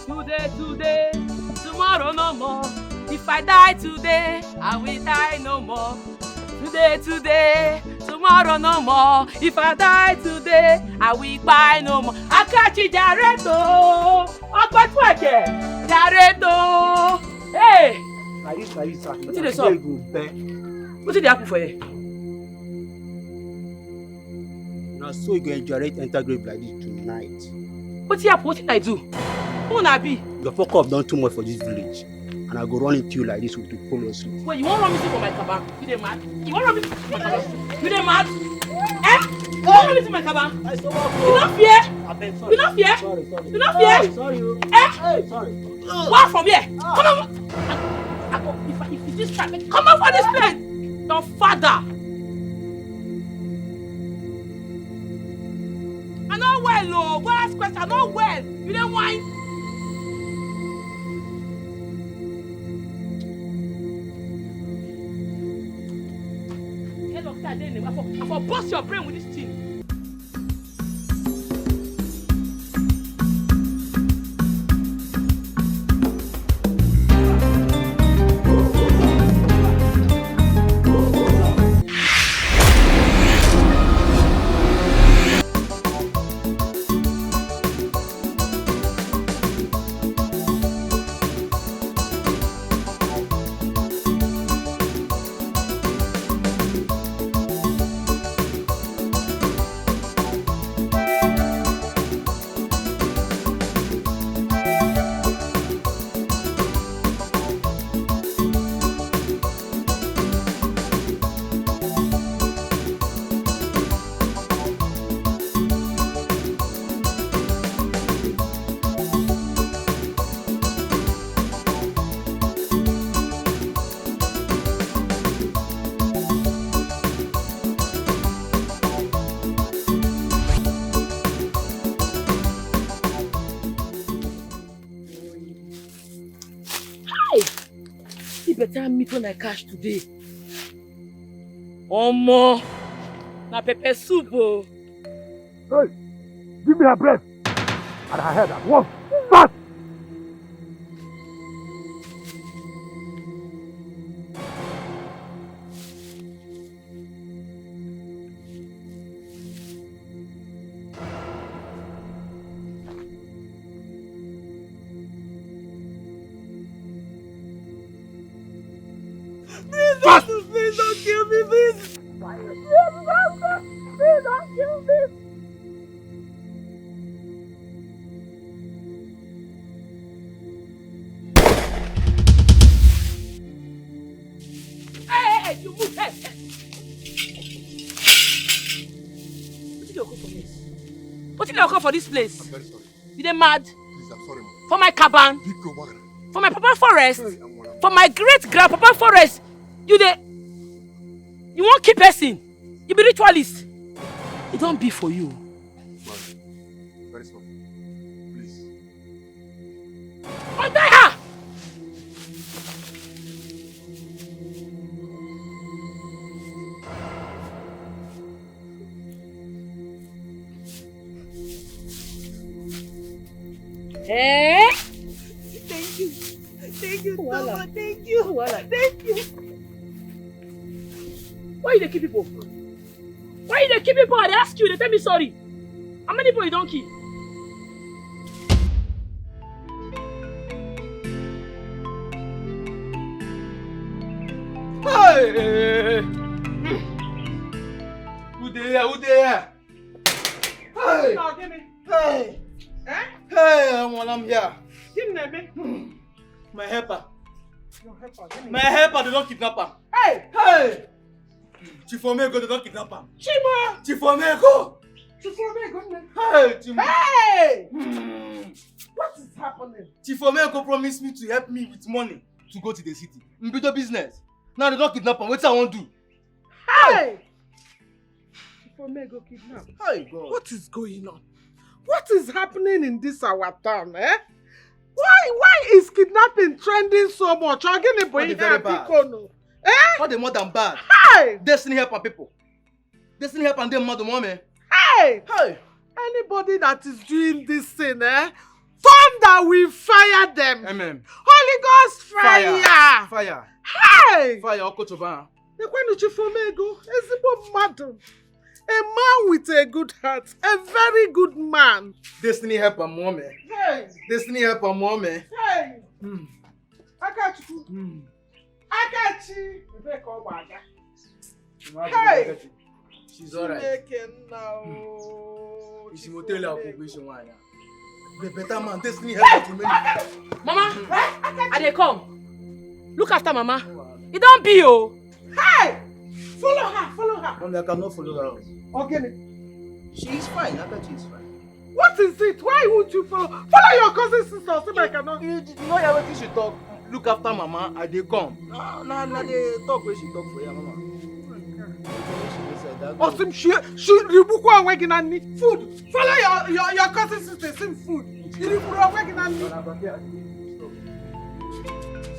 Today, tomorrow no more. If I die today, I will die no more. Today, tomorrow no more. If I die today, I will buy no more. Akachi Jareto, Akpatweke, Jareto. Hey. Larissa. What did they say? What did they happen for you? Now, so you go enjoy enter grave like this tonight. What did happen? What did I do? Who na be? Your fuck up done too much for this village. And I go run into you like this with the police. Wait, you won't run me for my cabin? You dey mad? You won't run me for my cabin? You dey mad? Eh? You won't run me for my cabin? You not fear? You not fear? Sorry. You not fear? Sorry. Eh? Hey, sorry. Walk from here. Come on. If you this try, come out for this place. Your father. I'm not well, oh. Go ask question. I'm not well. You don't whine. I for bust your brain with this thing. Better meat when I catch today. Omo, na pepper soup oh. Hey, give me her bread and her head at once. Fast! Please don't kill me, please. Please don't kill me. Hey, you move. Hey. What did you come for this place? I'm very sorry. You dey mad? Please, I'm sorry, ma'am. For my cabin? For my papa forest? For my great-grandpapa forest? You won't keep person. You be ritualist. It don't be for you. Very sorry. Please. Oh, die her! Eh? Thank you. Thank you so much. Thank you. Thank you. Why you dey kill people? Why you dey kill people? I ask you, they tell me sorry. How many people you don't kill? Hey! Who there? Hey! No, give me. Hey! Eh? Hey, I'm here. Give me. My helper. Your helper, give me. My helper, they don't kidnap him. Hey! Hey! Chifomeko, they don't kidnap him. Chima! Chifomeko! Hey! Hey! What is happening? Chifomeko promised me to help me with money to go to the city. Mbito business. Now they don't kidnap him. What I want to do? Hey! Chifomeko kidnap. Hey, God. What is going on? What is happening in this our town, eh? Why is kidnapping trending so much? Oh, they very bad. Eh? All the more than bad. Hey! Destiny help our people. Destiny help and them mother mommy. Hey! Hey! Anybody that is doing this thing, eh? Thunder will fire them. Amen. Holy Ghost fire. Fire. Hey! Fire, Okochoba. A man with a good heart, a very good man. Destiny help a mommy. Hey! Destiny help a mommy. Hey! I got you. I got you. Hey! She's alright. She's in hotel occupation one. The better man, Destiny help me. Mama, I dey come. Look after Mama. It don't be oh. Hey! Follow her. Mommy, I cannot follow her. Okay. She is fine. Akachi is fine. What is it? Why would you follow? Follow your cousin sister so I cannot. You know everything she talk. Look after Mama, I dey come. Nah, they talk where she talk for you, Mama. Osim she ribuku awegi na ni food. Follow your cousin sister some food. Ribuku awegi na ni.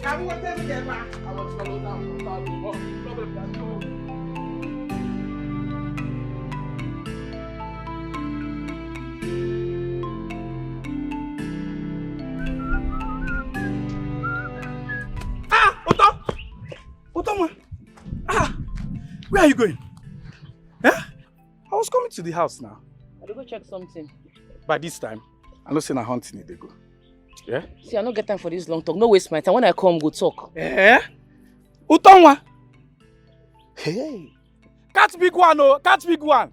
Can we tell them? I was follow down. Problem that no. Otoma! Where are you going? Eh? I was coming to the house now. I will go check something. By this time, I'm not saying I'm hunting it, they go. Yeah? See, I don't get time for this long talk. No waste my time. When I come, go talk. Eh? Otoma! Hey! Catch big one, oh! Catch big one!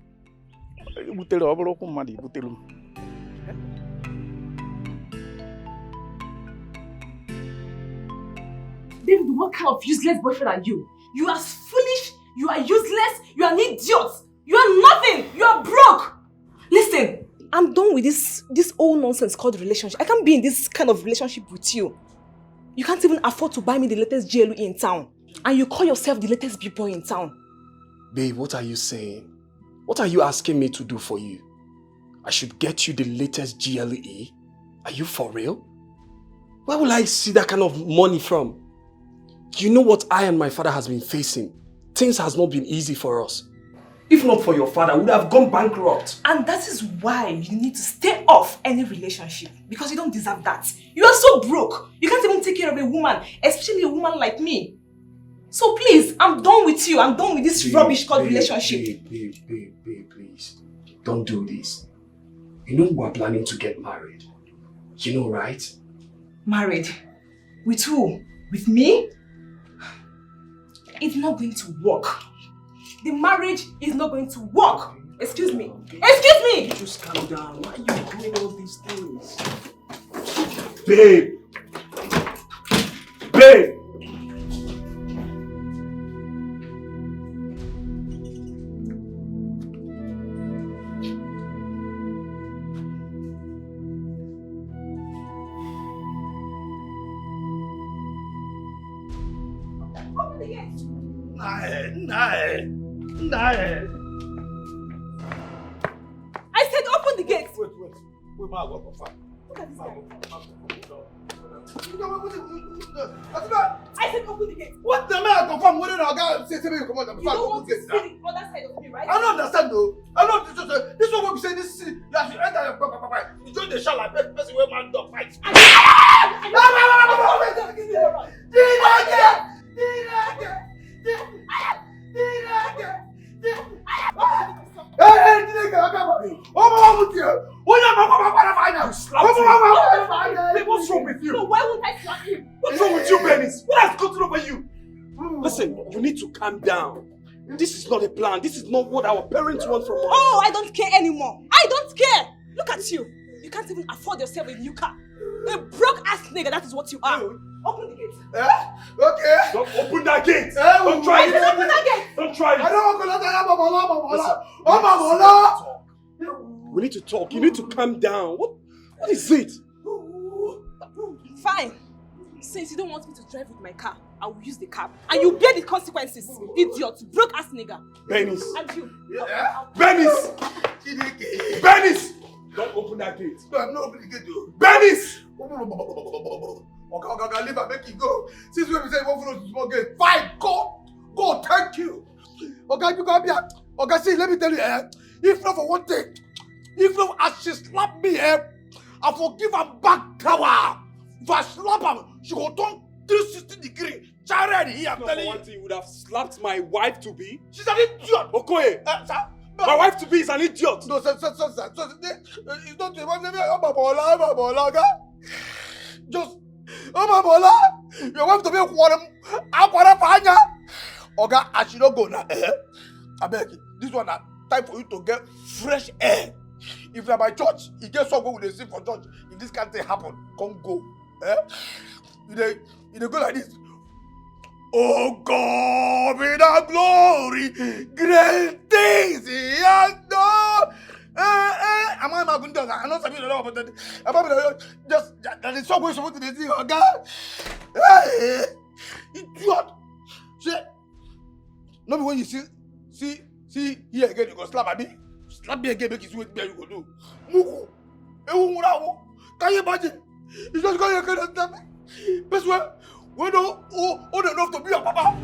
David, what kind of useless boyfriend are you? You are foolish, you are useless, you are an idiot, you are nothing, you are broke! Listen, I'm done with this old nonsense called relationship. I can't be in this kind of relationship with you. You can't even afford to buy me the latest GLE in town. And you call yourself the latest big boy in town. Babe, what are you saying? What are you asking me to do for you? I should get you the latest GLE? Are you for real? Where will I see that kind of money from? You know what I and my father has been facing. Things has not been easy for us. If not for your father, we would have gone bankrupt. And that is why you need to stay off any relationship. Because you don't deserve that. You are so broke. You can't even take care of a woman, especially a woman like me. So please, I'm done with you. I'm done with this rubbish called relationship. Babe, please. Don't do this. You know we're planning to get married. You know, right? Married? With who? With me? It's not going to work. The marriage is not going to work. Excuse me. Excuse me! Just calm down. Why are you doing all these things? Babe! Babe! I said open the gate! Wait. Wait, ma, go for Look at this guy. I said open the gate! What the man confirm? What did I got say me come on? You don't want to see the other side of me, right? I don't understand though. I don't this one what we say this you have to enter your you join the shall like person where man dog fight. What's wrong with you? No, why won't I slap him? What's wrong with you, Bennis? What has gotten over you? Listen, you need to calm down. This is not a plan. This is not what our parents want from us. Oh, I don't care anymore. I don't care. Look at you. You can't even afford yourself a new car. A broke ass nigga, that is what you are. Open the gate. Okay. Don't open that gate. Don't try it. Open that gate. Don't try it. I don't want to We need to talk. You need to calm down. What is it? Fine. Since you don't want me to drive with my car, I will use the cab. And you bear the consequences, idiot, broke ass nigga. Bennis. And you. Bennis! Bennis! Don't open that gate. No, I'm not opening the gate though. Bennis! Okay, leave and make it go. Since when we say you won't follow the small gate, fine, go, thank you. Okay, you come here. Okay, see, let me tell you, if not for one thing, if not as she slapped me, I forgive her back tower. If I slap her, she will turn 360 degree. Jared here, I'm telling you. You would have slapped my wife to be. She's an idiot. Okoye, Sir? my wife to be is an idiot. No, sir. It's not the one. Babola, okay? Just, Babola, your wife to be Aquara Panya. Oga, I should not go now. I beg you. This one, time for you to get fresh air. If you're by church, you get someone with a sin for church. If this can't happen, come go. You go like this. Oh God, be the glory, great things He has done. Am I not going to do that? I'm not saying that, but just that is so much to see. Oh God, idiot. See, not when you see here again, you go slap me. Slap me again, make it sweet. You go do. Muku, can you imagine? It's just going to slap me. Best way. We don't old enough to be a papa.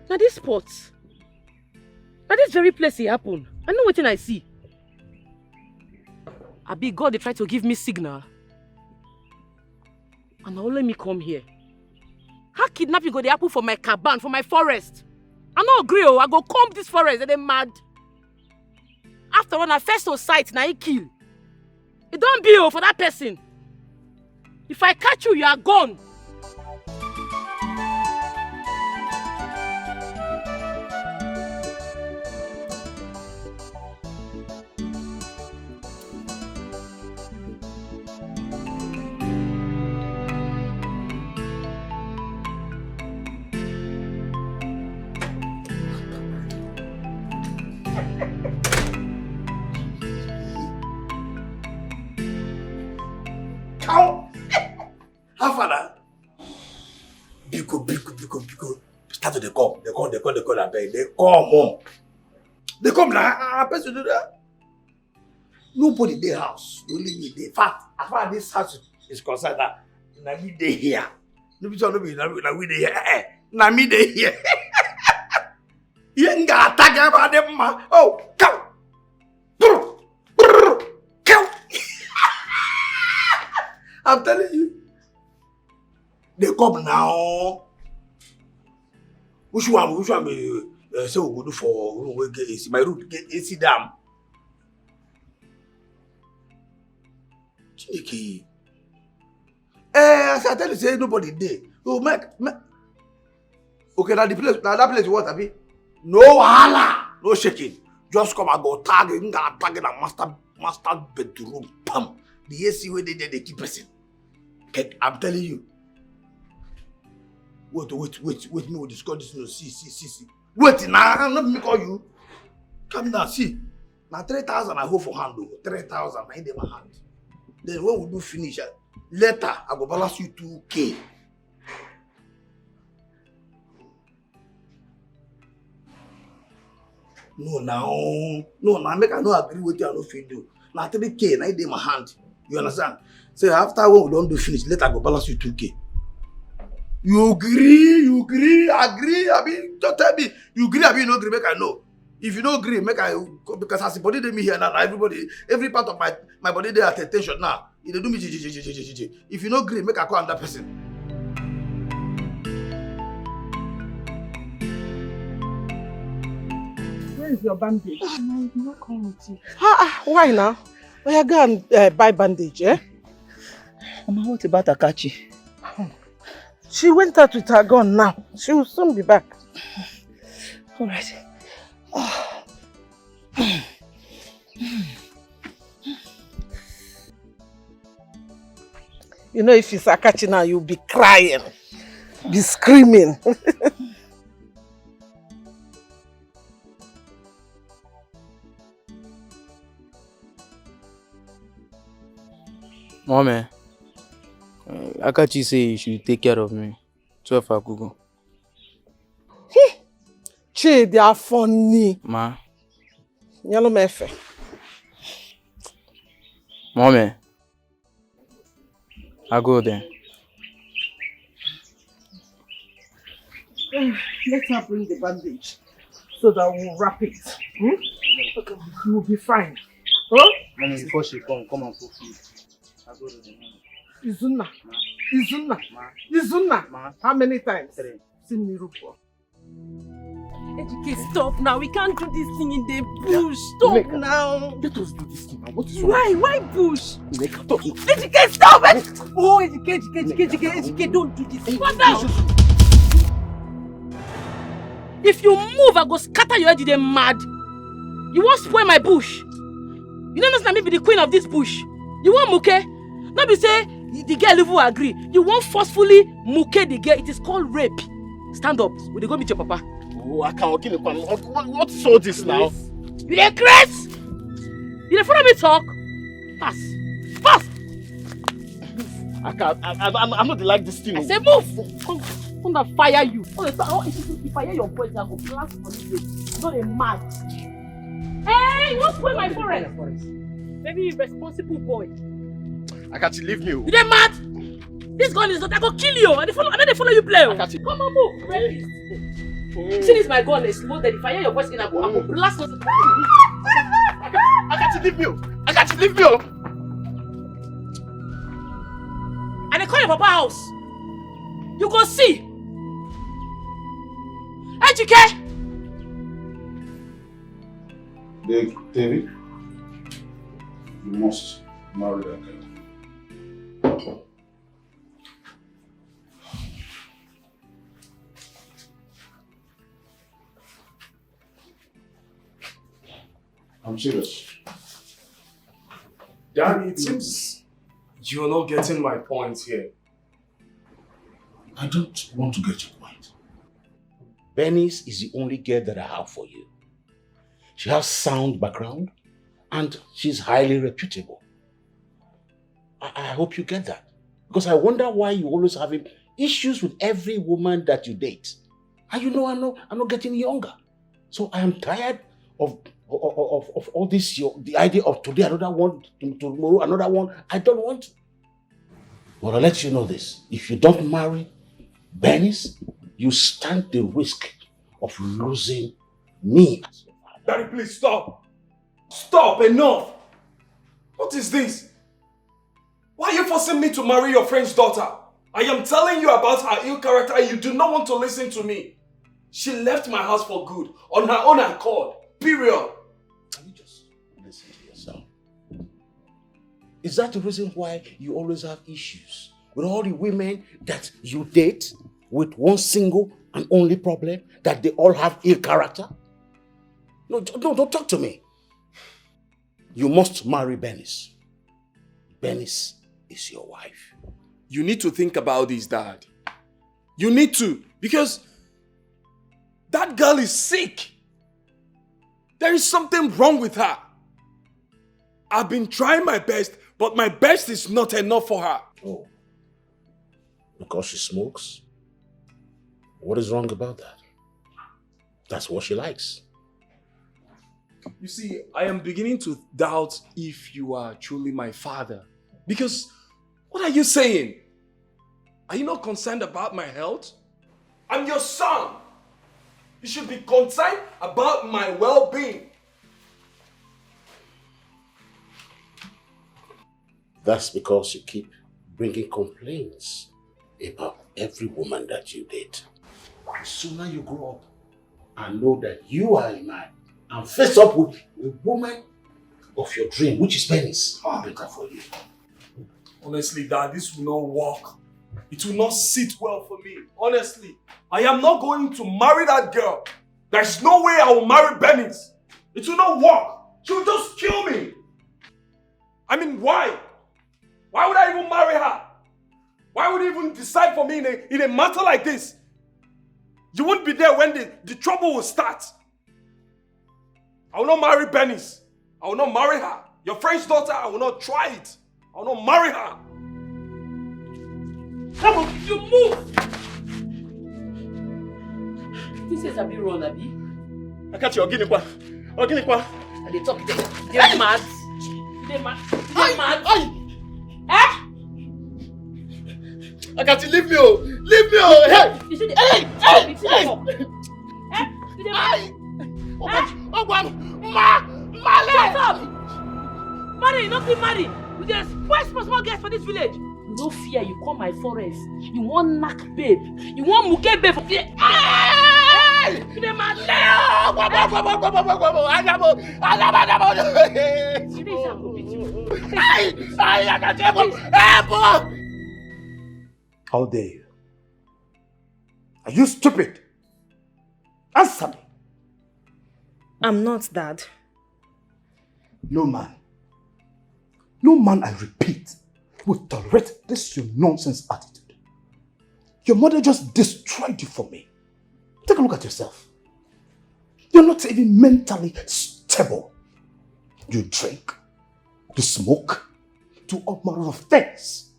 Now this spot, now this very place it happen. I know what I see. I be God they try to give me signal. And now let me come here. How kidnapping go they happen for my cabin, for my forest? I no agree, I go comb this forest and they mad. After when I first saw sight, now he kill. It don't be for that person. If I catch you, you are gone. How far now? Biko. Start to they come, I beg. They come home. They come now. I person do that. Nobody in the house. Only me. In fact, as far as this house is concerned, na me dey here. No be we dey here. Na me dey here. You ain't got attack about them, ma. Oh, come. Come. I'm telling you. They come now. Which one say we go do for room we get AC? My room get AC dam. Chineke. As I tell you, say nobody there. Oh, make. Okay, now that place what abi? No wahala, no shaking. Just come and go tag it, tag the master bedroom. Pam. The AC where they keep person. I'm telling you. Wait, me will discuss this. No, see. Wait, now, let me call you. Come down, see. Now 3,000 I hold for hand, 3,000 I in my hand. Then when we do finish, later I go balance you 2K. No, now, make I no agree with you, I no fit do. Now 3K, I in my hand. You understand? So after when we don't do finish, later I go balance you 2K. You agree, I mean, just tell me, you agree, I mean, no agree, make I know. If you don't agree, make I, because as the body they me here now, every part of my body they at attention now. If they do me, if you don't agree, make I call another person. Where is your bandage? I'm not coming with you. Why now? Oh, go and buy bandage, eh? Mama, what about Akachi? She went out with her gun now. She will soon be back. All right. Oh. You know, if it's Akachi now, you'll be crying, be screaming. Mommy, Akachi say you should take care of me. 12 Akugo. Che, they are funny. Ma. Yellow mefe. Mommy, I go there. Let her bring the bandage so that we'll wrap it. Okay, you will be fine. Huh? Mommy, before she come and put food. I go to the Izuna. Izuna. Izuna. Ma. How many times? 3. See me, Rupo. Ejike, stop now. We can't do this thing in the bush. Stop now. Let us do this thing now. What is Why? Why bush? Stop. Ejike, stop it! Oh, Ejike, don't do this. What now? If you move, I go scatter your head. You mad. You won't spoil my bush. You don't understand me be the queen of this bush. You want muke? Not be say the girl will agree. You won't forcefully muke the girl. It is called rape. Stand up. We dey go meet your papa. Oh, I can't kill him. What is all this now? You dey craze? You dey follow me talk? Pass. Pass. I can't. I'm not like this thing. I say move. Come and fire you. If I hear your voice, I go blast for you. You're not a mad. Hey, you won't spoil my forest. Very irresponsible boy. I can't leave me. You dey mad? This gun is not. I go kill you. I know they follow you play. Come on, move. Ready? See this my gun is loaded. If I hear your voice again, I go blast us. I can't leave you. I can't leave you. And they call your papa house. You go see. Ejike. David, you must marry that girl. I'm serious. Daddy, it seems you're not getting my point here. I don't want to get your point. Bernice is the only girl that I have for you. She has sound background and she's highly reputable. I hope you get that. Because I wonder why you always having issues with every woman that you date. And you know, I'm not getting younger. So I am tired of all this, the idea of today another one, tomorrow another one. I don't want to. But I'll let you know this. If you don't marry Bernice, you stand the risk of losing me. Daddy, please stop. Stop, enough. What is this? Why are you forcing me to marry your friend's daughter? I am telling you about her ill character and you do not want to listen to me. She left my house for good, on her own accord, period. Can you just listen to yourself? Is that the reason why you always have issues with all the women that you date with one single and only problem, that they all have ill character? No, don't talk to me. You must marry Bernice. Bernice is your wife. You need to think about this, Dad. You need to, because that girl is sick. There is something wrong with her. I've been trying my best, but my best is not enough for her. Oh, because she smokes? What is wrong about that? That's what she likes. You see, I am beginning to doubt if you are truly my father. Because, what are you saying? Are you not concerned about my health? I'm your son. You should be concerned about my well-being. That's because you keep bringing complaints about every woman that you date. The sooner you grow up and know that you are a man and face up with a woman of your dream, which is Bernice, better for you. Honestly, Dad, this will not work. It will not sit well for me. Honestly, I am not going to marry that girl. There's no way I will marry Bernice. It will not work. She will just kill me. I mean, why? Why would I even marry her? Why would you even decide for me in a matter like this? You won't be there when the trouble will start. I will not marry Bernice. I will not marry her. Your friend's daughter, I will not try it. I will not marry her. Come on, you move! This is a bit wrong, Abi. I catch you, Oginikwa. Oginikwa. And they talk, they're mad. They're mad. They're mad. Eh? I got you, leave me, oh! Leave me, oh! Hey! You see the Shut up! Marry, you don't keep marry. We just small girls for this village. You no fear, you come my forest. You want knack babe. You want muke babe for fear. Hey! You dey mad. How dare you? Are you stupid? Answer me. I'm not, Dad. No man, I repeat, will tolerate this your nonsense attitude. Your mother just destroyed you for me. Take a look at yourself. You're not even mentally stable. You drink, you smoke, do all manner of things.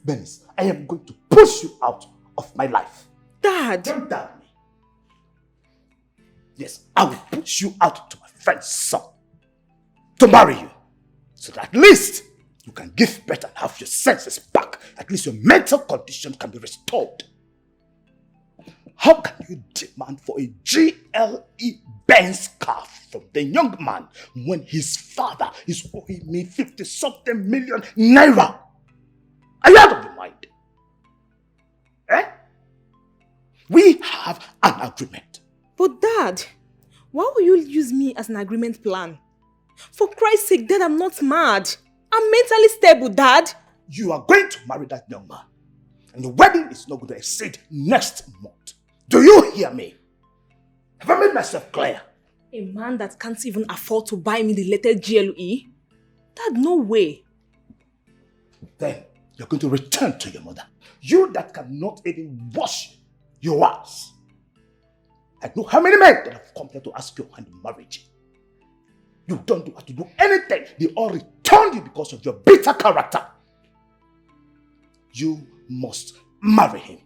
Bernice, I am going to push you out of my life. Dad! Don't doubt me. Yes, I will push you out to my friend's son to marry you, so that at least you can give birth and have your senses back. At least your mental condition can be restored. How can you demand for a GLE Benz car from the young man when his father is owing me 50-something million naira? Are you out of your mind? Eh? We have an agreement. But Dad, why will you use me as an agreement plan? For Christ's sake, Dad, I'm not mad. I'm mentally stable, Dad. You are going to marry that young man. And the wedding is not going to exceed next month. Do you hear me? Have I made myself clear? A man that can't even afford to buy me the latest GLE? Dad, no way. Then you're going to return to your mother. You that cannot even wash your ass. I know how many men that have come here to ask your hand in marriage. You don't have to do anything. They all returned you because of your bitter character. You must marry him.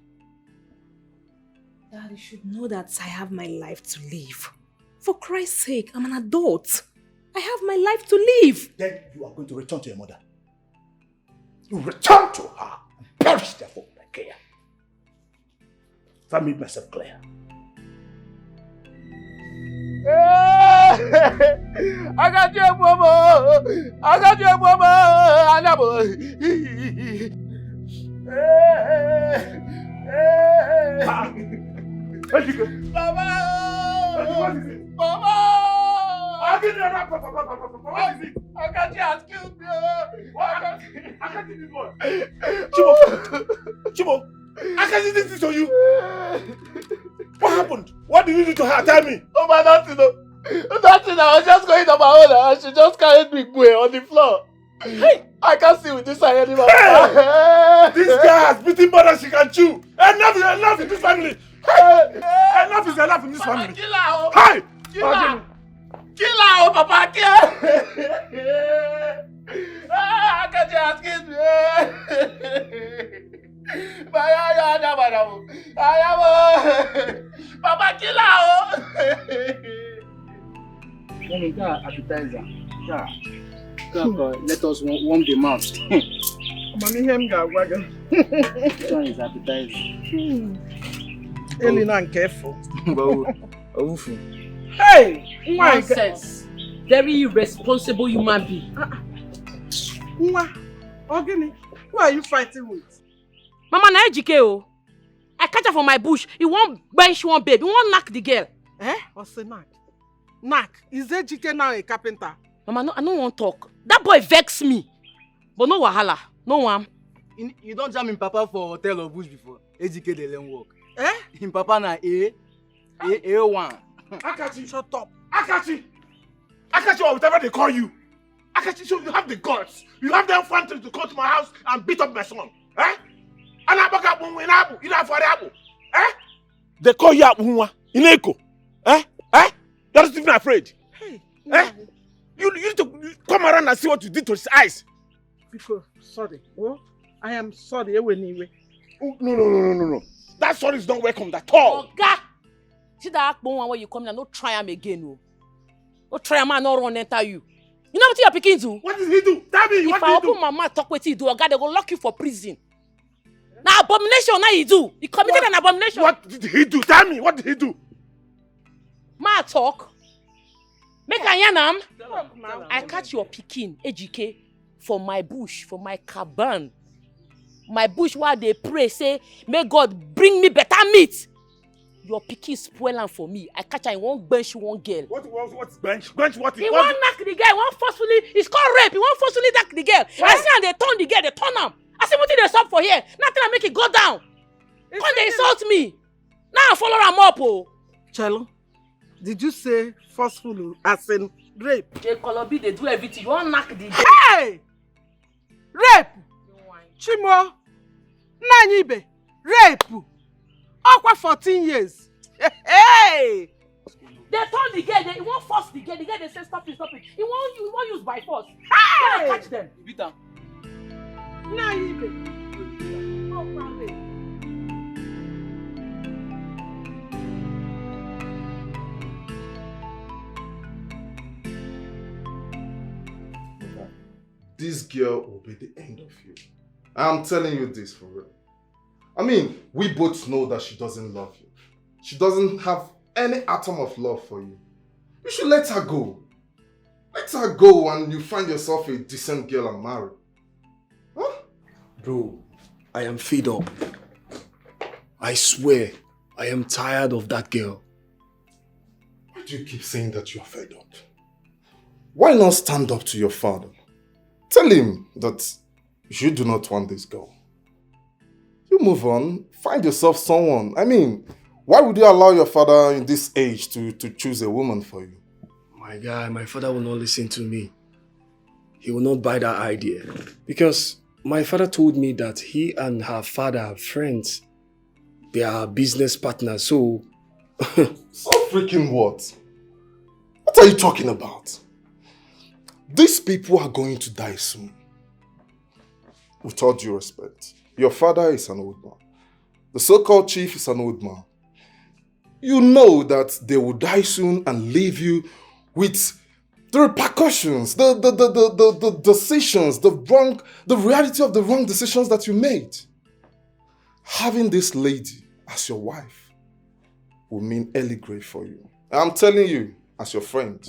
Dad, you should know that I have my life to live. For Christ's sake, I'm an adult. I have my life to live. Then you are going to return to your mother. You return to her and perish there for my care. If I made myself clear. I got you, Mama. I got you, Mama. I never. Mama. Mama. I got you. Excuse me. I got you this one. Chibo. I can't see this on you. What happened? What did you do to her? Tell me. Oh my, nothing. Nothing. I was just going on my own and she just carried me on the floor. Hey, I can't see with this eye anymore. Hey. This girl has beaten more than she can chew. Enough in this family. Hey. Enough is enough in this family. Kill her. Hey. Kill her. Kill her, Papa. Kill her. I can't just kill me. Papa killer. Appetizer. Let us warm the mouth. This one is appetizer. Elena and careful. Hey! Nonsense. Very irresponsible human being. Ogini, who are you fighting with? Mama, na Ejike o. I catch her from my bush. He won't bench one babe. He won't knock the girl. Eh? What's the knack? Knack? Is Ejike now a carpenter? Mama, no, I don't want to talk. That boy vex me. But no wahala. No one. You don't jam in Papa for hotel or bush before. Ejike they learn work. Eh? In Papa na A1. Akachi, shut up. Akachi, or whatever they call you. Akachi, so you have the guts. You have the effrontery to come to my house and beat up my son. Eh? They call you Abu Ineko. Eh? You're not even afraid. Hey, eh? You need to come around and see what you did to his eyes. Because, sorry. Oh, I am sorry. Anyway. Oh, no. That sorry is not welcome at all. Oga! See that one where you come in, no try him again. No try him and not run enter you. You know what you're picking to? What did he do? Tell me, what did he do? If I open my mouth, talk with you, do Oga, they go lock you for prison. Now abomination, now you do. He committed an abomination. What did he do? Tell me, what did he do? Ma talk. Make a yanam. I catch your pikin, AGK, for my bush, for my cabin. My bush while they pray, say, may God bring me better meat. Your pikin spoil am for me. I catch her in one bench, one girl. What's bench? Bench what? He won't knock the girl, he won't forcefully, it's called rape, he won't forcefully knock the girl. What? I see how they turn the girl, they turn am. I see what they stop for here. Nothing I make it go down. Come they insult me. Now I follow am up, oh. Chelo, did you say forceful as in rape? J. Kolobi, they do everything. You won't knock the girl. Hey! Rape! Chimo! Nanyibe! Rape! Okwa 14 years. Hey! They turn the girl, they won't force the girl. The girl, they say stop it. He won't use by force. Hey! Catch them. Vita. Nanyibe! Okwa rape. This girl will be the end of you. I'm telling you this for real. I mean, we both know that she doesn't love you. She doesn't have any atom of love for you. You should let her go. Let her go and you find yourself a decent girl and marry. Huh? Bro, I am fed up. I swear, I am tired of that girl. Why do you keep saying that you are fed up? Why not stand up to your father? Tell him that you do not want this girl. You move on, find yourself someone. I mean, why would you allow your father in this age to choose a woman for you? My guy, my father will not listen to me. He will not buy that idea. Because my father told me that he and her father are friends. They are business partners, so... So freaking what? What are you talking about? These people are going to die soon. With all due respect. Your father is an old man. The so-called chief is an old man. You know that they will die soon and leave you with the repercussions, the decisions, the reality of the wrong decisions that you made. Having this lady as your wife will mean early grave for you. I'm telling you, as your friend,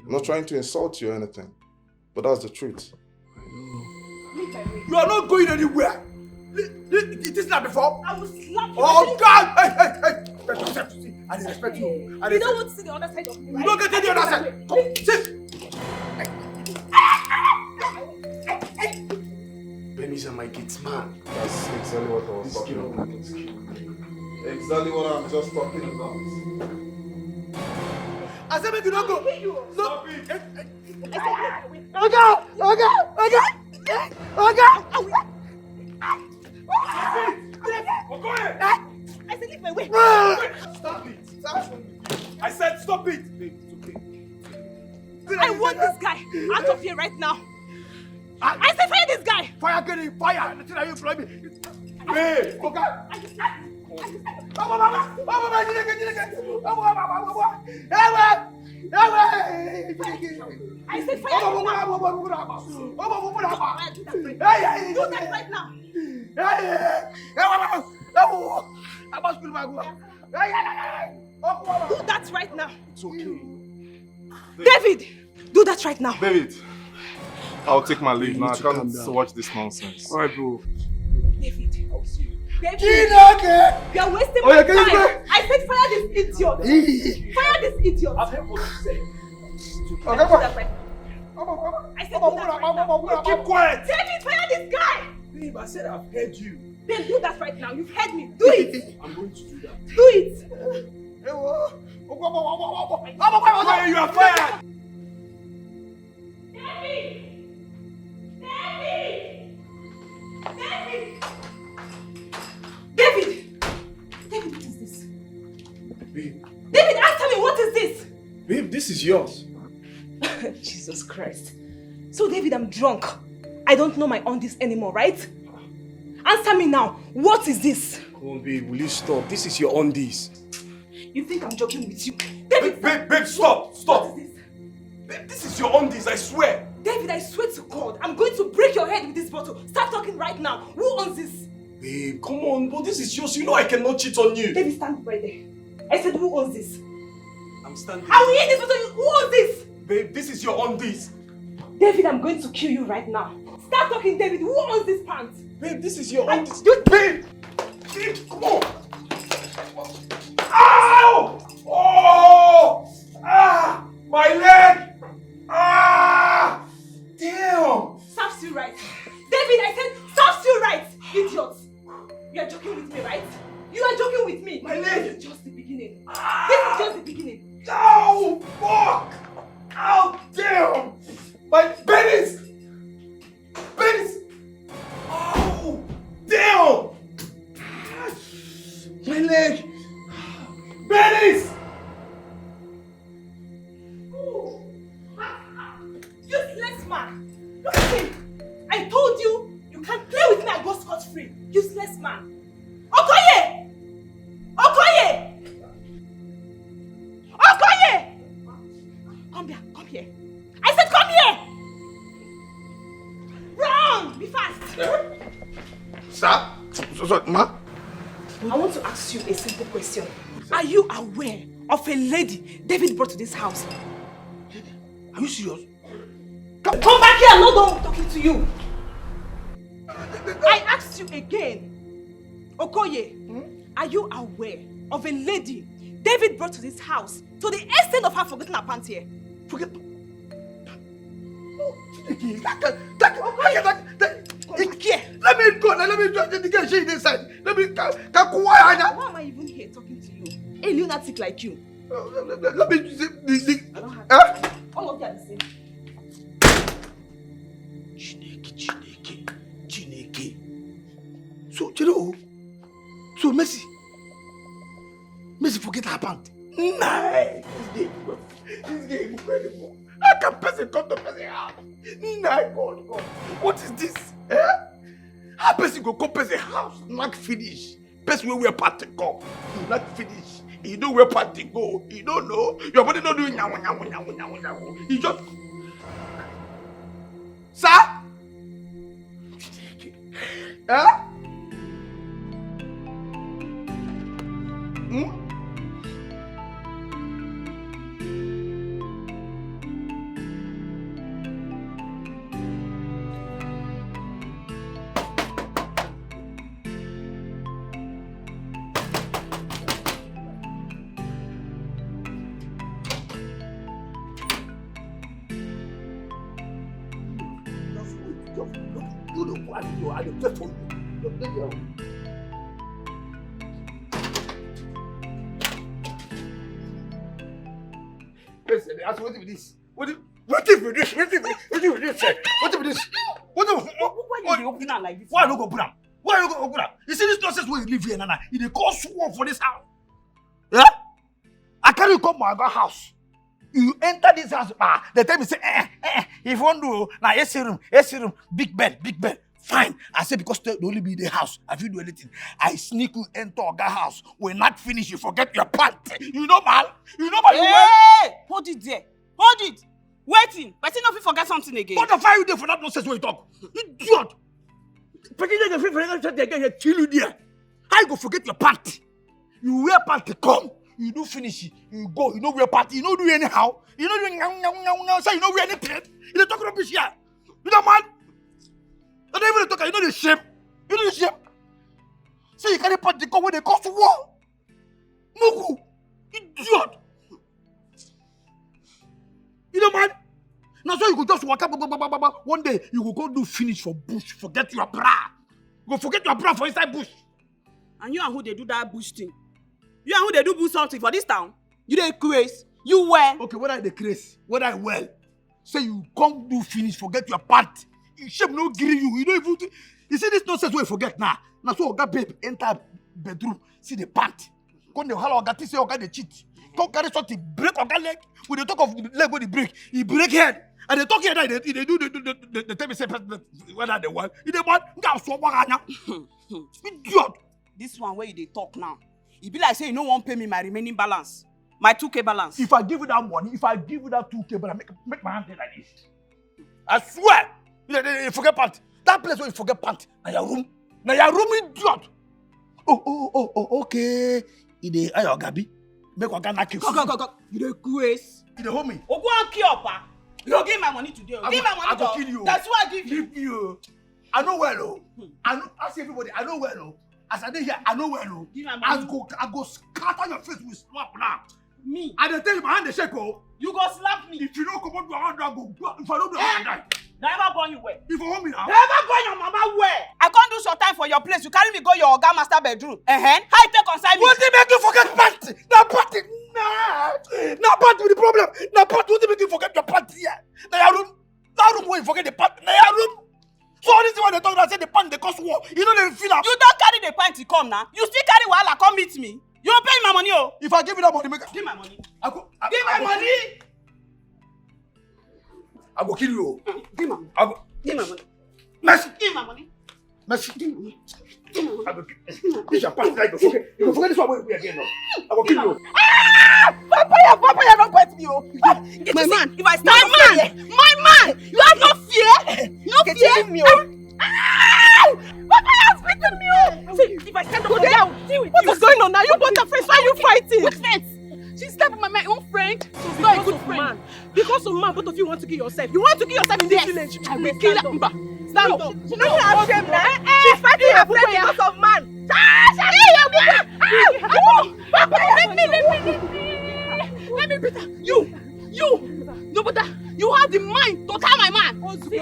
I'm not trying to insult you or anything, but that's the truth. You are not going anywhere. It is not before. I will slap you. Oh God! Hey! I respect you. You don't want to see the other side of me, right? You don't get to the other side. Come, sit. Benny's my kids, man. That's exactly what I was talking about. Exactly what I'm just talking about. I said make you don't go. Stop it! Oga! I said leave my way. Stop it! I said stop it! I want this guy out of here right now. I said fire this guy. Fire, get him! Fire! Nothing that you employ me. Hey! Oga! I said fire. Do that right now. Do that right now. It's okay. David, do that right now. David, I'll take my leave now. I need to calm can't down. watch this nonsense. Alright, bro. David, I'll see you. David, Gina, you are wasting Oh, my yeah, can you time. I said fire this idiot. Fire this idiot. I've heard what you say. Do that right now. I said do that right now. Keep quiet. David, fire this guy. Babe, I said I've heard you. Then do that right now. You've heard me. Do it. I'm going to do that. Do it. Fire, you are fired. David! David, what is this? Babe. David, answer me, what is this? Babe, this is yours. Jesus Christ. So, David, I'm drunk. I don't know my undies anymore, right? Answer me now. What is this? Come on, babe, will you stop? This is your undies. You think I'm joking with you? David, babe, stop! Stop! Babe, this is your undies, I swear! David, I swear to God, I'm going to break your head with this bottle. Start talking right now. Who owns this? Babe, come on, but this is yours. You know I cannot cheat on you. David, stand right there. I said, who owns this? I'm standing. I will eat this bottle. Who owns this? Babe, this is your undies. David, I'm going to kill you right now. Start talking, David. Who owns this pants? Babe, this is your undies. Babe! Babe, come on! Ow! Oh! Ah! My leg! Ah! Damn! Serves you right. David, I said, serves you right, idiot. You are joking with me, right? You are joking with me. My leg! This is just the beginning. This is just the beginning. Ow! Fuck! Ow! Damn! My penis! Penis! Oh! Damn! My leg! Penis! Useless man! Look at him! I told you, you can't play with me and go scot-free. Useless man. Okoye! Okoye! Okoye! Come here, come here. I said come here! Run! Be fast! Sir? So, ma? I want to ask you a simple question. Are you aware of a lady David brought to this house? Are you serious? Come back here! I'm not done talking to you. I asked you again. Okoye, are you aware of a lady David brought to this house to the extent of her forgetting her pants here? Forget. Let me go. Let me do the girl. She inside. Let me. Why am I even here talking to you? A lunatic like you. Let me. I don't have all of you are the same. Chineke. So, you know, so Messi forget her pant. Nah, this game incredible. How can person come to person house? Nah, God. What is this? How person go come person house? Not finish. Person where we are part to come. Not finish. You know where part to go. You don't know. Your body don't do nyawo. You just. Sir? What is this? What is this? Why you open her like this? Why don't go open am? Why don't go open am? You see this nonsense where you live here, Nana? You dey cause war for this house. Yeah? I carry you come my house. You enter this house, they tell me say, if you want to, now AC room, big bed. Fine. I say because they only be the house. If you do anything, I sneak you enter Oga house. When not finish, you forget your pants. You know, man. Hey! Hold it there. Hold it. Waiting. But you know if you forget something again. What the fire you there for that nonsense when you talk? Idiot. Kill you there. How you go forget your pants? You wear pants to come. You do finish it. You go. You know wear pants. You don't do anyhow. You know do nyang. Say you know wear anything. You don't talk rubbish here. You know man. I don't even talk. You know the shame. You know the shame. Say you carry pants to come when they cause war. Mugu. Idiot. You know, man. Now, so you go just walk up. One day, you will go do finish for bush. Forget your bra. Go forget your bra for inside bush. And you and who they do that bush thing? You and who they do bush something for this town? You dey craze. You well. Okay, what I the craze? What I well? Say you come do finish, forget your part. You shame no give you. You don't even. You see this nonsense where you forget now. Now so Oga babe enter bedroom, see the pant. Come the holla Oga say Oga the cheat. come carry something, break Oga leg. When they talk of the leg when he break head. And they talk here that they do the tell me say whether they want. If they want, idiot. This one where you talk now. It be like say you no wan pay me my remaining balance. My 2K balance. If I give you that money, if I give you that 2K, but I make my hand like this. I swear. You forget pant. That place where you forget pant. Now your room. Now your room idiot. Oh, okay. Ide ayo gabi. Make Oga knock you. Go. You dey grace. You dey hold me. Ogo an kill pa. You give my money today. Give my money. I go kill you. That's why I give you. Leave you. I know well, oh. I see everybody. I know well, oh. As I dey here, I know well, oh. Give my money. I go scatter your face with slap now. Me. I dey tell you my hand dey shake, oh. You go slap me. If you don't come out your hand, I go. If I don't do it, I die. Never born you where? If you hold me now. Never born your mama where? I can't do short time for your place. You carry me go your Oga master bedroom. How you take consign me? What did make you forget party? That party. Nah, party with the problem. Nah, party. What did make you forget your party here? Now your room. That room where you forget the party. Now your room. So all this is what they talk about. Say the pant they cause war. You know they feel up. You don't carry the pant to come now. You still carry wahala come meet me. You don't pay my money, oh. If I give you that money, give my money. Give my money. I go kill you. Give my money. Give my money. Mercy. Give my money. Mercy. Give my money. I go kill you. This your past like okay. You forget this one we again now. I go kill you. Papa, don't bite me, oh. My man. If I stand my man. You have no fear. No fear. Me, oh. Papa has beaten me, oh. See, if I stand up down, what is going on now? You both are friends. Why are you fighting? What friends? She slept with my own friend. She's not a good friend. Because of man, both of you want to kill yourself. You want to kill yourself in this village. I will kill her. Stand up. She's not ashamed now. She's fighting her friend because of man. Papa, let me. Let me beat her. You. No, but you have the mind to tell my man. See,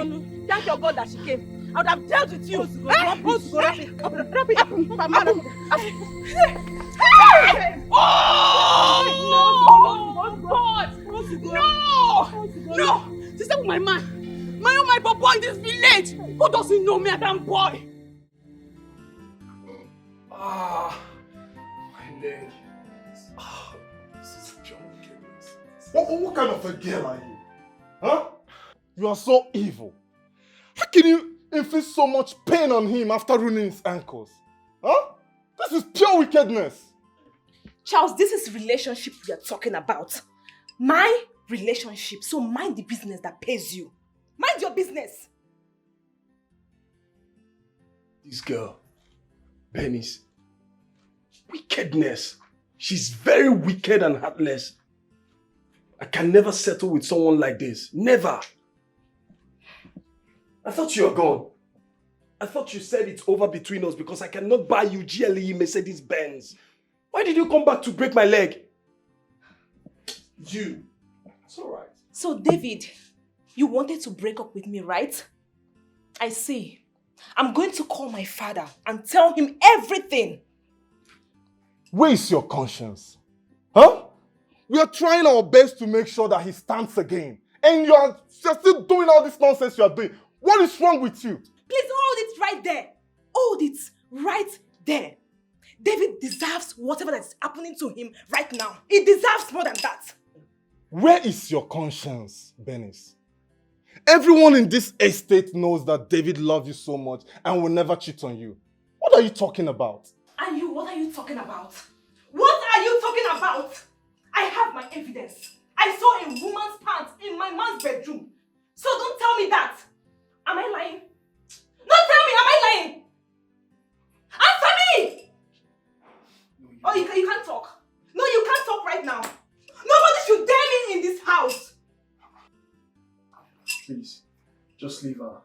thank your God that she came. I would have dealt with you. No! Sister with my man. My boy in this village. Who doesn't know me as that boy? My leg. This is pure wickedness. What kind of a girl are you? Huh? You are so evil. How can you inflict so much pain on him after ruining his ankles? Huh? This is pure wickedness. Charles, this is relationship we are talking about. My relationship. So mind the business that pays you. Mind your business. This girl, Bernice, wickedness. She's very wicked and heartless. I can never settle with someone like this. Never. I thought you were gone. I thought you said it's over between us because I cannot buy you GLE Mercedes Benz. Why did you come back to break my leg? You. It's alright. So David, you wanted to break up with me, right? I see. I'm going to call my father and tell him everything. Where is your conscience? Huh? We are trying our best to make sure that he stands again. And you're still doing all this nonsense you are doing. What is wrong with you? Please hold it right there. Hold it right there. David deserves whatever that's happening to him right now. He deserves more than that. Where is your conscience, Bernice? Everyone in this estate knows that David loves you so much and will never cheat on you. What are you talking about? And you, what are you talking about? What are you talking about? I have my evidence. I saw a woman's pants in my man's bedroom. So don't tell me that. Am I lying? Don't tell me, am I lying? Answer me! Oh, you can't talk. No, you can't talk right now. Nobody should dare me in this house. Please, just leave her.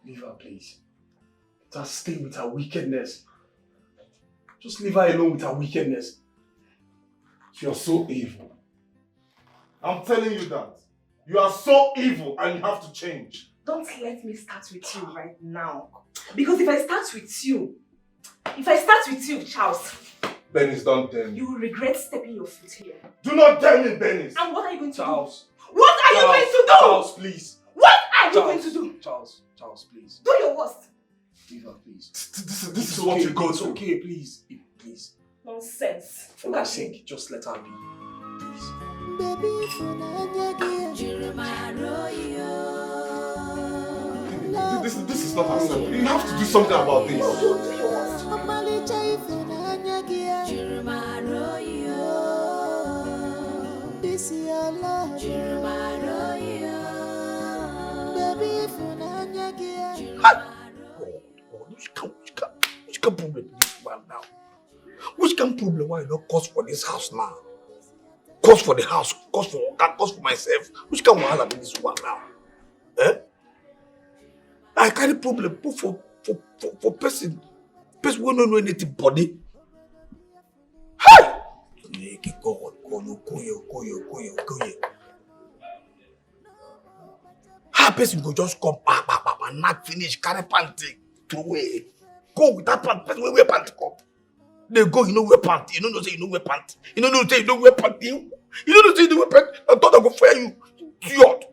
Leave her, please. Let her stay with her wickedness. Just leave her alone with her wickedness. You're so evil. I'm telling you that. You are so evil and you have to change. Don't let me start with you right now. Because if I start with you, Charles, Bernice, don't dare me. you will regret stepping your foot here. Do not dare me, Bernice. And what are you going to Charles. do? What are you going to do? Charles, please. What are you going to do? Charles, please. Do your worst. Leave her, please. This is what you go It's to. okay, please. Please. Nonsense. For God's sake, just let her be. Please. This is not acceptable. You have to do something about this. This is your love. Baby, Which can problem this one now? Which can problem why you don't cause for this house now? Cause for the house, cause for myself. Which can wahala be this one now? Eh? I carry problem for person who don't know anything body. Hi! Go. How person go just come and not finish, carry panty, throw away. Go with that pant, person wear panty come. They go, you know wear panty. You don't know say you know wear panty. You don't know say you don't wear panty. You don't know say you don't wear panty. I thought I go fire you. Idiot.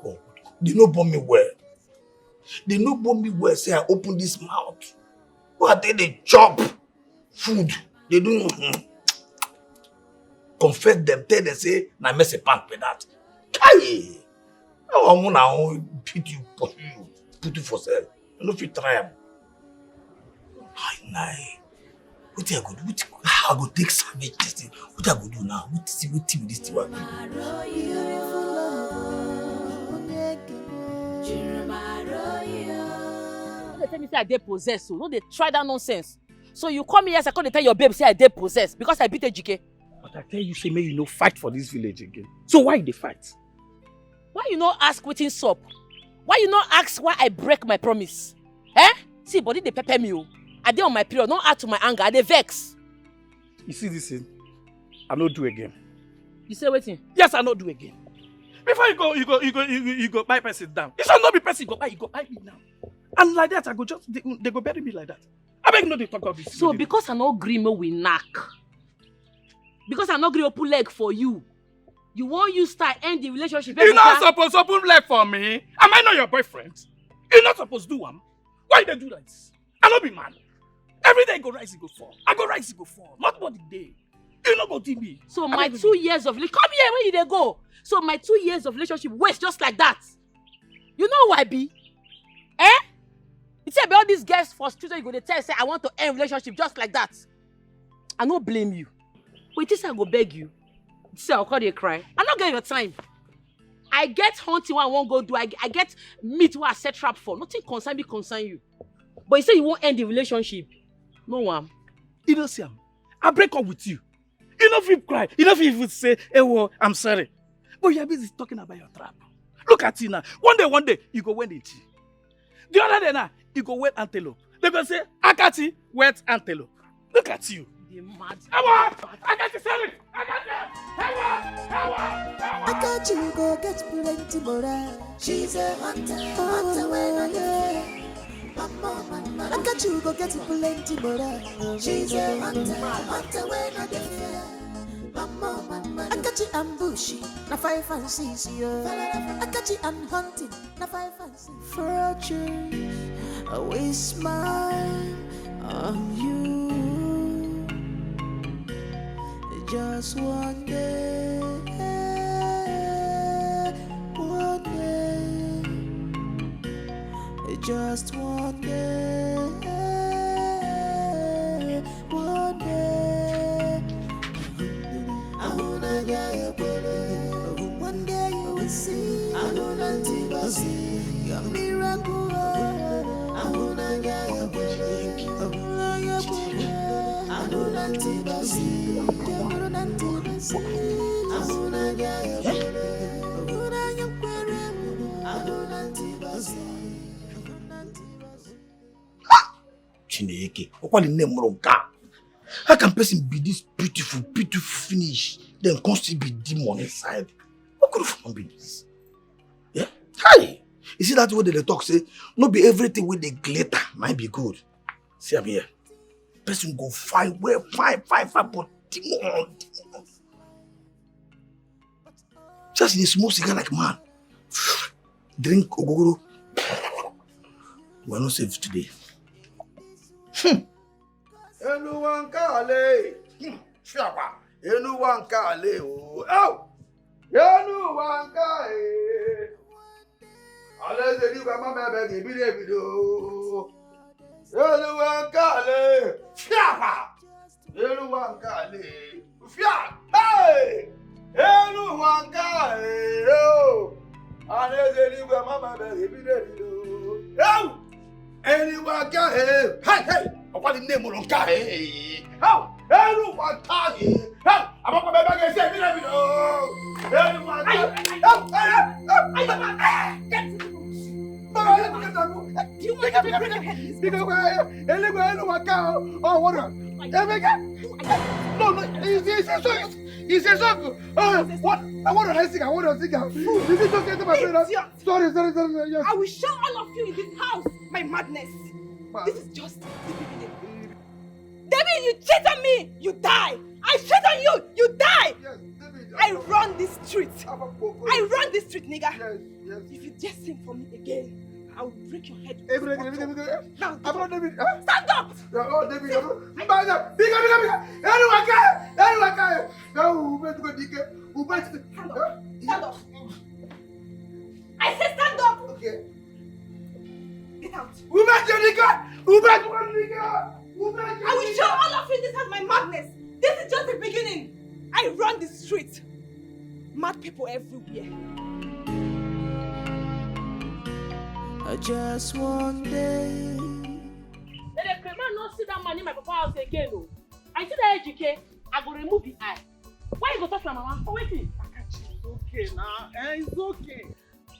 God. They no bomb me well. They no bomb me well. Say I open this mouth. But they chop food. They do confess them. Tell them say na mess a pant with that. Kai. I want to beat you, put you for sale. You know if you try them. Nah. What I go do? How I go take savage this thing? What I go do now? What is this thing? They tell me say I dey possessed, so no they try that nonsense. So you come here, I come tell your babe say I dey possessed because I beat Ejike. But I tell you, say may you no fight for this village again. So why they fight? Why you no ask wetin sup? Why you no ask why I break my promise? Eh? See, body they pepper me. I dey on my period, no add to my anger, I dey vex. You see this thing? I no do again. You say wetin? Yes, I no do again. Before you go buy person down. It shall not be person you go buy me now. And like that, I go just they go bury me like that. I beg no they talk about this. So because I no gree me we knack. Because I no gree open leg for you. You want you start end the relationship. You're not supposed to open leg for me. Am I not your boyfriend? You're not supposed to do one. Why they do that? I no be man. Every day go rise, go fall. I go rise, go fall. Not about the day. You not go to me. So my 2 years of relationship, come here, where you they go? So my 2 years of relationship waste just like that. You know who I be? Eh? You say about these girls frustrated, you go to tell say I want to end relationship just like that. I no blame you. Wait, this I go beg you. This I'll call you cry. I not get your time. I get hunting what I won't go do. I get meat what I set trap for. Nothing concern you. But you say you won't end the relationship. No one. You know, Sam, I break up with you. You know if you cry. You know if you say, hey, well, I'm sorry. But you're busy talking about your trap. Look at you now. One day, you go wet it. The other day now, you go wet antelope. They go say, Akati, wet antelope. Look at you. You're mad. Akati, sorry. Akati go get plenty more. She's a hunter when I Akati go get plenty more. She's a hunter when I Akati ambushy, na 5 and 6 years. Akati and hunting, na 5 and 6. For a change, I will smile on you. Just one day, just one day, one day. One day you will see. Your miracle. Chineke, what the name of God? How can person be this beautiful finish, then constantly be demon inside? What kind of human be this? Yeah? Hi! You see that way they talk say, not be everything with the glitter might be good. See, I'm here. Person go fine, well, fine, but demon. Just in a small cigar like man. drink ogogoro. We are not safe today. Anyone kale. Shapa. Anyone kale. Oh. Anyone kale. Unless they leave my baby, give me the video. Anyone kale. Shapa. Anyone kale. Fiat. Hey. Anyone kale. Oh. Unless they leave my baby, give me the video. Oh. Anyone kale. Hey, hey. What the name of Kai? How? Anyone Kai? How? I'm not going to say it. Anyone he says, what? I want to sing. I want to sing. Sorry. I will show all of you in this house my madness. This is just the beginning. David, you cheat on me, you die. I cheat on you, you die. Yes, David, I run this street. I run this street, nigga. Yes. If you just sing for me again, I will break your head. Now, David. Stand up. Oh, David. Bigger. Anyone can. No, Stand up. I said stand up. Okay. Get out. I will show all of you this has my madness. This is just the beginning. I run the street. Mad people everywhere. Just one day. The man not see that man in my papa house again. No. I see that educate. I go remove the eye. Why you go touch my mama? Oh, wait. It's okay now. It's okay.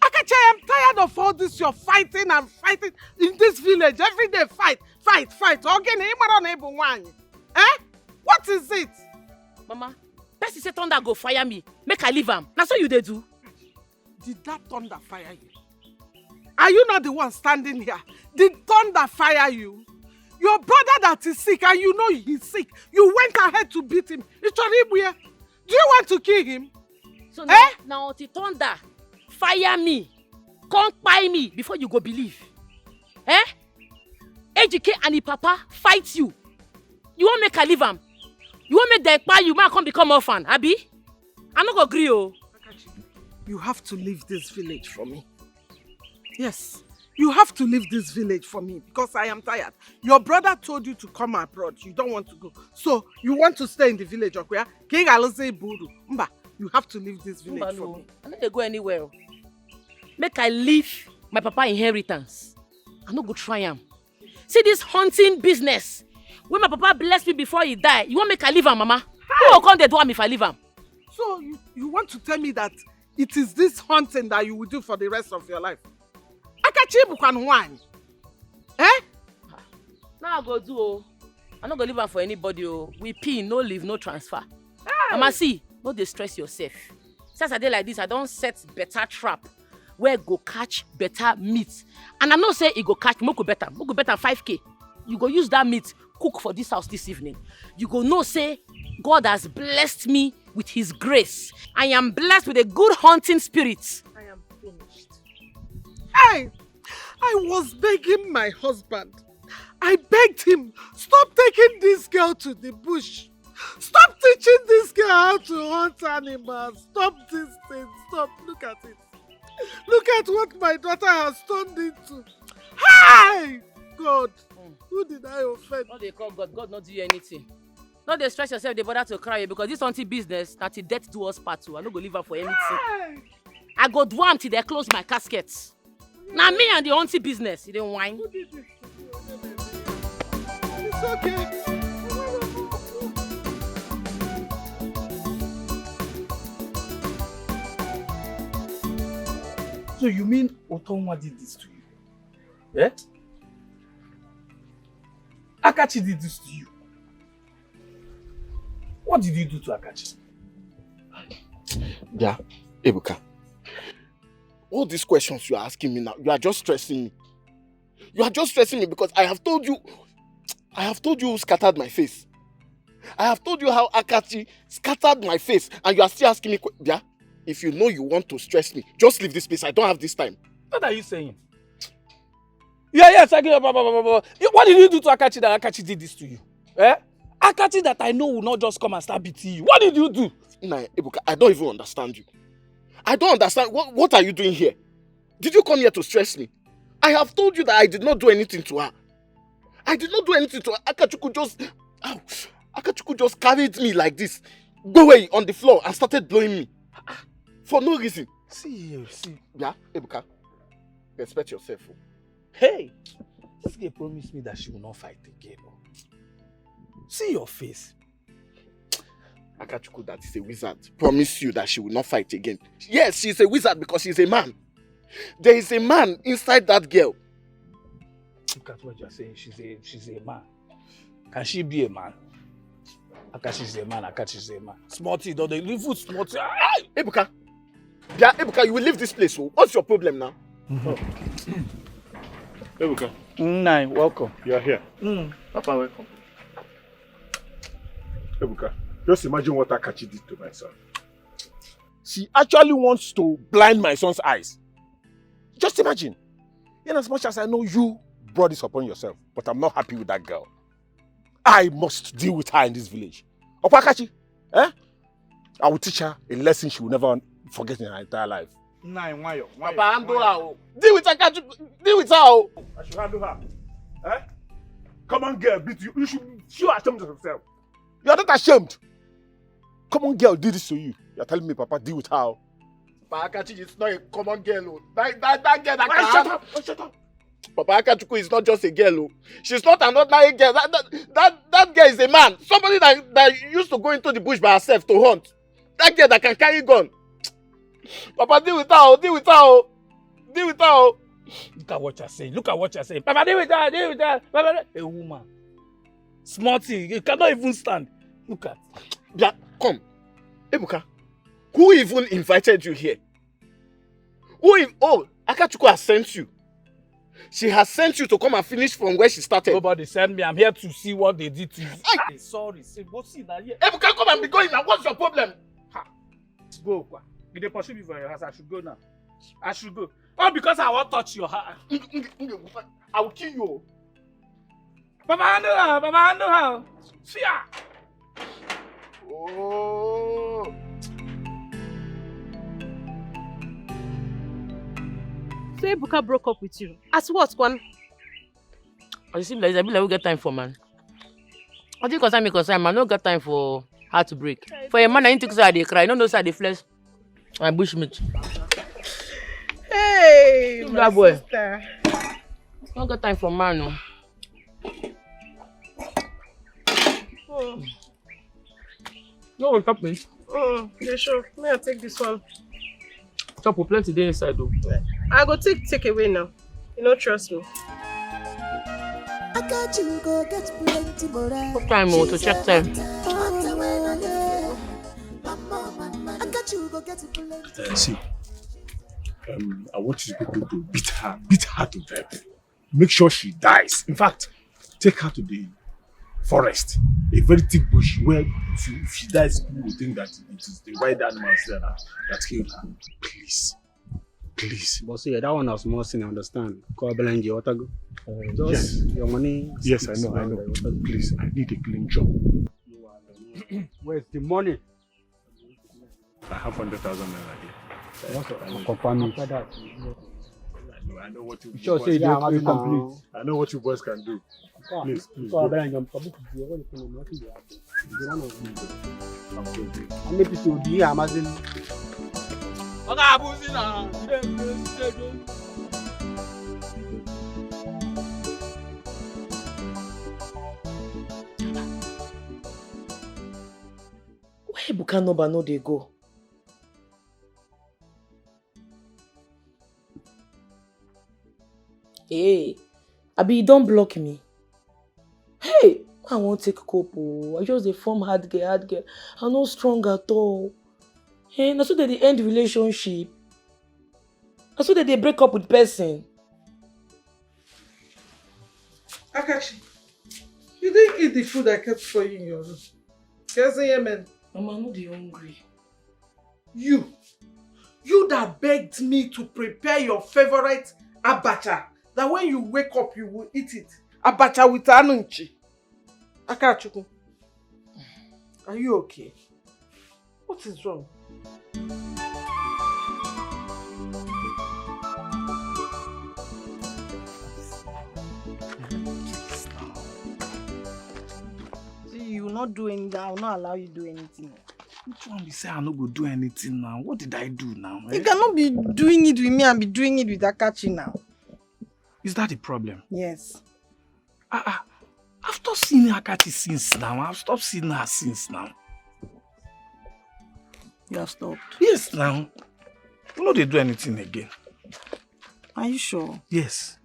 Akachi, I am tired of all this. You're fighting and fighting in this village. Every day, fight. What is it? Mama, person say thunder go fire me. Make I leave him. That's what you do. Did that thunder fire you? Are you not the one standing here? Did thunder fire you? Your brother that is sick and you know he's sick. You went ahead to beat him. Do you want to kill him? So now the thunder fire me. Come buy me before you go believe. Ejike and the papa fight you. You won't make a leave him. You won't make them buy you, man come become orphan, Abi? I'm not gonna agree, oh. You have to leave this village for me. Yes, you have to leave this village for me because I am tired. Your brother told you to come abroad. You don't want to go. So, you want to stay in the village, okay? You have to leave this village for me. I'm not going to go anywhere. Make I leave my papa inheritance. I'm not going to try him. See this hunting business. When my papa blessed me before he died, you want make I leave him, Mama? Who will come there do him if I leave him? So, you want to tell me that it is this hunting that you will do for the rest of your life? Now I go do, oh. I'm not going to leave him for anybody, oh. We pay, no leave, no transfer. Mama, see, no dey stress yourself. Since I dey like this, I don't set better trap where go catch better meat. And I know say it go catch more better 5K. You go use that meat, cook for this house this evening. You go know say God has blessed me with his grace. I am blessed with a good hunting spirit. I am finished. I was begging my husband. I begged him, stop taking this girl to the bush. Stop teaching this girl how to hunt animals. Stop this thing. Stop. Look at it. Look at what my daughter has turned into. Hi! God, who did I offend? What they call God? God not do you anything. Not dey stress yourself, they bother to cry because this hunting business, that the death do us part too. I no go leave her for anything. Hi! I go do am till they close my casket. Now me and the hunting business, you don't whine. Who did this? It's okay. So you mean Otonwa did this to you? Eh? Akachi did this to you. What did you do to Akachi? Yeah, Ebuka. All these questions you are asking me now, you are just stressing me. You are just stressing me because I have told you who scattered my face. I have told you how Akachi scattered my face and you are still asking me, yeah? If you know you want to stress me, just leave this place. I don't have this time. What are you saying? Yes, I get. What did you do to Akachi that Akachi did this to you? Eh? Akachi that I know will not just come and start beating you. What did you do? Nah, Ebuka, I don't even understand you. I don't understand. What are you doing here? Did you come here to stress me? I have told you that I did not do anything to her. I did not do anything to her. Akachuku just carried me like this, go away on the floor and started blowing me. For no reason. See. Yeah, Ebuka, respect yourself. Hey, this girl promised me that she will not fight again. See your face. Akachuku, that is a wizard, promise you that she will not fight again. Yes, she's a wizard because she's a man. There is a man inside that girl. Look at what you're saying. She's a man. Can she be a man? Akachi's a man. Akachi's a man. Smarty, don't they live with Smarty? Ebuka. Yeah, Ebuka, you will leave this place. So what's your problem now? Ebuka. Nai, welcome. You are here. Papa, welcome. Ebuka, just imagine what Akachi did to my son. She actually wants to blind my son's eyes. Just imagine. In as much as I know you brought this upon yourself, but I'm not happy with that girl. I must deal with her in this village. Opa Akachi, I will teach her a lesson she will never forget in her entire life. Nai, why? Papa, handle her. Deal with her, Akachi. Deal with her. I should handle her. Come on, girl, beat you. You should feel ashamed of yourself. You are not ashamed. Come on, girl, did this to you. You are telling me, Papa, deal with her. Papa Akachi is not a common girl. That girl that can... Shut up. Papa Akachuku is not just a girl. She's not an ordinary girl. That girl is a man. Somebody that used to go into the bush by herself to hunt. That girl that can carry gun. Papa, deal with her. Deal with her. Look at what you're saying. Papa, deal with her. Papa, a woman. Smarty, you cannot even stand. Look at. Yeah, come. Ebuka, who even invited you here? Akachuku has sent you. She has sent you to come and finish from where she started. Nobody sent me. I'm here to see what they did to you. Sorry. Go see that here. Ebuka, come and be going now. What's your problem? Go. Did they pursue me from your house? I should go now. All because I won't touch your heart. I will kill you. Papa, handle her. See her. Oh. So Ebuka broke up with you. As what, Kwan? I seem like Isabella will get time for man. I think concern man, no get time for her to break. For a man, I need to say they cry, no side the flesh. And bushmeat. Hey, my boy. sister. No got time for man, no. No one top me. Yeah, sure. May I take this one? Chop plenty there inside though. I go take away now. You don't trust me. I got you go get plenty more. What time to check time? I got you go get plenty. See, I want you people to beat her to death. Make sure she dies. In fact, take her to the forest, a very thick bush where if she dies, people will think that it is the wild animals there that killed her. Please. But see, that one was more sin, I understand. Call Belenji, what I go? Yes. Your money. Yes, I know. Please, I need a clean job. Where's the money? I have 100,000 naira here. Confirm it. I know what you Sure, say boys you complete. I know what you boys can do. Please. So Belenji, I'm coming to you. What is the people do Amazon. Where Ebuka number no dey go? Hey, Abi, you don't block me. Hey, I won't take cope. I just dey form hard girl. I'm not strong at all. Hey, na so they end relationship. Na so they break up with person. Akachi, you didn't eat the food I kept for you in your room. Yes, man. Mama, I'm not hungry. You You that begged me to prepare your favorite abacha, that when you wake up you will eat it. Abacha with anunchi. Akachukwu, are you okay? What is wrong? See, you will not do anything. I will not allow you to do anything. Which one be say I no go do anything now? What did I do now? You cannot be doing it with me and be doing it with Akachi now. Is that the problem? Yes. I've stopped seeing Akachi since now. I've stopped seeing her since now. You have stopped? Yes, now. You know they do anything again. Are you sure? Yes.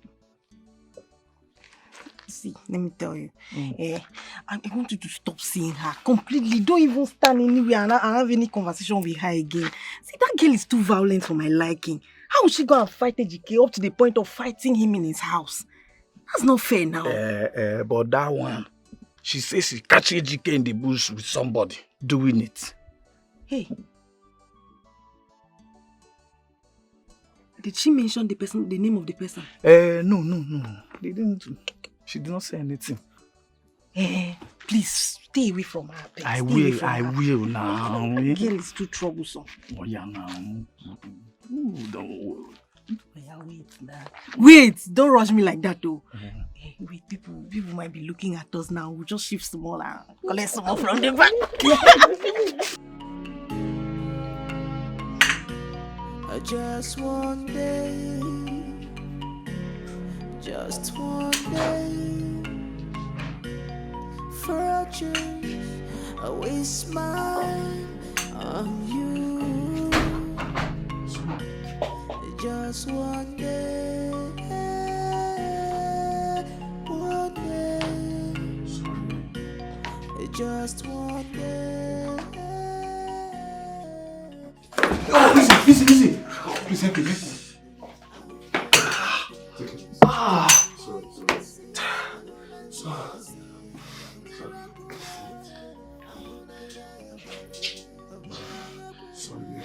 See, let me tell you. I want you to stop seeing her completely. Don't even stand anywhere and have any conversation with her again. See, that girl is too violent for my liking. How would she go and fight Ejike up to the point of fighting him in his house? That's not fair now. But that one, she says she catch Ejike in the bush with somebody doing it. Hey. Did she mention the name of the person? No. They didn't. She did not say anything. Please stay away from her. Please. I will now. The girl is too troublesome. Oh yeah, now. Ooh, don't worry. Yeah, wait now. Wait, don't rush me like that though. Wait, people might be looking at us now. We'll just shift some more and collect some more from the back. Just one day, just one day, for a change, I will smile on you. Just one day, just one day. Oh, easy. Please help me.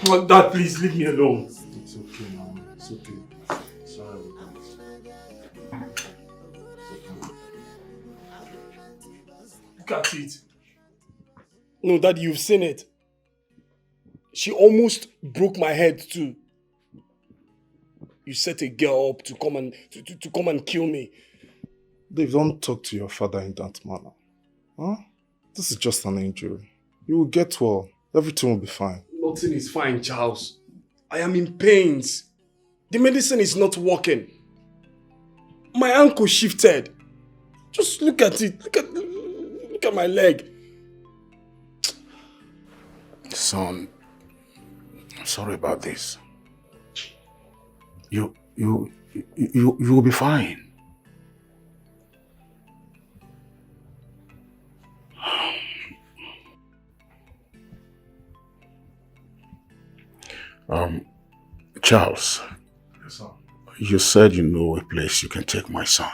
Sorry. Dad, please leave me alone. It's okay, Mama. It's okay. Sorry. Look at it. No, Dad, you've seen it. She almost broke my head too. You set a girl up to come and kill me. Dave, don't talk to your father in that manner. Huh? This is just an injury. You will get well. Everything will be fine. Nothing is fine, Charles. I am in pains. The medicine is not working. My ankle shifted. Just look at it. Look at my leg. Son, I'm sorry about this. You will be fine. Charles. Yes, sir. You said you know a place you can take my son.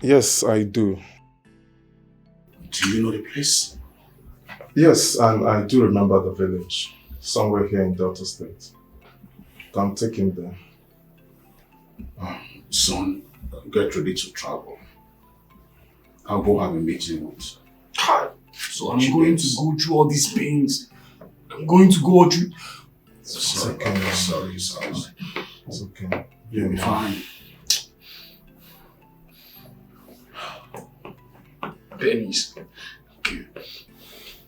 Yes, I do. Do you know the place? Yes, and I do remember the village. Somewhere here in Delta State. Can take him there. Son, get ready to travel. I'll go have a meeting with. So I'm going to go through all these pains. I'm going to go through. Sorry. It's okay. You'll be fine. Dennis. Okay.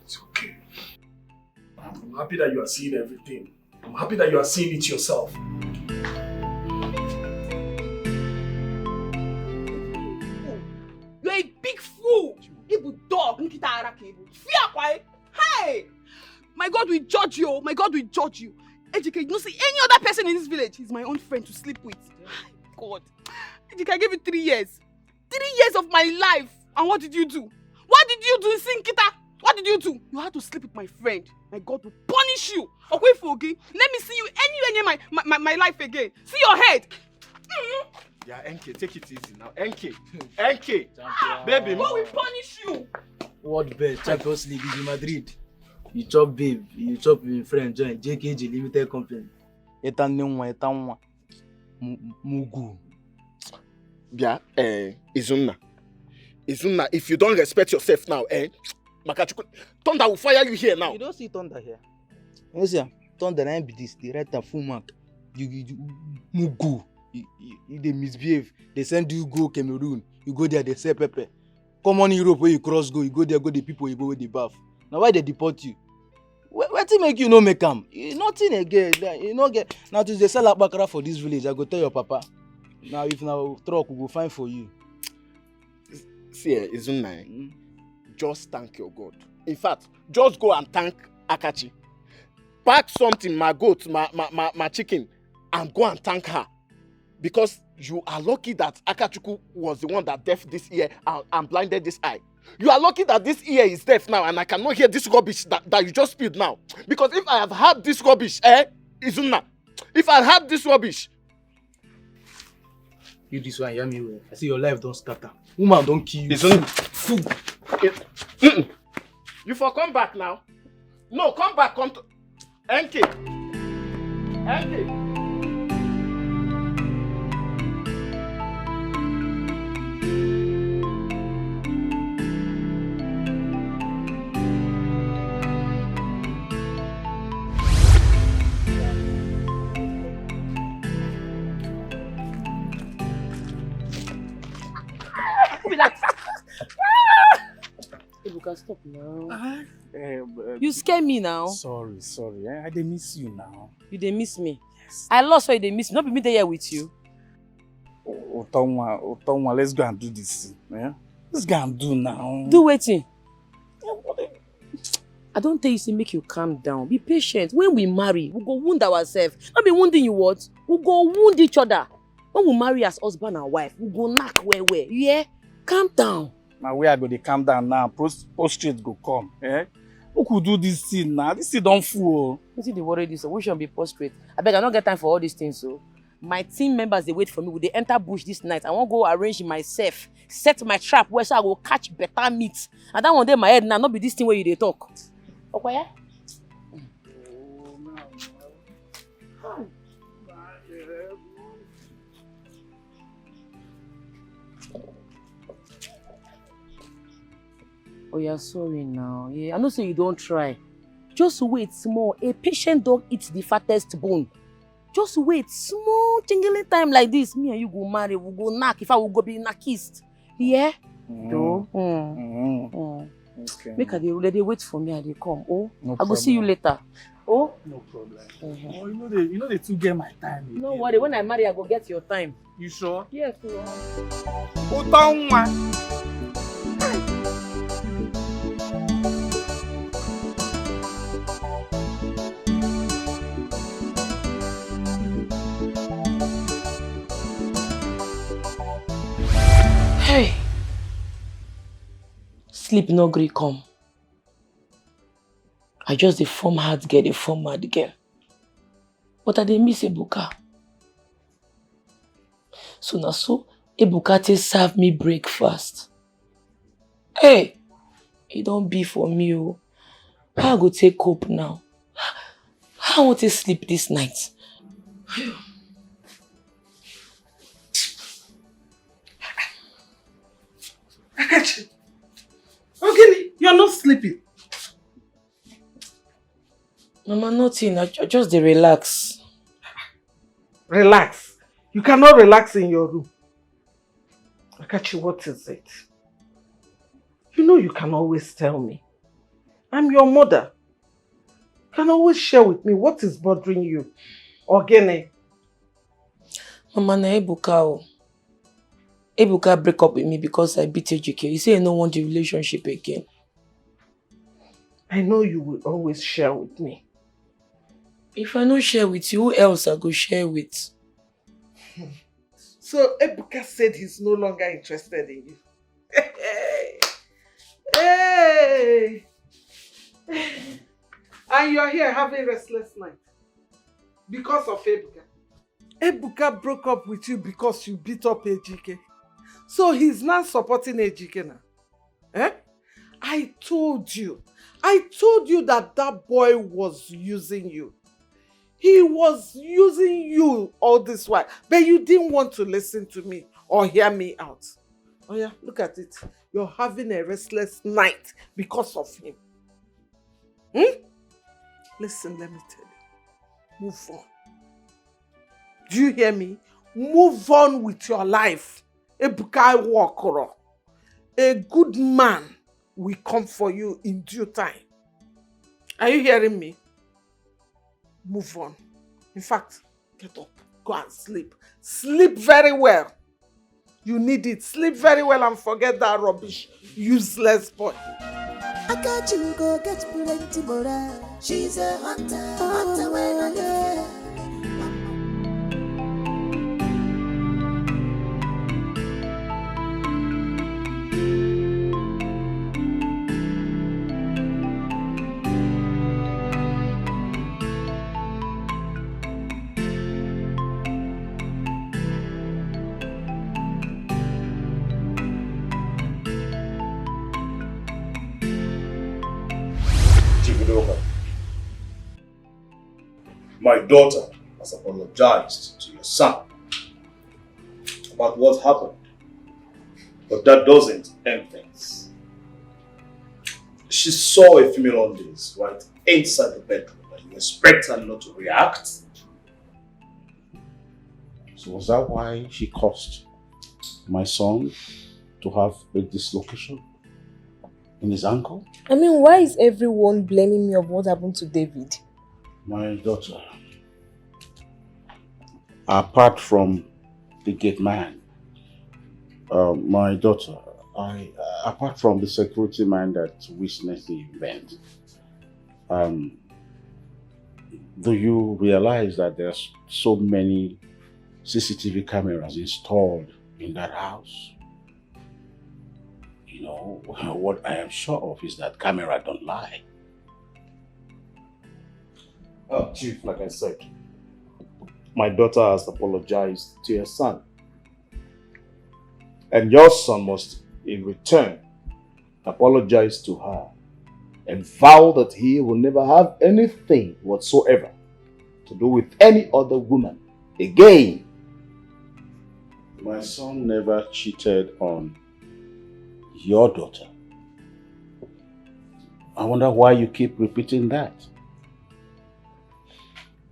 It's okay. I'm happy that you are seeing everything. I'm happy that you are seeing it yourself. You're a big fool. Ibu dog. Hey! My God will judge you. My God will judge you. Ejike, you don't see any other person in this village. He's my own friend to sleep with. God. Ejike, I gave you 3 years. 3 years of my life. And what did you do? What did you do, Sinkita? What did you do? You had to sleep with my friend. My God will punish you. Okay, Fogi. Let me see you anywhere near my life again. See your head. Yeah, NK, take it easy now. NK. Baby. God will punish you. World Best Champions League in Madrid. You chop babe, you chop with friend join JKG Limited Company. Eta nwa. Mugu. Bia, Izunna, if you don't respect yourself now, Makachuku, Thunder will fire you here now. You don't see Thunder here. You see, Thunder ain't be this. They write a full mark. You Mugu. You they misbehave. They send you go Cameroon. You go there, they say pepper. Come on Europe where you cross go. You go there, go the people, you go with the bath. Now why they deport you? What make you no make them? Nothing again. You no get. Now to they sell a bakara for this village. I go tell your papa. Now if now truck we go find for you. See, Izunna, just thank your God. In fact, just go and thank Akachi. Pack something, my goat, my chicken, and go and thank her. Because you are lucky that Akachuku was the one that deaf this ear and blinded this eye. You are lucky that this ear is deaf now and I cannot hear this rubbish that you just spilled now. Because if I have heard this rubbish, Izunna, if I had this rubbish. You this one, hear me well. I see your life don't scatter. Woman don't kill you. Food. You for come back now. No, come back, come to NK. Ebuka, stop now. You scare me now. Sorry. I dey miss you now. You dey miss me? Yes. I lost why you dey miss me. Not be me there with you. Otonwa, let's go and do this. Yeah? Let's go and do now. Do waiting. I don't tell you to make you calm down. Be patient. When we marry, we go wound ourselves. Not be wounding you what? We go wound each other. When we marry as husband and wife, we go knock where. Yeah? Calm down. Now where I go, they calm down now. Prostrate go come. Eh? Who could do this thing now? This thing don't fool. You see the worry this, so we shouldn't be prostrate. I beg I don't get time for all these things, so. My team members, they wait for me. Will they enter bush this night? I won't go arrange myself. Set my trap where so I will catch better meat. And that one day my head now, not be this thing where you they talk. Okay, yeah? Oh, you're sorry now. Yeah, I know say you don't try. Just wait small. A patient dog eats the fattest bone. Just wait small jingling time like this. Me and you go marry, we go knock. If I will go be knockist. Yeah? Okay. Make her they wait for me and they come. Oh, no I go see you later. Oh? No problem. Oh, you know they two get my time. No worry, when I marry, I go get your time. You sure? Yes, Hey! Sleep no gree come. I just the form hard girl, the form mad girl. But I dey miss Ebuka. So now Ebuka take serve me breakfast. Hey! It don't be for me. Oh. How I go take cope now? How I want to sleep this night? Akachi! Ogini, you're not sleeping. Mama, nothing. I just dey relax. Relax? You cannot relax in your room. Akachi, what is it? You know you can always tell me. I'm your mother. You can always share with me what is bothering you. Ogini. Mama, na Ebuka. Ebuka break up with me because I beat Ejike. You say I don't want the relationship again. I know you will always share with me. If I don't share with you, who else I go share with? So Ebuka said he's no longer interested in you. Hey! And you're here having restless night. Because of Ebuka. Ebuka broke up with you because you beat up Ejike. So he's not supporting Ejike now. Eh? I told you that boy was using you. He was using you all this while, but you didn't want to listen to me or hear me out. Oh yeah, look at it. You're having a restless night because of him. Listen, let me tell you. Move on. Do you hear me? Move on with your life. Ebuka Wakoro. A good man will come for you in due time. Are you hearing me? Move on. In fact, get up. Go and sleep. Sleep very well. You need it. Sleep very well and forget that rubbish. Useless boy. I got you, go get plenty more. She's a hunter, hunter when I get. My daughter has apologized to your son about what happened, but that doesn't end things. She saw a female on this right inside the bedroom, and you expect her not to react? So was that why she caused my son to have a dislocation in his ankle? I mean, why is everyone blaming me of what happened to David? My daughter, apart from the gate man, my daughter, apart from the security man that witnessed the event, do you realize that there's so many CCTV cameras installed in that house? You know, what I am sure of is that camera don't lie. Chief, like I said, my daughter has apologized to your son. And your son must, in return, apologize to her and vow that he will never have anything whatsoever to do with any other woman again. My son never cheated on your daughter. I wonder why you keep repeating that.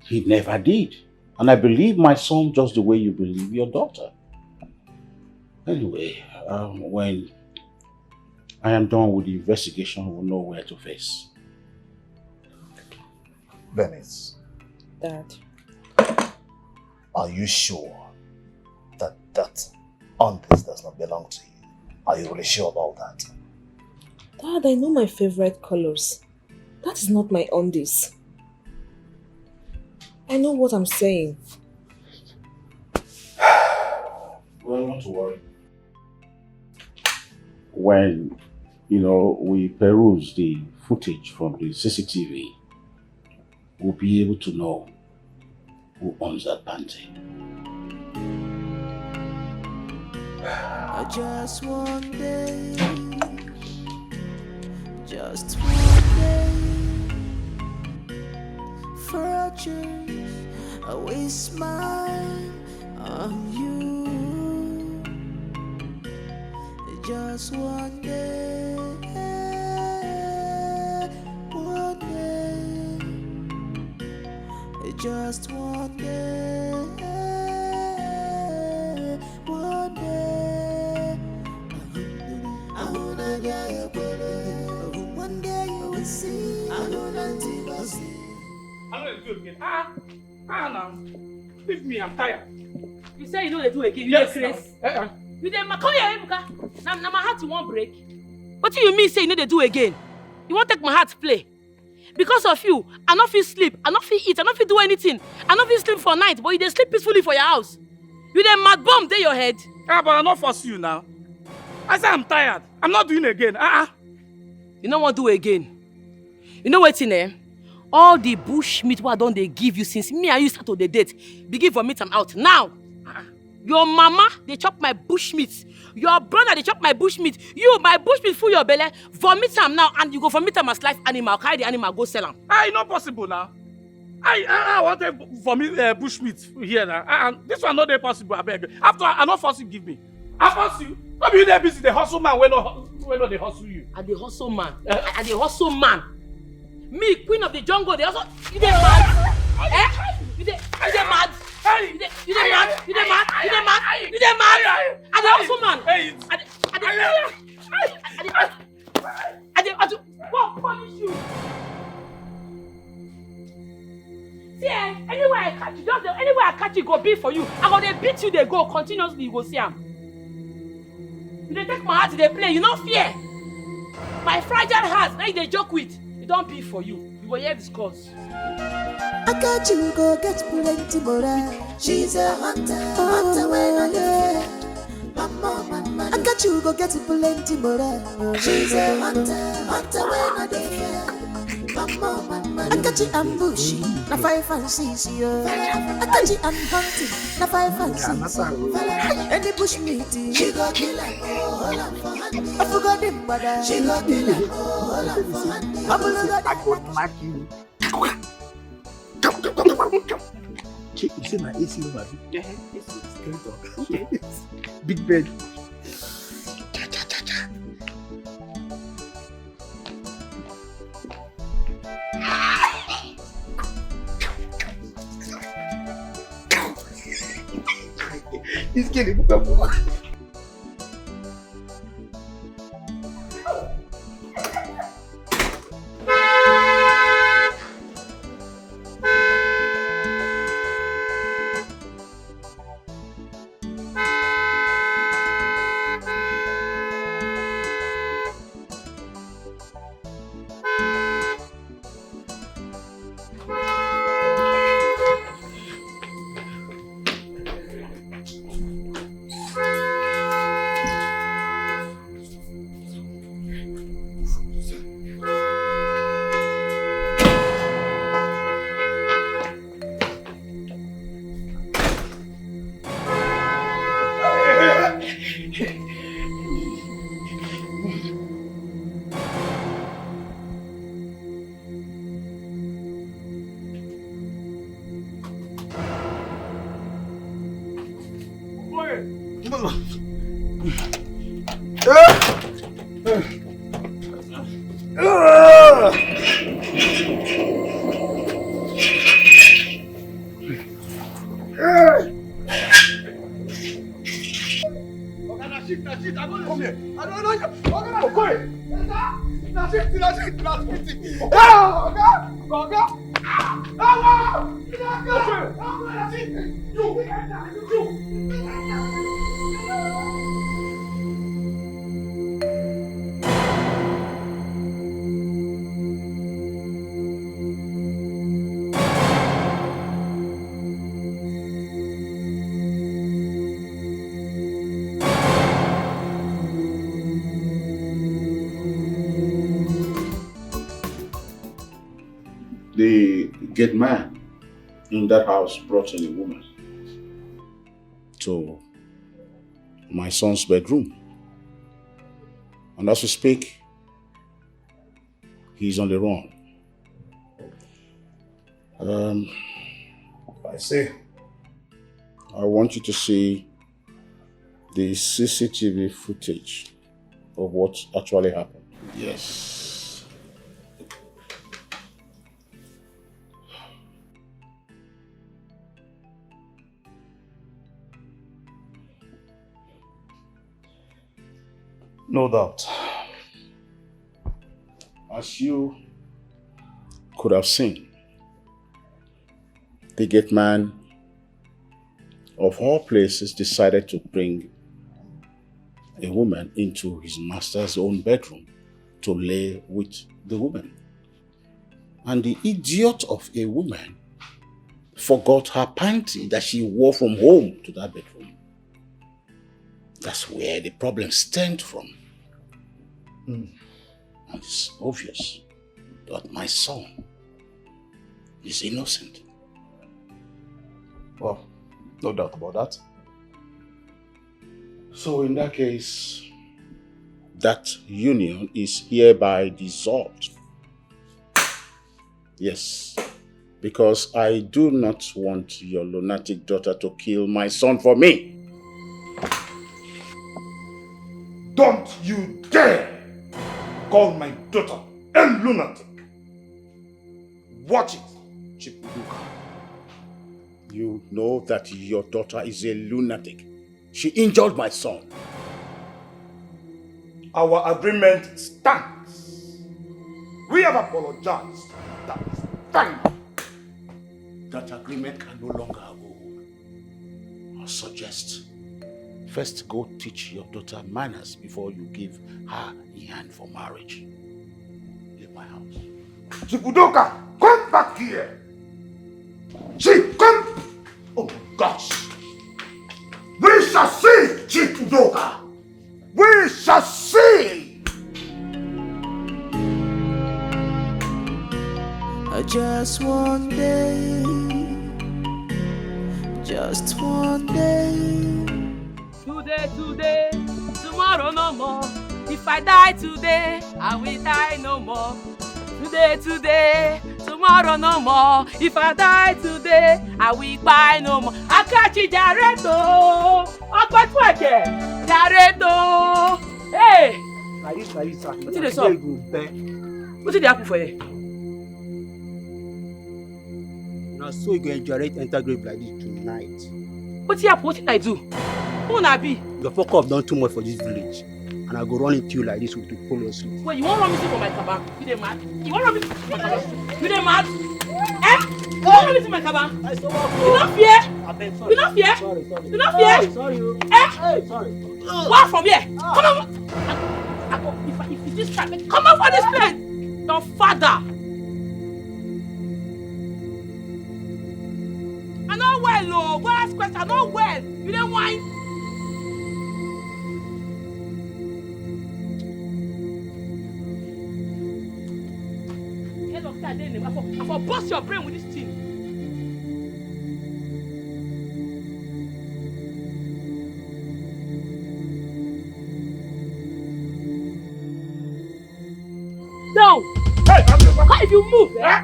He never did. And I believe my son just the way you believe your daughter. Anyway, when I am done with the investigation, we'll know where to face. Bernice, Dad. are you sure that undies does not belong to you? Are you really sure about that? Dad, I know my favorite colors. That is not my undies. I know what I'm saying. Well, not to worry. When, we peruse the footage from the CCTV, we'll be able to know who owns that panty. Just one day, just one day, for a change, I will smile on you. Just one day, just one day, one day. I wanna get your body. One day you will see. I know nothing but see. I know they do again. Now. Leave me, I'm tired. You say you know they do again. Yes, you now. Chris. You dey come here, Ebuka. Now my heart won't break. What do you mean say you know they do again? You won't take my heart to play? Because of you, I not feel sleep, I not feel eat, I not feel do anything. I not feel sleep for night, but you dey sleep peacefully for your house. You dey mad bomb dey your head. But I not force you now. I say I'm tired. I'm not doing again. You know what do again? You know what's in there? All the bush meat what I don't they give you since me and you start to the date. Begin vomit am out. Now, your mama, they chop my bush meat. Your brother, they chop my bush meat. You, my bush meat full your belly. Vomit am now and you go vomit am as live animal. Carry the animal, go sell am. It's not possible now. I wanted for me bushmeat here now. And this one not dey possible, I beg. After I not force you give me. I force you. Not be you there busy, the hustle man when not they hustle you. I the hustle man. I the hustle man. Me, queen of the jungle, they also you dey mad. You dey mad. You dey mad. You dey mad. You dey mad. You dey mad. I the hustle man. I what punish you? See, anywhere I catch you, just anywhere I catch you, go be for you. I go they beat you, they go continuously. You go see am. You dey take my heart, they play. You no fear. My fragile heart, now you dey joke with. It don't be for you. You will hear discuss. I got you, go get plenty more. She's a hunter when I get. Mama, I got you, go get plenty more. She's a hunter when I get. Mama, I got you ambushing, na 5 and 6 years. I got you hunting, na 5 and 6. Any bush meeting, she go kill her, hold up for handy. I forgot him, but she go kill her, hold up for handy. I got smack you. You see my AC over here? Yeah, okay. Big bed. He's getting more. The gate man in that house brought in a woman to my son's bedroom. And as we speak, he's on the run. I say, I want you to see the CCTV footage of what actually happened. Yes. No doubt. As you could have seen, the gate man of all places decided to bring a woman into his master's own bedroom to lay with the woman. And the idiot of a woman forgot her panty that she wore from home to that bedroom. That's where the problem stemmed from. And it's obvious that my son is innocent. Well, no doubt about that. So in that case, that union is hereby dissolved. Yes, Because I do not want your lunatic daughter to kill my son for me. Don't you dare call my daughter a lunatic. Watch it, Chief Udoka. You know that your daughter is a lunatic. She injured my son. Our agreement stands. We have apologized. That is fine. That agreement can no longer hold. I suggest first go teach your daughter manners before you give her a hand for marriage. Leave my house. Chief Udoka, come back here. Chief, come. Oh my gosh. We shall see, Chief Udoka. We shall see. Just one day, just one day. Today, tomorrow no more. If I die today, I will die no more. Today, tomorrow no more. If I die today, I will buy no more. Akachi Jareto, Akpatweke, Jareto. Hey! Larissa, What did they say? What did they happen for you? Now, so you go enjoy it, enter grave like this tonight. What did What did I do? Who na be? Your fuck up done too much for this village. And I go run into you like this with the police. Wait, you won't run me for my cabin? You dey mad? You won't run me for my cabin? You dey mad? Eh? You won't run me for my cabin? You not fear? You not fear? You not fear? Sorry. Eh? Hey, sorry. Walk from here. Come on. If this trap, come on for this place. Your father. I know well, oh. Go ask question. I know well. You don't whine. I for bust your brain with this thing. Down. Hey, if you move, eh?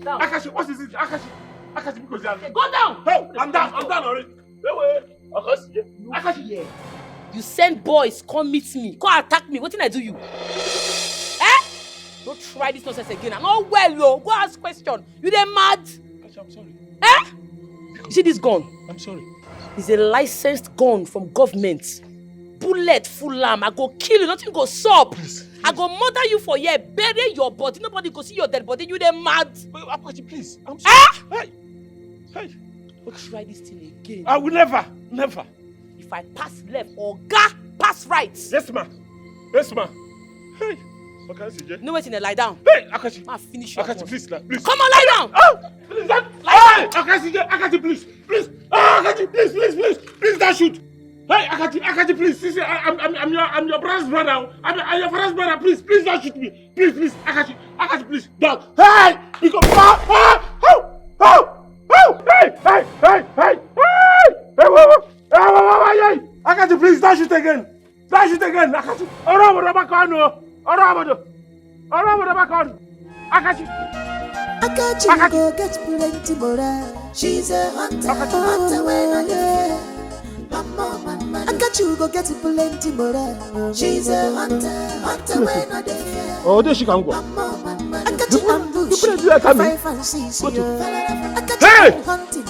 Down. Akashi, what is it? Akashi, because okay, go down. Hey, I'm down already. Wait. Akashi. Yeah. You send boys, come meet me, come attack me. What did I do you? Don't try this nonsense again. I'm not well, yo. Go ask question. You dey mad? I'm sorry. Eh? You see this gun? I'm sorry. It's a licensed gun from government. Bullet full arm. I go kill you. Nothing go sup. Please. I go murder you for here. Bury your body. Nobody go see your dead body. You dey mad? Apache, please. I'm sorry. Hey. Don't try this thing again. I will never. If I pass left, Oga pass right. Yes, ma. Hey. Okay, CJ. No waiting, lie down. Hey, Akashi. I'll finish you. Akashi, please. Come on, lie down. Oh, please, lie down. Akashi, please. Akashi, please, don't shoot. Hey, Akashi, please. See, I'm your brother's brother. I'm your father's brother. Please, don't shoot me. Please, Akashi, please, don't. Hey, because hey. Akashi, please, don't shoot again. Akashi. Akashi, go get plenty more. She's a hunter when I get. Mama. Akachi go get plenty more. She's a hunter when I get. Oh, there she can go. Akachi ambush. Hey! Hunting.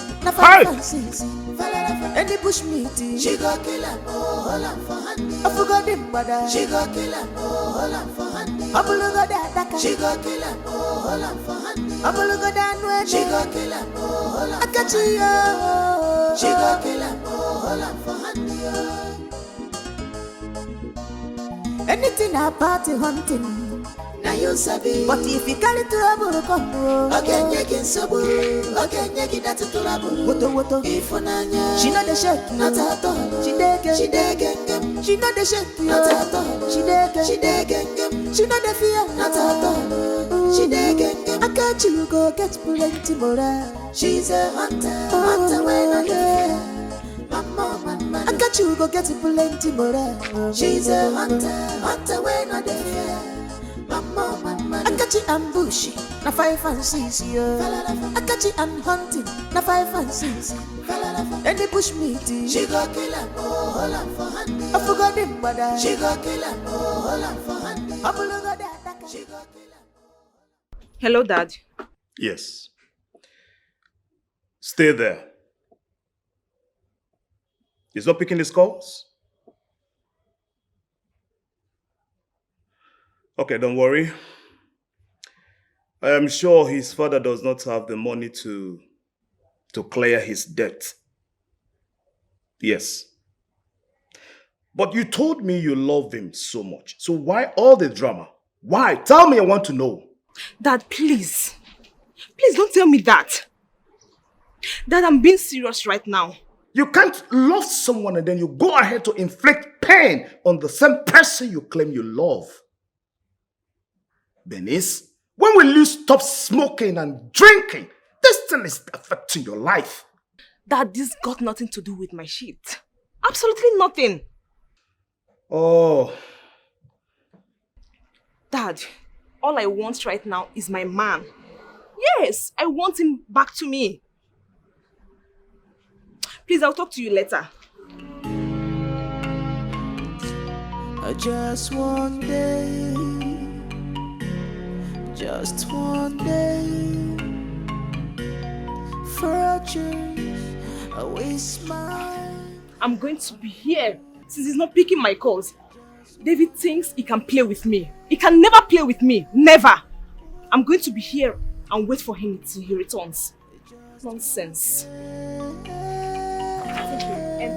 Any bush meat, she go kill him, hold him for handy. I forgot him, brother. She go kill him, hold him for handy. I believe that she go kill him, hold him for handy. I believe that way. She go kill him, hold him. I catch you. She go kill him, hold him for handy. Anything about hunting. Now you sabi. But if you carry trouble, come on. Okay, nyeki sabu. Okay, nyeki that's trouble. Woto. Ifonanya. She not the shake. Not at all. She dege. She not the shake. Not at all. She dege. She not the fear. Not at all. She dege. I catch you go get plenty more. She's a hunter when I get. Mama. I catch you go get plenty more. She's a hunter when I get. Mama. I got Akachi and bushy, na 5 and 6 yo. Akachi and hunting, na 5 and 6. Then they push me to she go kill him, oh, hold on for handy. I forgot him, but she go kill him, oh, hold on for handy. I forgot that she go kill him. Hello, Dad. Yes. Stay there. He's not picking his calls? Okay, don't worry. I am sure his father does not have the money to clear his debt. Yes. But you told me you love him so much. So why all the drama? Why? Tell me, I want to know. Dad, please. Please don't tell me that. Dad, I'm being serious right now. You can't love someone and then you go ahead to inflict pain on the same person you claim you love. Bernice, when will you stop smoking and drinking? This thing is affecting your life. Dad, this got nothing to do with my shit. Absolutely nothing. Oh. Dad, all I want right now is my man. Yes, I want him back to me. Please, I'll talk to you later. Just one day, just one day, for a change, I waste my... I'm going to be here since he's not picking my calls. David thinks he can play with me. He can never play with me. Never. I'm going to be here and wait for him till he returns. Nonsense.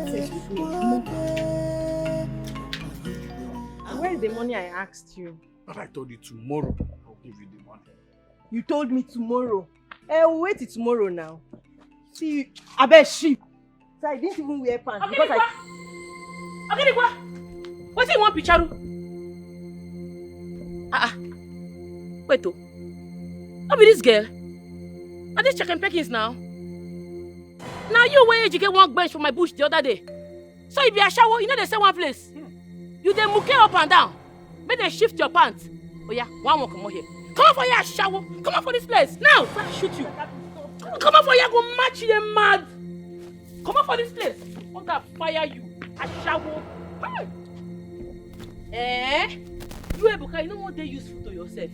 With me. Where is the money I asked you? But I told you tomorrow I'll give you the money. You told me tomorrow. We'll wait till tomorrow now. See, I bet sheep. So I didn't even wear pants because Okay, what's he want, Picharu? Wait, I'll be this girl. Are they checking Perkins now? Now you where you get one bench from my bush the other day. So if you are shower, you know they say one place. You then muke up and down. Make them shift your pants. Oh yeah, one more come on here. Come on for your shower. Come on for this place. Now, I'll shoot you. Come on for here, go match you them mad. Come on for this place. I'm gonna fire you. I shower. You Ebuka, you know what they useful to yourself.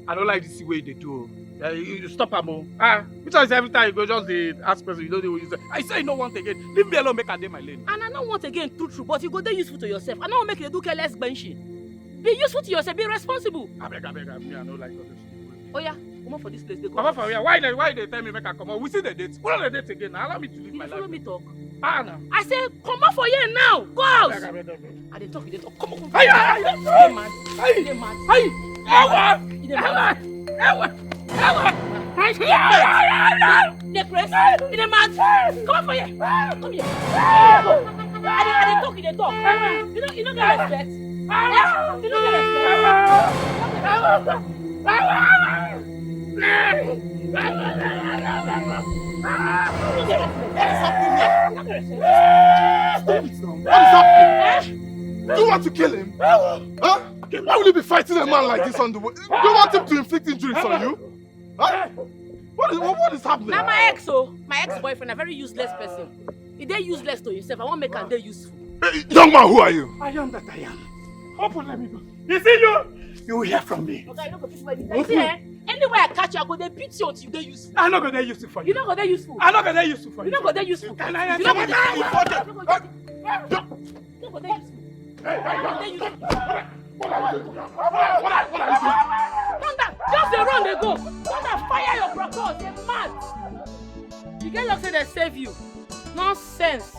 I don't like this way they do. You stop Amo. Because every time you go just the ask person, you don't know what you say. I say you don't want again. Leave me alone, make a day my lane. And I don't want again true, but you go there useful to yourself. I don't make you do careless benching. Be useful to yourself, be responsible. I beg, I don't like all this. Oh yeah, come on for this place. They go. Come on for here. Why they tell me make I come on? We see the dates. What are the dates again? Now allow me to live my life. Follow me talk. No. I say come on for here now. Go out. I they talk. Come on. Hey, Come on for here. Come here. I talk. You don't get respect. You don't get Do you want to kill him? Huh? Why will you be fighting a man like this on the way? Do you want him to inflict injuries on you? Huh? What is happening? Now my ex-boyfriend, a very useless person. If they're useless to himself, I want to make a day useful. Hey, young man, who are you? I am that I am. Open, let me go. You see you will hear from me. Okay, I don't go this way. You see, anywhere I catch you, I go there beat you until they're useful. I'm not going to useful for you. You're not going to useful. I'm not going to useful for you. You're not going to useful. Can I You're not going to useful. Just they run, they go. Don't fire your brothers. They're mad. You get lucky they save you. Nonsense.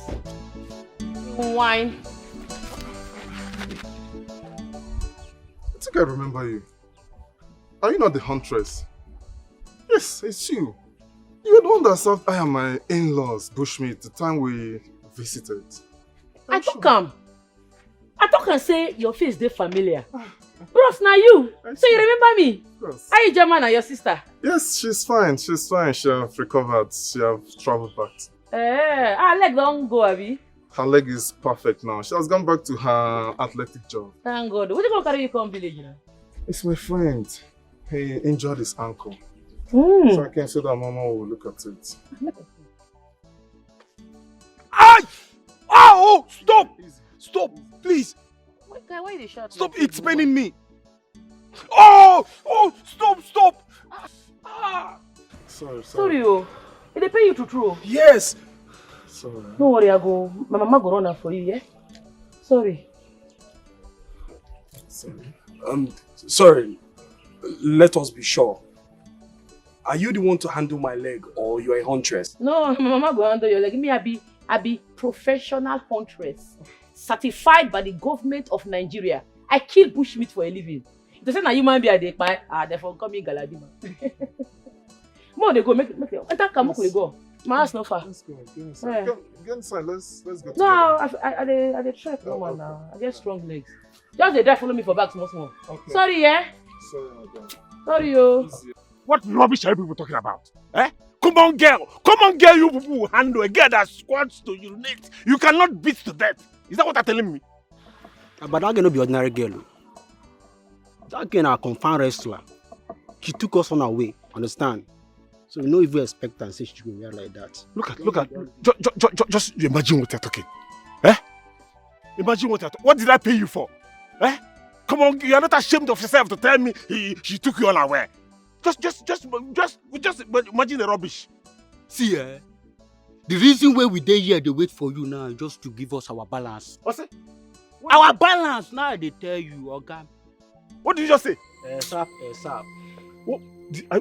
Wine. I think I remember you. Are you not the huntress? Yes, it's you. You were the one that served I and my in-laws, bushmeat, the time we visited. I talk and say your face is familiar. Bros, now you. So you remember me? Yes. Are you German and your sister? Yes, she's fine. She's fine. She have recovered. She have traveled back. Her leg don't go, Abby. Her leg is perfect now. She has gone back to her athletic job. Thank God. What you gonna carry you come village now? It's my friend. he injured his ankle. Mm. So I can say that Mama will look at it. Ay! Oh! Stop! Stop! Please! Why they shout? Stop! It's paining me! Oh! Oh! Stop! Stop! Ah! Sorry. Sorry, oh. They pay you to throw. Yes! Sorry. Don't worry, my mama go run am for you, yeah? Sorry. Sorry. Let us be sure. Are you the one to handle my leg or you are a huntress? No, my mama go handle your leg. Me, I be professional huntress. Certified by the government of Nigeria. I kill bushmeat for a living. If they say na human being I dey kpai, therefore call me Galadima. More they go, make it. Enter Kamuku they go. My house no far. Let's go. Get inside. Yeah. Get inside. Let's go together. No, I dey trek no man now. I get strong legs. Just dey drive follow me for back small. Okay. Sorry, yeah? Sorry, madam. Sorry, yo. What rubbish are you people talking about? Eh? Come on, girl, you people will handle a girl that squats to urinate. You cannot beat to death. Is that what you're telling me? But that girl no be ordinary girl. That girl na a confirmed wrestler. She took us on her way, understand? So we no even expect her and say she go wear like that. Look at, just imagine what you're talking. Eh? Imagine what you're talking. What did I pay you for? Eh? Come on, you're not ashamed of yourself to tell me she took you unaware. Just imagine the rubbish. See, the reason why we dey here, they wait for you now, is just to give us our balance. What's it? Our balance now, they tell you, okay? What did you just say? Sap. What?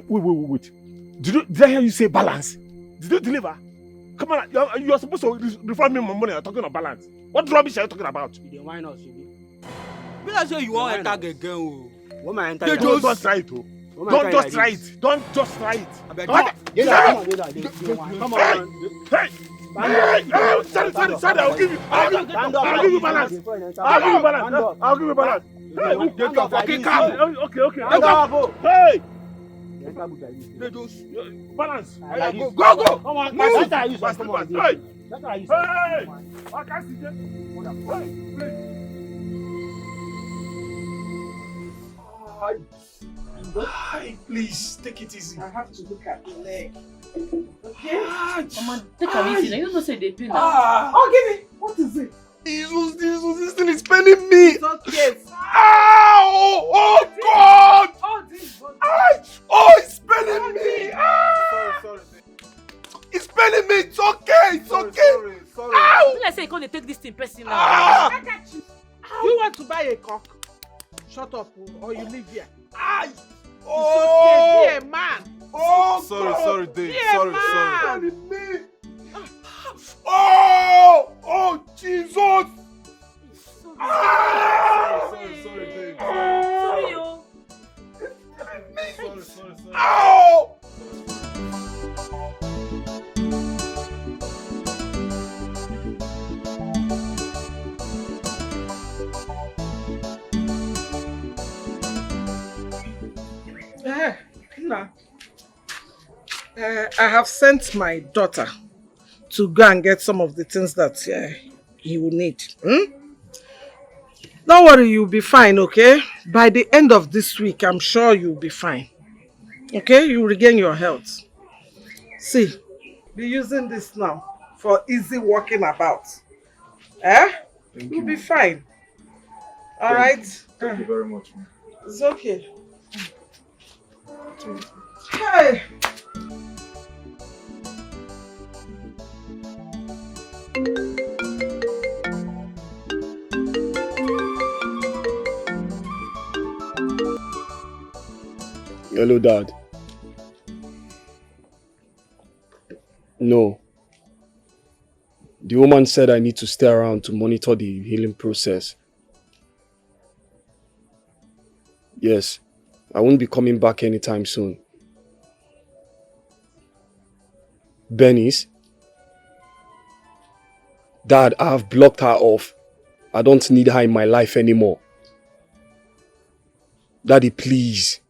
Wait. Did I hear you say balance? Did you deliver? Come on, you're supposed to refund me my money. You're talking about balance. What rubbish are you talking about? You why not, Sibi? Because you want enter again. When I enter, don't try it. Don't just try it. Don't just try it. Come on. Hey! Sorry, I'll give you balance. I'll give you balance. Hey, get your fucking car. Okay. Hey! Balance. Go. Come on. Move. Hey! I can't see them. Hey, Hi, please, take it easy. I have to look at the leg. Okay? Mama, take it easy. You don't say they pain now. Oh, give me. What is it? This thing is paining me. It's okay. Ow! Oh God! Oh, it's paining me. Sorry. It's paining me. It's okay. Sorry. Ow! Let's say you can't take this thing personal. I got you. You want to buy a cock? Shut up, or you leave here. Ay! Oh! It's okay. Be a man. Oh! Sorry, Dave. Be a man. Me. Oh! Jesus! Sorry, Dave. Sorry, yo. Sorry. Ow! I have sent my daughter to go and get some of the things that he will need. Don't worry, you'll be fine, okay? By the end of this week, I'm sure you'll be fine. Okay? You'll regain your health. See, be using this now for easy walking about. You'll be fine. All right? Thank you very much, man. It's okay. Hey! Hello, Dad. No. The woman said I need to stay around to monitor the healing process. Yes, I won't be coming back anytime soon. Benny's? Dad, I have blocked her off. I don't need her in my life anymore. Daddy, please.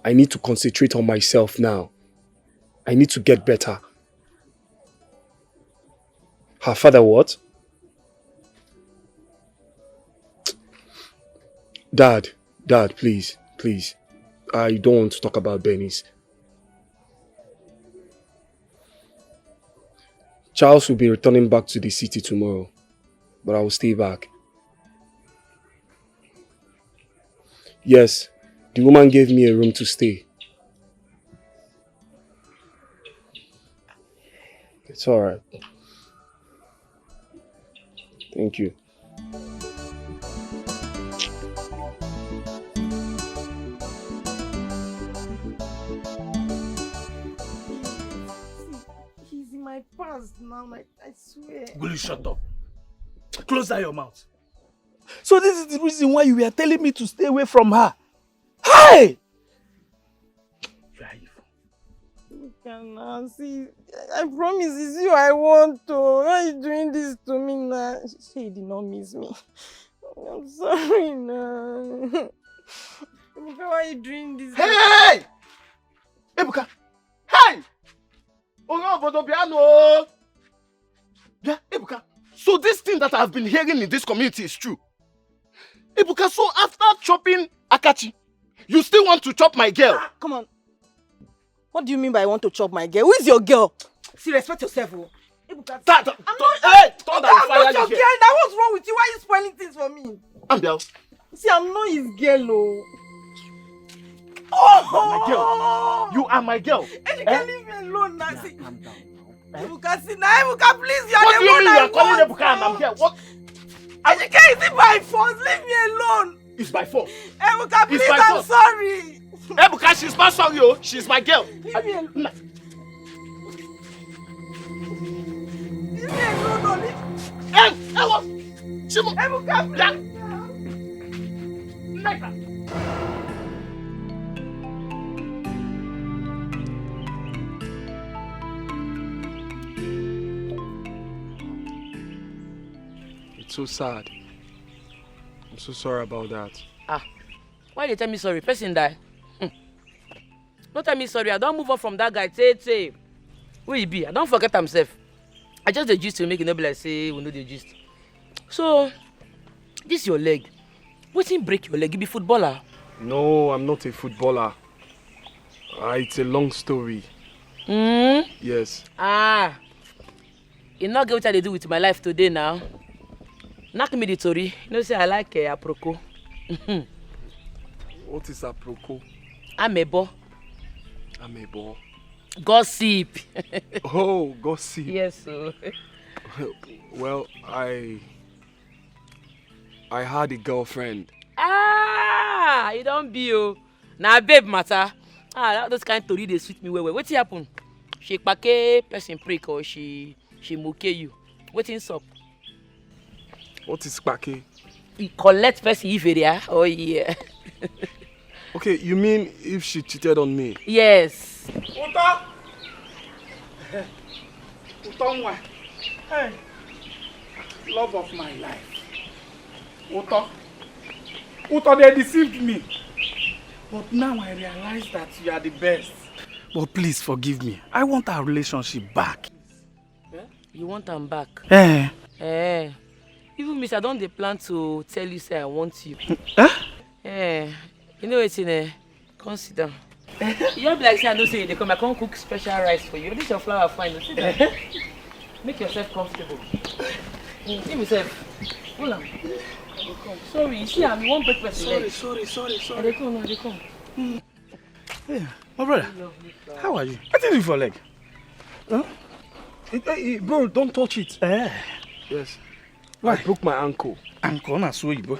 I need to concentrate on myself now. I need to get better. Her father what? Dad, please. I don't want to talk about Bernice. Charles will be returning back to the city tomorrow, but I will stay back. Yes, the woman gave me a room to stay. It's alright. Thank you. He's in my past now, I swear. Will you shut up? Close down your mouth. So this is the reason why you were telling me to stay away from her. Hey! You are evil. See, I promise it's you I want to. Why are you doing this to me now? She did not miss me. I'm sorry now. Ebuka, why are you doing this? Hey! Ebuka! Hey! Yeah, Ebuka. So this thing that I've been hearing in this community is true. Ebuka, so after chopping Akachi, you still want to chop my girl? Come on. What do you mean by I want to chop my girl? Who is your girl? See, respect yourself. Ebuka, I'm not your girl. Now what's wrong with you? Why are you spoiling things for me? Ambiel. See, I'm not his girl. My girl. You are my girl. And you can leave me alone now. See, Ebuka, see now, Ebuka, please, you're what the do you one mean I you are calling want. Ebuka and I'm here? What? Ebuka, is it by force? Leave me alone. It's by force. Ebuka, please, by I'm force. sorry. Ebuka, she's not sorry, oh. She's my girl. Leave me alone. Leave me alone, no, leave. Ebuka, please. It's so sad. I'm so sorry about that. Why they tell me sorry? Person die. Don't tell me sorry. I don't move on from that guy. Say. Who he be? I don't forget himself. I just the gist to make it no be like say we know the gist. So, this your leg. Wetin break your leg? You be footballer? No, I'm not a footballer. It's a long story. Yes. You not get what I do with my life today now. Knock me the story. You know say I like aproko. What is aproko? Amebo. Amebo. Gossip. Oh, gossip. Yes, sir. Well, I had a girlfriend. You don't be oh. Now babe matter. Those kind of story they sweet me well. Wetin happen? She pake person prick or she moke you. Wetin up? What is pake? You collect person if area. Oh yeah. Okay, you mean if she cheated on me? Yes. Uta! Uta, hey, love of my life. Uta, they deceived me. But now I realize that you are the best. But please forgive me. I want our relationship back. You want them back? Even Miss, I don't plan to tell you say I want you. You know it's in consider. You don't be like say I don't say they come. I can't cook special rice for you. This your flour fine. See that? Make yourself comfortable. Give yourself. Hold on. Sorry, you see I'm one breakfast. Sorry. They come. Hey, my brother, how are you? What did you do for leg? Huh? Bro, don't touch it. Yes. Why? I broke my ankle. Ankle, na so you, bro.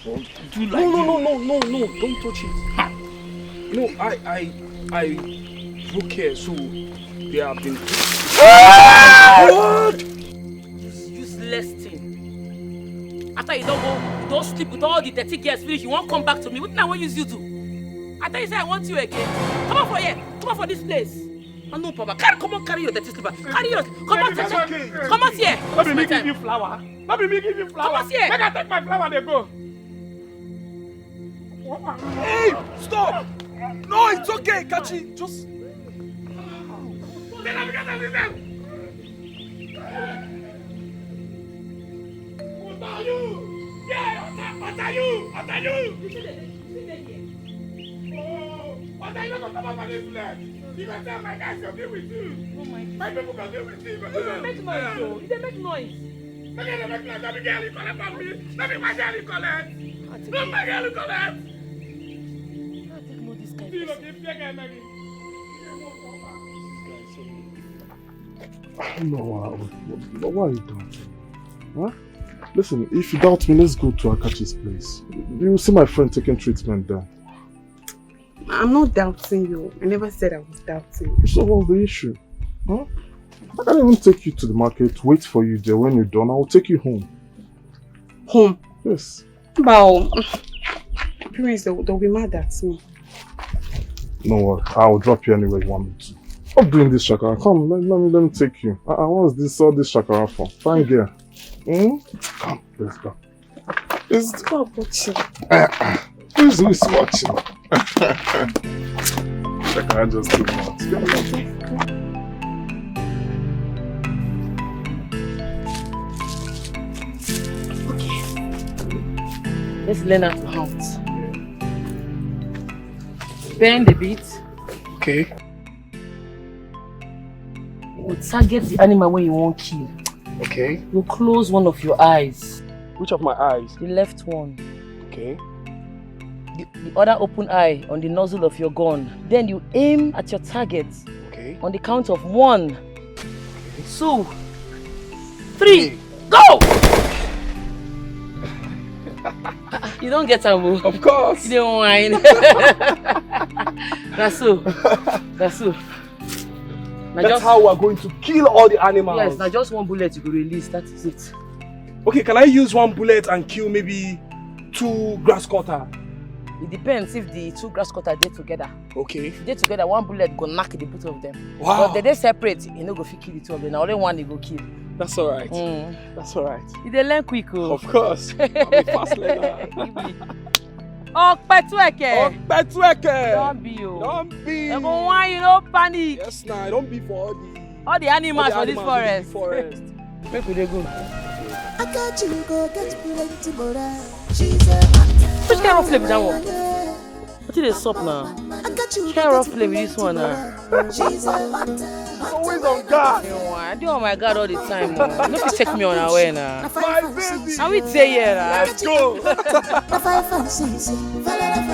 No, don't touch it. No, I broke here, so they have been. What? Useless thing. After you don't sleep with all the 30 girls finish, you won't come back to me. What I want use you to? I thought you said I want you again. Come on for here. Come on for this place. No problem. Carry your dirty slipper. Carry yours. Come on here. Let me give you flower. Let me give you flower. Come on here. Make I take my flower and they go. Hey, stop! No, it's okay, Kachi. Just. What are you? Yeah, what are you? Oga, you don't come up and do that. You can tell my guys to deal with you. Oh my God. My people can deal with you. You dey make noise though. You dey make noise. Make it make noise. Let me get you collect from me. Let me my girl you collect. Let my girl you collect. I take no this kind You of look if you get me. I don't know why are you doing? Huh? Listen, if you doubt me, let's go to Akachi's place. You will see my friend taking treatment there. I'm not doubting you. I never said I was doubting you. So what's the issue? Huh? I can't even take you to the market, wait for you there. When you're done, I will take you home. Home? Yes. Well, parents, they'll be mad at me. No worry, I'll drop you anywhere you want me to. Stop doing this, Shakara. Come, let me take you. What's this, all this Shakara for? Fine girl. Come, let's go. Stop watching. Who's watching? Shakara just too much. Okay. Let's learn how to hunt. Bend a bit. Okay. You target the animal when you want to kill. Okay. You close one of your eyes. Which of my eyes? The left one. Okay. The other open eye on the nozzle of your gun. Then you aim at your target. Okay. On the count of 1, 2, 3, go! You don't get a move. Of course. You don't whine. That's so. That's so. Now That's how we're going to kill all the animals. Yes, now just one bullet you will release, that is it. Okay, can I use one bullet and kill maybe 2 grass cutter? It depends if the 2 grass cutter dey together. Okay. If they together, one bullet go knock the both of them. Wow. But if they separate, you no go fit kill the 2 of them. Now only one they go kill. That's alright. That's alright. You dey learn quick, oh. Of course. I'm a fast learner. Okpetueke. Okpetueke. Don't be, oh. Don't be. Everyone, you no panic. Yes, nah. Don't be for all the animals for this forest. Make we dey go. I got you go get plenty more. Which kind of play with that one? What is the sup now? Which kind of play with this one now? Always on guard. I do on my guard all the time. No fit check me on away now. My baby. How we say here now? Let's go.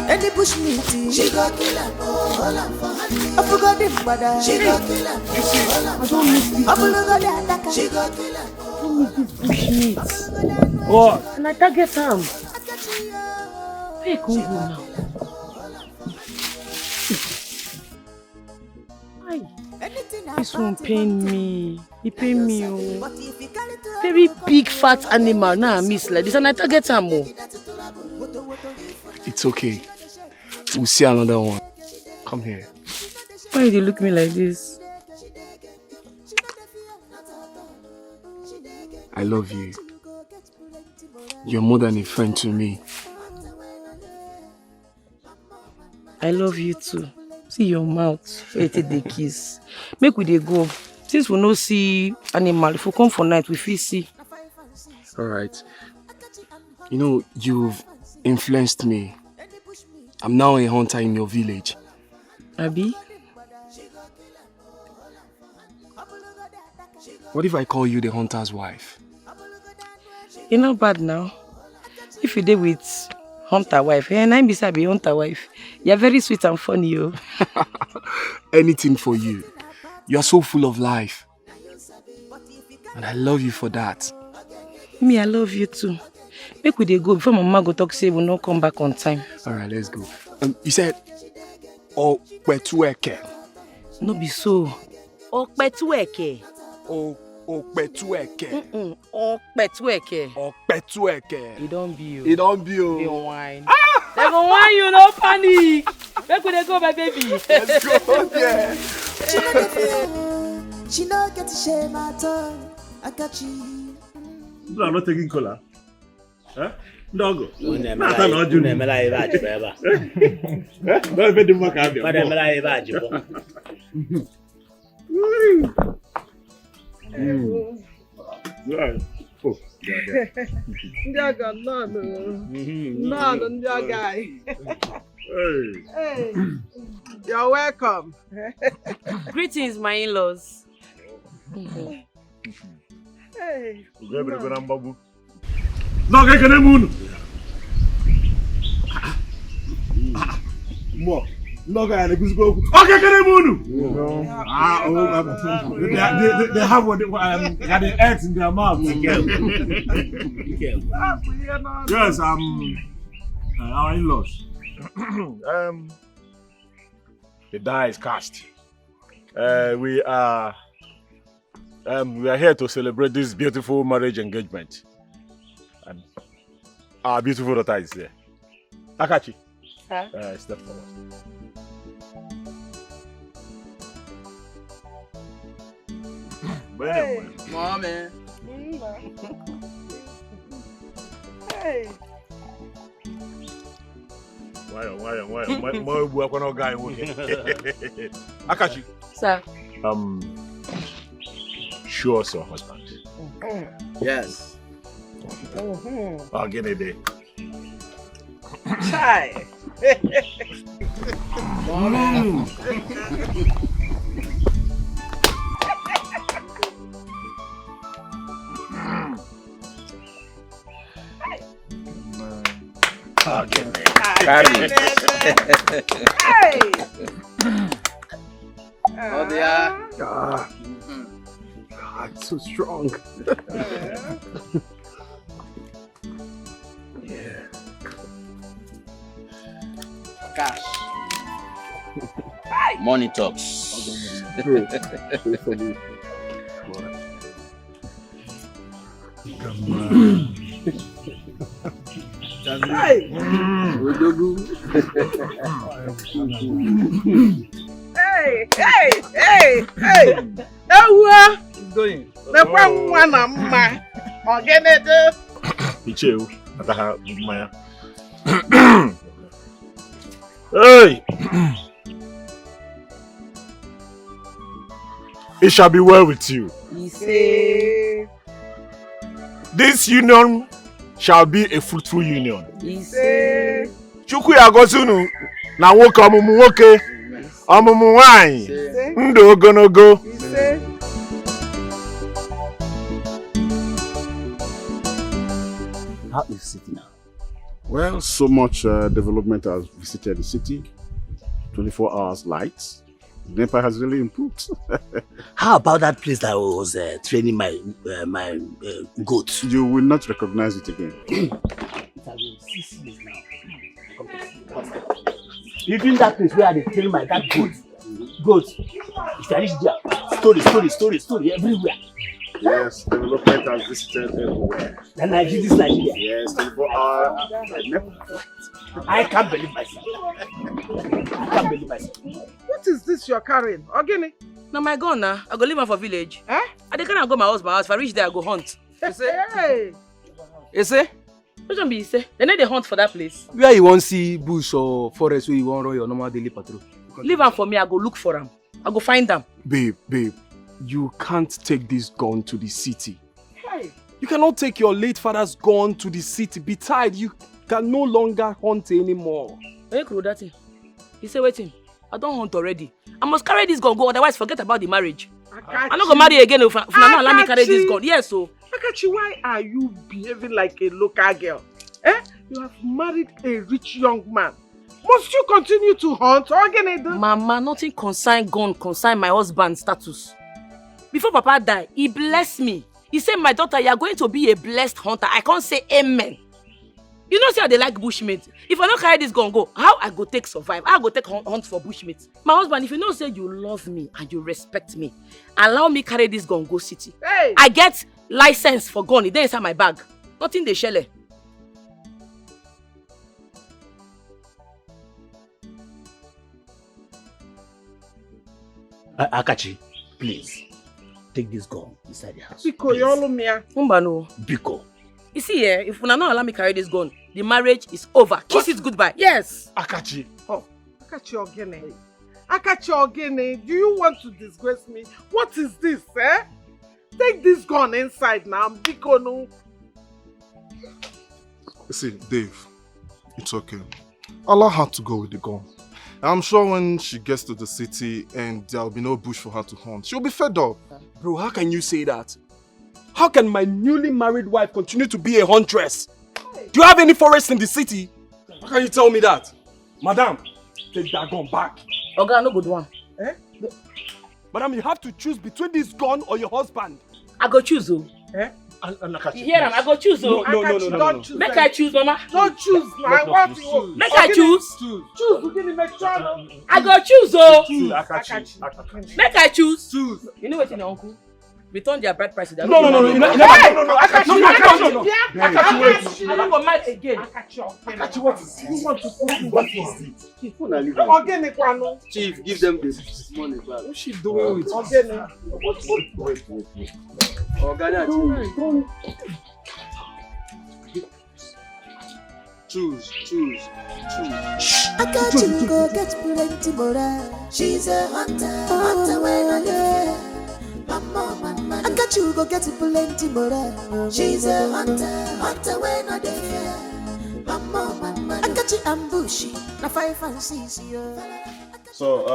Any push me to she go kill her. I forgot the mother. She go kill her. I don't miss this. I forgot the attacker. She go kill her. I don't miss this bushmeat. What? And I target him. Where can we go now? This one pain me. He pain me. Oh. Very big fat animal. Now I miss like this and I target him. Oh. It's okay. We'll see another one. Come here. Why do you look me like this? I love you. You're more than a friend to me. I love you too. See your mouth. Wait till they kiss. Make we dey go. Since we no see animal, if we come for night, we feel see. Alright. You know, you've influenced me. I'm now a hunter in your village. Abi? What if I call you the hunter's wife? You're not bad now. If you dey with hunter wife, and I'm beside be hunter wife. You're very sweet and funny, yo. Anything for you. You are so full of life. And I love you for that. Me, I love you too. Make we dey go before mama go talk say we no come back on time. Alright, let's go. You said Okpetueke. No be so. Okpetueke. Okpetueke. Okpetueke. Okpetueke. It don't be you. It don't be you. They whine. They go whine you, no panic. Make we dey go, my baby. Let's go. Yeah. She no get shame at all. I got you. I'm not taking cola. Huh? Dog. Ndị ọgọ nnọọ ndị ọgọ anyị. Hey, you're welcome. Greetings, my in-laws. Hey. No, get the moon. More. No, guy, the go. Okay, get the moon. They have what the eggs in their mouth. Yes, our in-laws. The die is cast. We are here to celebrate this beautiful marriage engagement. And our beautiful daughter is there. Akachi. Sir? Step forward. Hey. Mommy. Hey. Why? Akachi. Sir? Show us your husband. Yes. I'll get it there. Chai. Hey. Oh, they are. God, so strong. Yeah. Cash. Money talks. Hey. Hey. Ewa. Going. Nekwa nwa na mma. Ogenede. Icheu, ataha maya. Hey! It shall be well with you. Ise. This union shall be a fruitful union. Ise. Chukwu ya gozi unu na nwoke ọmụmụ nwoke, ọmụmụ nwanyị, ndụ ogologo. Ise. How is the city now? Well, so much development has visited the city. 24 hours lights. NEPA has really improved. How about that place that I was training my goats? You will not recognize it again. It has been 6 years now. Even that place where I train my goats. If I reach there, story everywhere. Yes, development has visited everywhere. And I did this Nigeria. Yes, 24 hours. I can't believe myself. What is this you're carrying? Ogini? Now my gun now. I go leave her for village. I dey kind of go my house. If I reach there, I go hunt. You say? You say? Which one be you say? They need to hunt for that place. Where you want see bush or forest where you want run your normal daily patrol? Leave them for me. I go look for them. I go find them. Babe, you can't take this gun to the city. Hey. You cannot take your late father's gun to the city. Besides, you can no longer hunt anymore. Hey, Krodati. He say, waiting. I don't hunt already. I must carry this gun go, otherwise forget about the marriage. I'm not gonna marry again if you not allow me carry this gun. Yes, so. Akachi, why are you behaving like a local girl? You have married a rich young man. Must you continue to hunt? Mama, nothing concern gun, concern my husband's status. Before Papa died, he blessed me. He said, my daughter, you are going to be a blessed hunter. I can't say amen. You know, see how they like bushmeat. If I don't carry this gun, go, how I go take survive? How I go take hunt for bushmeat? My husband, if you know say you love me and you respect me, allow me carry this gun go city. Hey. I get license for gun. It's inside my bag. Nothing they shell. Akachi, please. Take this gun inside the house. Biko, Yolumia. Umbano. Biko. You see here, if you not allow me carry this gun, the marriage is over. Kiss it goodbye. Yes. Akachi. Oh, Akachi Ogene. Akachi Ogene, do you want to disgrace me? What is this, Take this gun inside now, Biko no. See, Dave, it's okay. allow her to go with the gun. I'm sure when she gets to the city and there'll be no bush for her to hunt, she'll be fed up. Bro, how can you say that? How can my newly married wife continue to be a huntress? Do you have any forest in the city? How can you tell me that? Madam, take that gun back. Oga, no good one. Eh? Madam, you have to choose between this gun or your husband. I go choose, oh. Eh? You hear him? I go choose, oh. No. Make I choose, mama. Don't choose now. I want you. Make I choose. Choose. Give me make sure. I go choose, oh. Make I choose. Choose. You know what, your uncle? Return their bride price. No. I can't I don't go mad again. What is it? Chief, give them this money back. What's she doing with Wait. Choose. I got you go get plenty more. She's a hunter when I there. I got you go get plenty more. She's a hunter when I there. I got you ambushy, na 5 and 6 years. So,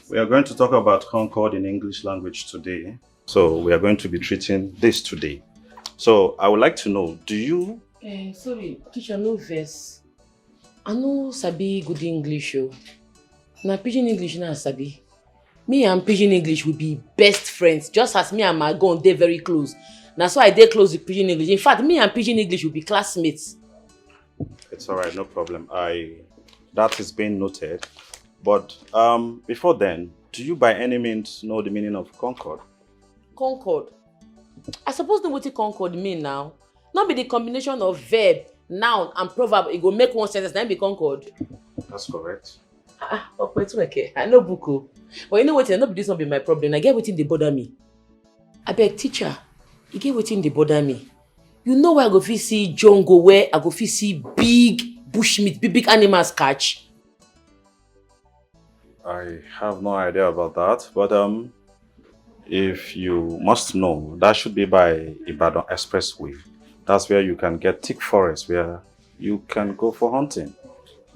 we are going to talk about Concord in English language today. So, we are going to be treating this today. So, I would like to know, do you... Sorry, teacher, no verse. I know sabi good English, oh. Na Pidgin English na sabi. Me and Pidgin English will be best friends, just as me and my gun, they're very close. That's why they close with Pidgin English. In fact, me and Pidgin English will be classmates. It's all right, no problem. That is being noted. But before then, do you by any means know the meaning of Concord? Concord? I suppose know what the Concord mean now. Not be the combination of verb, noun, and proverb. It go make one sentence, then be Concord. That's correct. Okay. I know buku. But you know what? This not be my problem. I get waiting they bother me. I beg teacher, you get waiting they bother me. You know where I go fit see jungle, where I go fit see big bushmeat, big animals catch. I have no idea about that, but if you must know, that should be by Ibadan Expressway. That's where you can get thick forest, where you can go for hunting.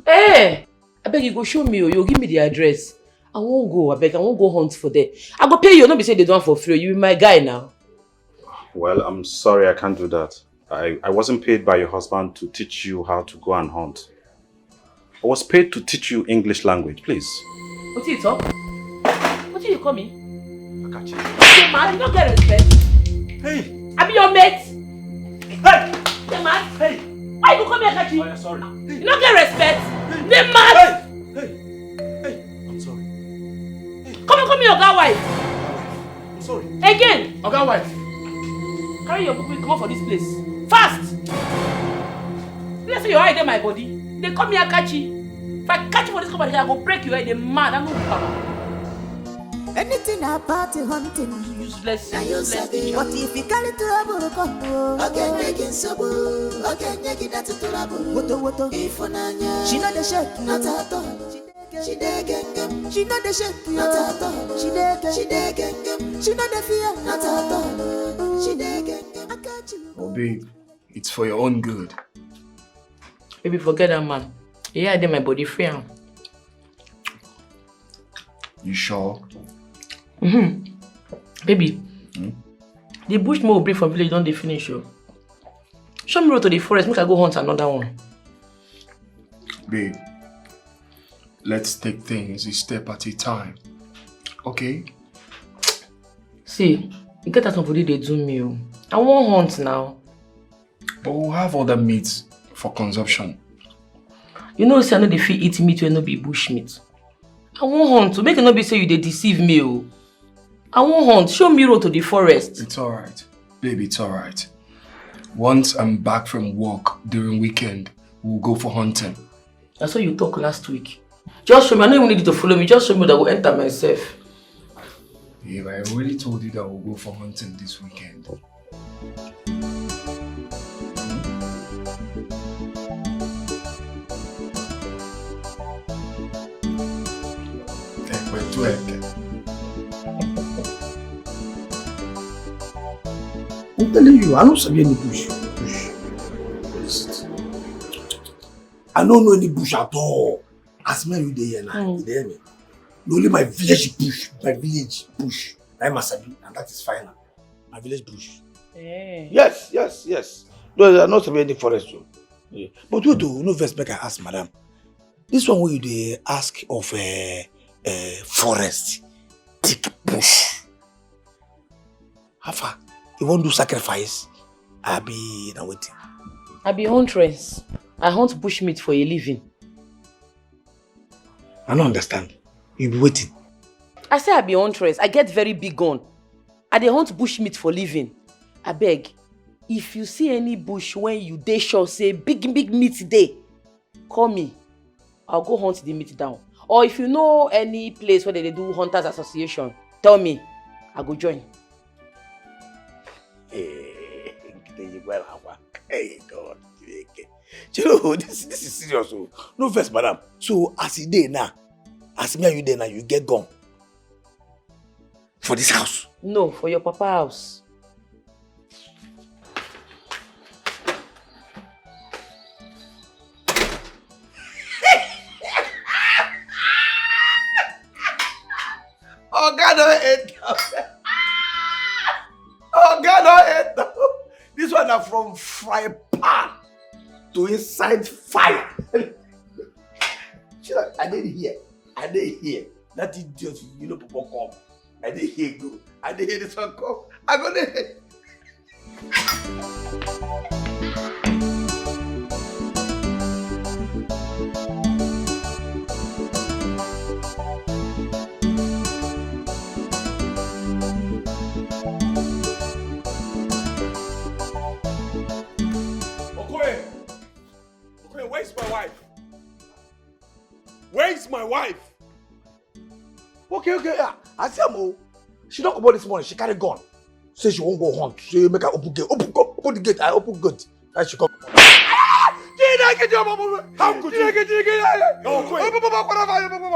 Hey! I beg you go show me, or you give me the address. I won't go, I beg, I won't go hunt for them. I go pay you, not be say they don't for free. You be my guy now. Well, I'm sorry, I can't do that. I wasn't paid by your husband to teach you how to go and hunt. I was paid to teach you English language, please. What you talk? What do you call me? Akachi. Hey man, you don't get respect. Hey! I be your mate. Hey! Hey man. Hey! Why you call me Akachi? Oh, yeah, sorry. Hey. You don't get respect. Hey man. Hey! I'm sorry. Hey. Come and call me Oga wife. I'm sorry. Again. Oga wife. Carry your book, come out for this place. Fast! Let's say your eye in my body. They call me Akachi. If I catch you for this company, I go break your head. They're mad. I'm not power. Anything about the hunting. Useless. But if you carry trouble, come. Again, making trouble. Again, making that trouble. What? If she not the shake, not at all. She dey gengem. She not the shake, not at all. She dey gengem. She not the fear, not at all. She dey gengem. I got you. Oh, babe, it's for your own good. Baby, forget that man. Yeah, I did my body free. You sure? Baby, the bush will bring from village, don't they finish you? Show me road to the forest, make I go hunt another one. Babe, let's take things a step at a time. Okay? See, you get that somebody they do me. I won't hunt now. But we'll have other meats for consumption. You know, say I know the fit eat meat will not be bush meat. I won't hunt to make it not be say you they deceive me. Oh. I won't hunt. Show me road to the forest. It's alright. Baby, it's alright. Once I'm back from work during weekend, we'll go for hunting. That's what you talked last week. Just show me. I don't even need you to follow me. Just show me that I will enter myself. Babe, I already told you that we'll go for hunting this weekend. I'm telling you, I don't see any bush. I don't know any bush at all. As me you dey here now, you dey hear me? Only my village bush, I'm a sabi, and that is final. My village bush. Yes. No, there are not any forest too. Yeah. But we do no first make I ask madam. This one where you dey ask of forest, thick bush. How far? You won't do sacrifice? I be now waiting. I be huntress. I hunt bushmeat for a living. I don't understand. You be waiting. I say I be huntress. I get very big gun. I dey hunt bushmeat for living. I beg, if you see any bush when you dey sure say big meat dey, call me. I'll go hunt the meat down. Or if you know any place where they do hunters association, tell me. I go join. Hey God. You know, this is serious. No first, madam. So as you dey now, as me and you dey now, you get gone. For this house? No, for your papa house. Oh God, don't hate them. Oh God, don't hate them. This one are from fry pan to inside fire. I didn't hear. That idiot, you know, people come. I didn't hear go. I didn't hear this one come. I go there. Okoye, where's my wife? Where's my wife? Okay, yeah. I see her. She don't come out this morning. She carry gun. Say she won't go hunt. She make her open gate. Open the gate. I open good. And she come. How could you?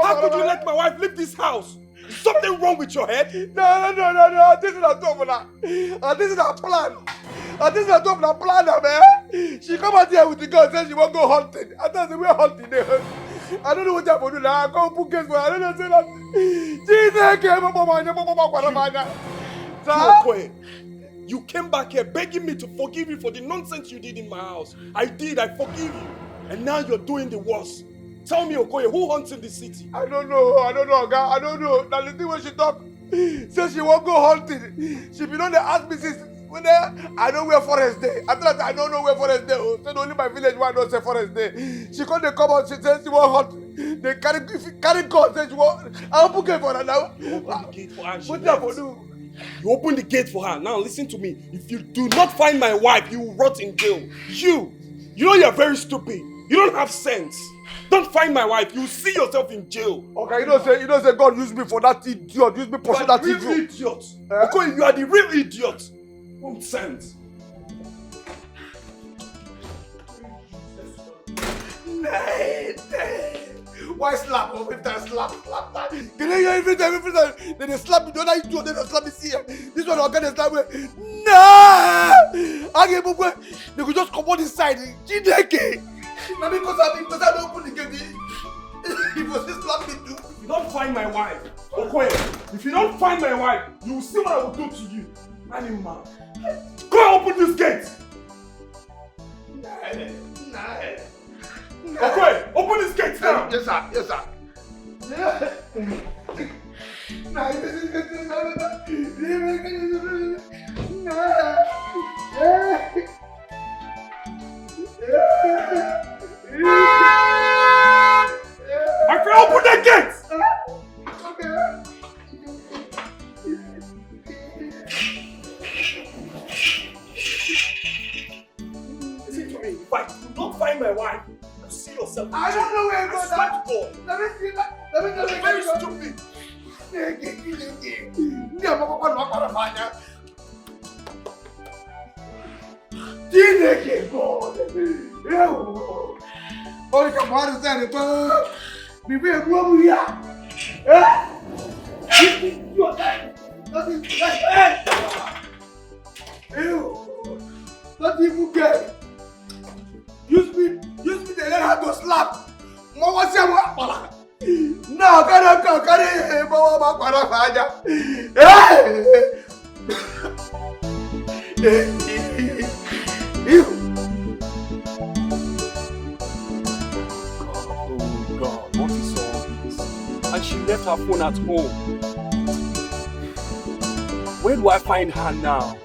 How could you let my wife leave this house? Is something wrong with your head? No. This is not Domina. This is our plan. This is not Domina plan, man. She come out here with the gun. Say she won't go hunting. I thought we were hunting there. I don't know what I'm going to do now. I can't put case for. I don't know say that. Okoye, you came back here begging me to forgive you for the nonsense you did in my house. I did. I forgive you. And now you're doing the worst. Tell me, Okoye, who hunts in the city? I don't know, Oga. I don't know. Now the thing when she talk, say she won't go hunting. She be not dey ask me since when I know where forest dey. After that, I don't know where forest dey. So only my village one don't say forest dey. She come dey come out. She says she won't hunt. They carry gun. Say she won't. I open gate for her now. You open the gate for her. What you have to do? You open the gate for her. Now listen to me. If you do not find my wife, you will rot in jail. You know you're very stupid. You don't have sense. Don't find my wife. You will see yourself in jail. Okay, you don't say God use me for that idiot. Use me for that idiot. You are the real idiot. Okay, you are the real idiot. Nonsense. Why slap? Every time slap. Can you hear every time? Then they slap me. The other idiot, then they slap me. See, this one will get the slap me. Nah! I get move. They could just come on this side. Chideke. Now because I don't open the gate. If you just slap me too. If you don't find my wife, Okoye, if you don't find my wife, you will see what I will do to you. Animal. Go open this gate. Nah. Okoye, open this gate now. Yes, sir. My friend, open the gate. Listen to me. If I do not find my wife, you see yourself. I don't know where it goes. Let me see that. Let me know. Very stupid. Olha que a mora sério, pô. Me vê como ia. Eu. Not even get. Use me to let her go slap. Oh God, what is all this? And she left her phone at home. Where do I find her now?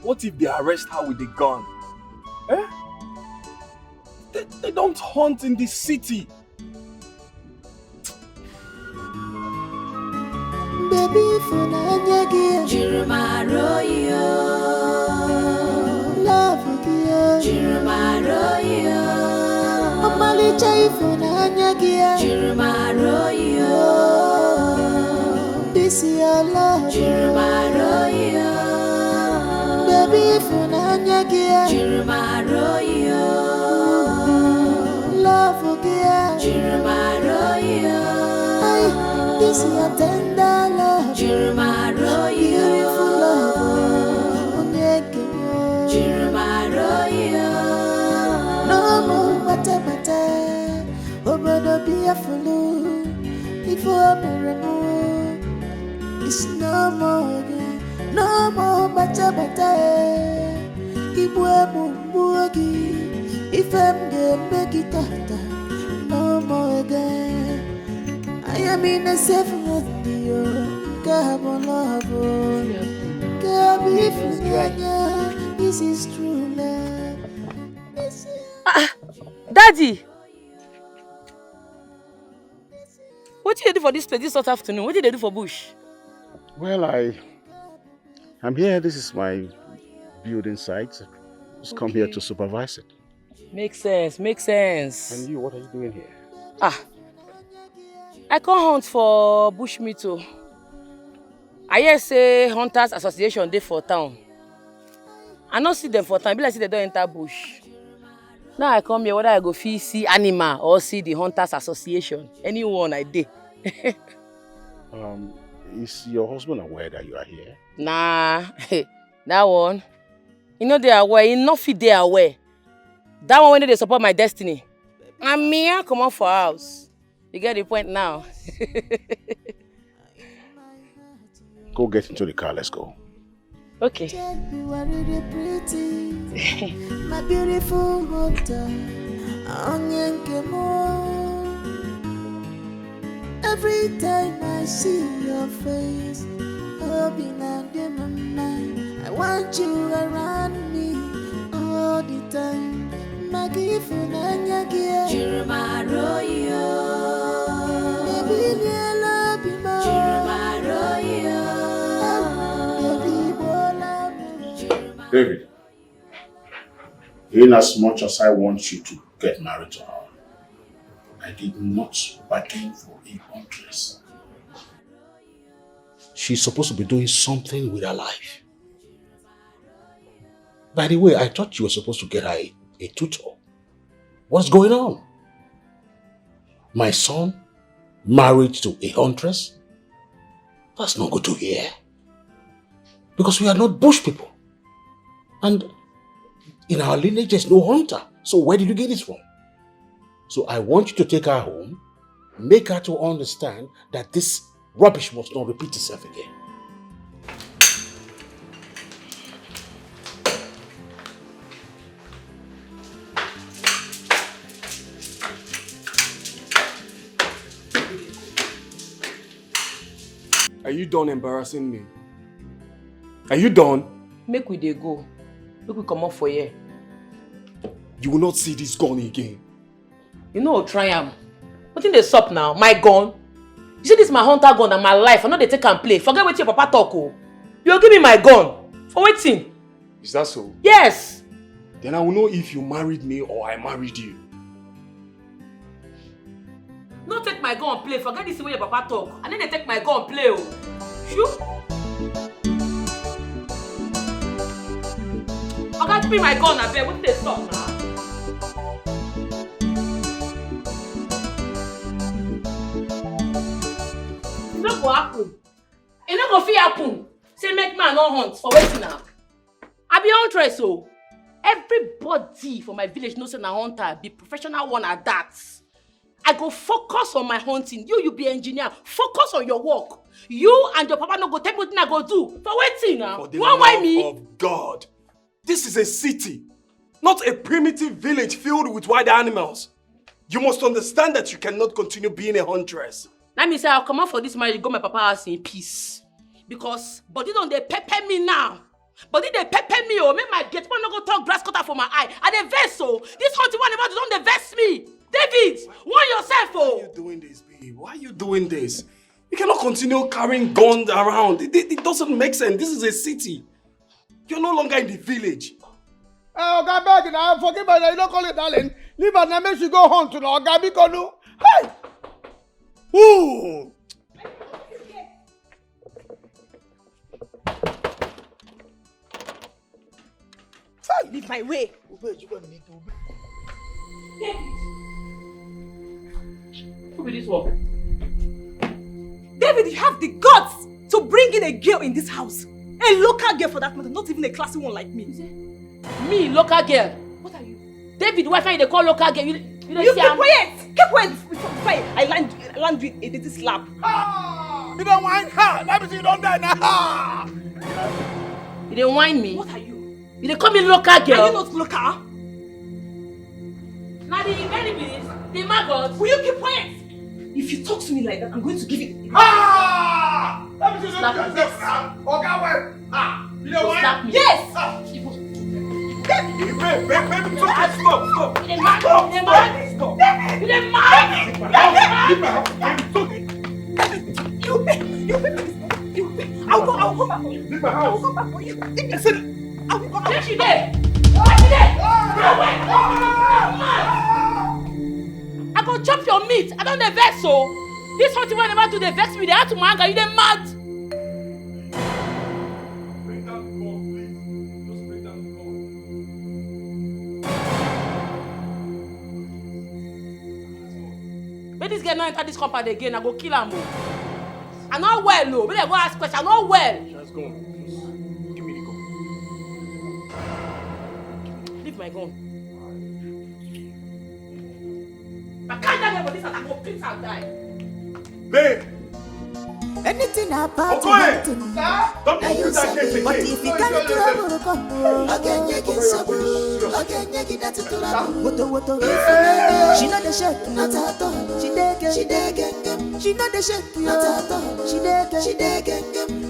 What if they arrest her with a gun? Eh? They don't hunt in this city. Baby, for Nanya, Jirumaroyo, love you, Jirumaroyo, Amali Chai for Nanya, Jirumaroyo, this is your love, Jirumaroyo, baby, for Nanya, Jirumaroyo, love you, Jirumaroyo. This is your tender love, Jirumaroyo, beautiful love, Jirumaroyo. No more mata, obodo be a fool. Before me remove, it's no more again, no more mata. Ibwe mumbugi, if I'm gonna make it no more again. I am in a safe with you. This is true love. Daddy! What did you do for this place this hot afternoon? What did they do for bush? Well, I'm here. This is my building site. Just come here to supervise it. Makes sense. And you, what are you doing here? I come hunt for bush meat too. I hear say Hunters Association dey for town. I no see them for town. Be like say they don't enter bush. Now I come here whether I go fit see animal or see the Hunters Association. Anyone I dey. Is your husband aware that you are here? Nah, that one. You know they are aware. You no fit dey aware. That one when they support my destiny. And me, I come out for house. You get the point now. Go get into the car, let's go. Okay. You are really pretty, my beautiful mother. Every time I see your face, I want you around me all the time. David, in as much as I want you to get married to her, I did not bargain for a huntress. She's supposed to be doing something with her life. By the way, I thought you were supposed to get her a tutor. What's going on? My son married to a huntress? That's not good to hear. Because we are not bush people. And in our lineage, there's no hunter. So where did you get this from? So I want you to take her home, make her to understand that this rubbish must not repeat itself again. Are you done embarrassing me? Are you done? Make we dey go. Make we come up for here. You will not see this gun again. You know, try am. What in the sup now? My gun? You see this my hunter gun and my life. I know they take and play. Forget what your papa talk. Oh. You give me my gun. For waiting. Is that so? Yes. Then I will know if you married me or I married you. No take my gun play. Forget this way your papa talk. And then they take my gun play. Oh. Sure? Okay, give me my gun, I bet. What did they stop now? It no go happen. It no go fit happen. Say make man no hunt for waiting now. I be huntress, so Everybody for my village knows na hunter, be professional one at that. I go focus on my hunting. You be engineer. Focus on your work. You and your papa no go tell me what I go do. For waiting now. For the love of God, this is a city, not a primitive village filled with wild animals. You must understand that you cannot continue being a huntress. Let me say I'll come out for this marriage, go my papa house in peace. Because body don't they pepper me now. Body they pepper me, oh, make my gate man no go talk grass cutter for my eye. And the vex, oh, this hunting one about don't they vex me. David, warn yourself, oh. Why are you doing this, babe? Why are you doing this? You cannot continue carrying guns around. It doesn't make sense. This is a city. You're no longer in the village. Oga beg now, forgive me, you don't call it darling. Leave her now, make she go hunt to Oga Bikonu. Hey! Ooh! Leave my way. Who be this one? David, you have the guts to bring in a girl in this house. A local girl for that matter, not even a classy one like me. Me, local girl? What are you? David, why can't you call local girl? You keep quiet! Keep quiet before I land with a dirty slap. You don't whine her. Let me see you don't die now. You didn't whine me? What are you? You didn't call me local girl? Are you not local? Now the benefits, the maggots. Will you keep quiet? If you talk to me like that, I'm going to give it. Let me see you don't yourself now. Oga, wait. You don't whine? Slap me. Yes! Babe, stop. You didn't mad. You didn't mad. You didn't I'll go back for you. Leave my house. I'll go back for you. I said, I'll go back. Where she there? Where she there? I go chop your meat. I don't the vex so. This hunting one never do the vex me. They have to manga. You dey mad. Bring down the gun, please. Just bring down the gun. When this girl not enter this compound again, I go kill am. I not well, no. When I go ask question, I not well. Just go. Just give me the gun. Leave my gun. I can't die for this and I go beat and die. Babe! Anything about Okoye! nothing. Don't Now you do that case say, but again. if you can't trouble, come again, you get trouble. Again, you get that trouble. Woto, she not the shake, not at all. She dege, she not the shake, not at all. She dege,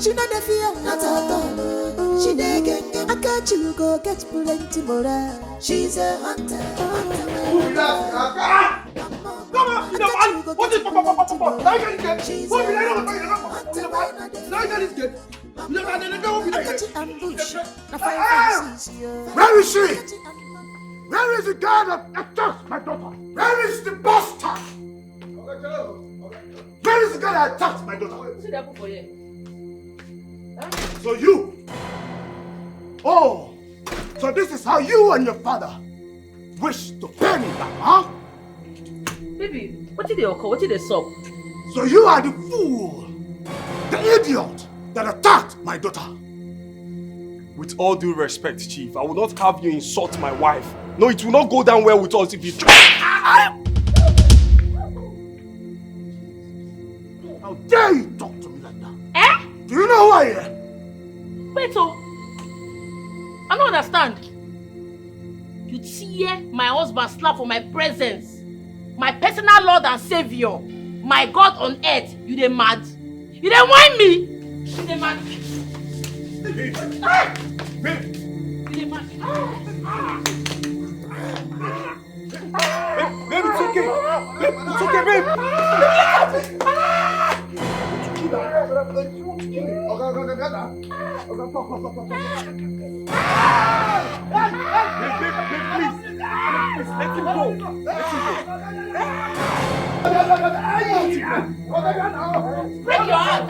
she not the fear, not at all. She dege, I got you go get plenty more. She's a hunter. Come on, you know what is Papa? Now you get this get. What will I know? Now you get this get. You never Where is she? Where is the guy that attacked my daughter? Where is the bastard? Where is the guy that attacked my daughter? So you? Oh, so this is how you and your father wish to pay me back, huh? Baby, what did they occur? What did they suck? So you are the fool, the idiot that attacked my daughter. With all due respect, Chief, I will not have you insult my wife. No, it will not go down well with us if you try. How dare you talk to me like that? Eh? Do you know who I am? Wait, so I don't understand. You tear my husband slap for my presence. My personal Lord and Savior. My God on earth. You dey mad? You dey whine me? You dey mad? You dey mad? Babe, it's okay. Babe, it's okay, babe. You want to kill me? Okay, stop. Babe, please. Please, let him go. Break your heart.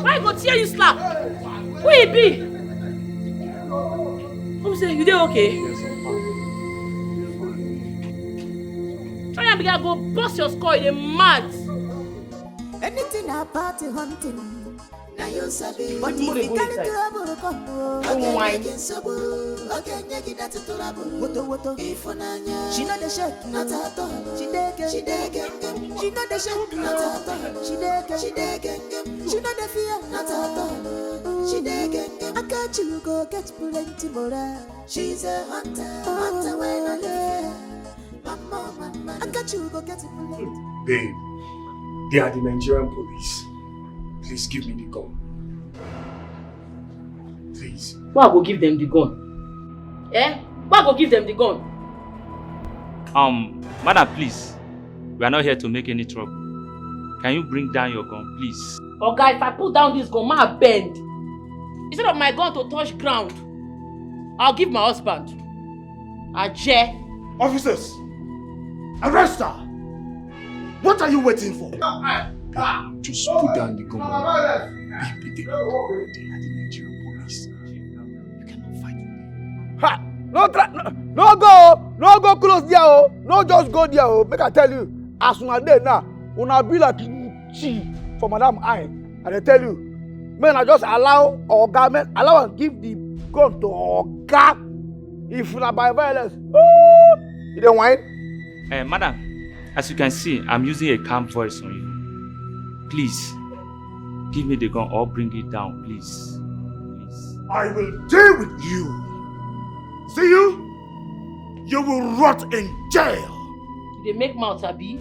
Why go tear you slap? Who he be? okay? Yes, I'm fine. Try and begin go bust your skull, you mad. Anything about the hunting. Now you sabi. But if you carry trouble come, Don't whine. Okay, that to trouble. Woto. If she not the shake, not at all. She not the shake, not at all. She not the fear, not at all. She I got you go get plenty more. She's a hunter when I live. Mama, I got you go get plenty. Babe, they are the Nigerian police. Please give me the gun. Please. Why go give them the gun? Why go give them the gun? Madam, please. We are not here to make any trouble. Can you bring down your gun, please? Oga, if I put down this gun, my bend. Instead of my gun to touch ground, I'll give my husband. Ajay. Officers, arrest her. What are you waiting for? Just put down the gun. Babe, they are the Nigerian police. You cannot fight with them. Ha! No go close there, oh. No just go there, oh. Make I tell you, as una dey now, una be like chi for Madam I. And I tell you, man, I just allow Oga, man, allow and give the gun to Oga. If una by violence, you don't whine. Madam, as you can see, I'm using a calm voice on you. Please, give me the gun or bring it down, please. I will deal with you. See you? You will rot in jail. They make mouth, Abi.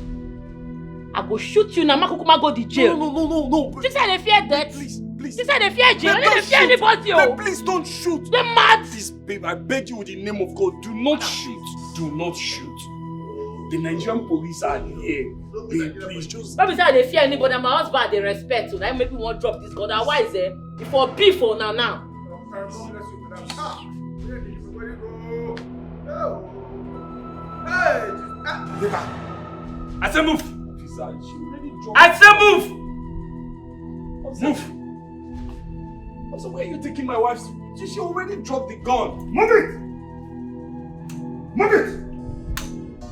I go shoot you now. Makukuma go to jail. No. This side they fear death. Please. This side they fear jail. They fear anybody. Babe, please don't shoot. They're mad. Please, babe, I beg you in the name of God, do not shoot. Do not shoot. The Nigerian police are here. Babe, please just... Let me say they fear anybody. My husband they respect. So that make me want to drop this gun. Otherwise, if for beef for now. I say move! I say move! Move! Also, where are you taking my wife's... She already dropped the gun. Move it! Move it!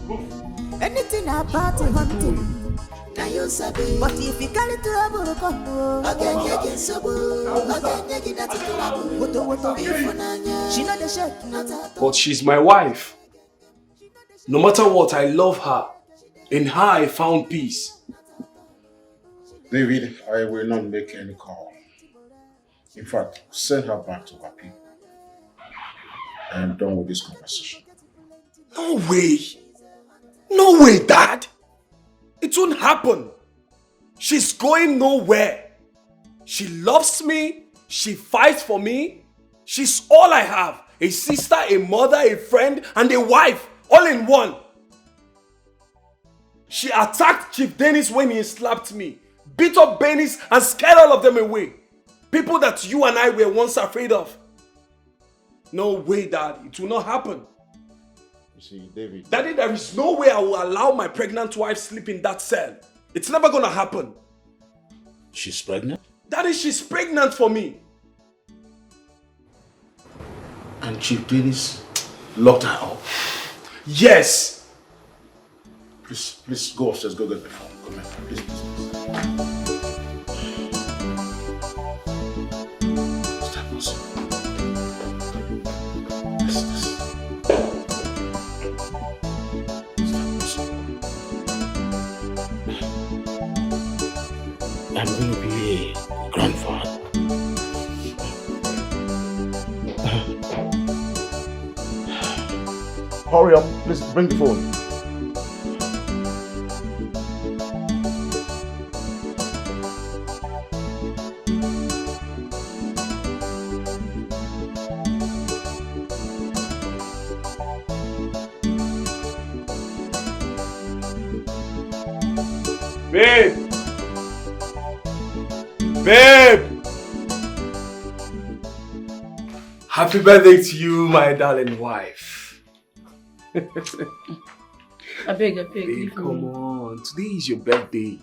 Move! Anything about the hunting. Now you sabi. But if you carry trouble come, okay, that to trouble. Woto. She not the shake, not at all. But she's my wife. No matter what, I love her. In her, I found peace. David, I will not make any call. In fact, send her back to her people. I am done with this conversation. No way. No way, Dad. It won't happen. She's going nowhere. She loves me. She fights for me. She's all I have. A sister, a mother, a friend, and a wife. All in one. She attacked Chief Dennis when he slapped me. Beat up Bennis and scared all of them away. People that you and I were once afraid of. No way, Dad. It will not happen. You see, David... Daddy, there is no way I will allow my pregnant wife sleep in that cell. It's never gonna happen. She's pregnant? Daddy, she's pregnant for me. And Chief Dennis locked her up? Yes. Please go upstairs, go get my phone. Come here, please. I'm going to be a grandfather. Hurry up, please bring the phone. Babe! Babe! Happy birthday to you, my darling wife. I beg. Babe, come on. Today is your birthday.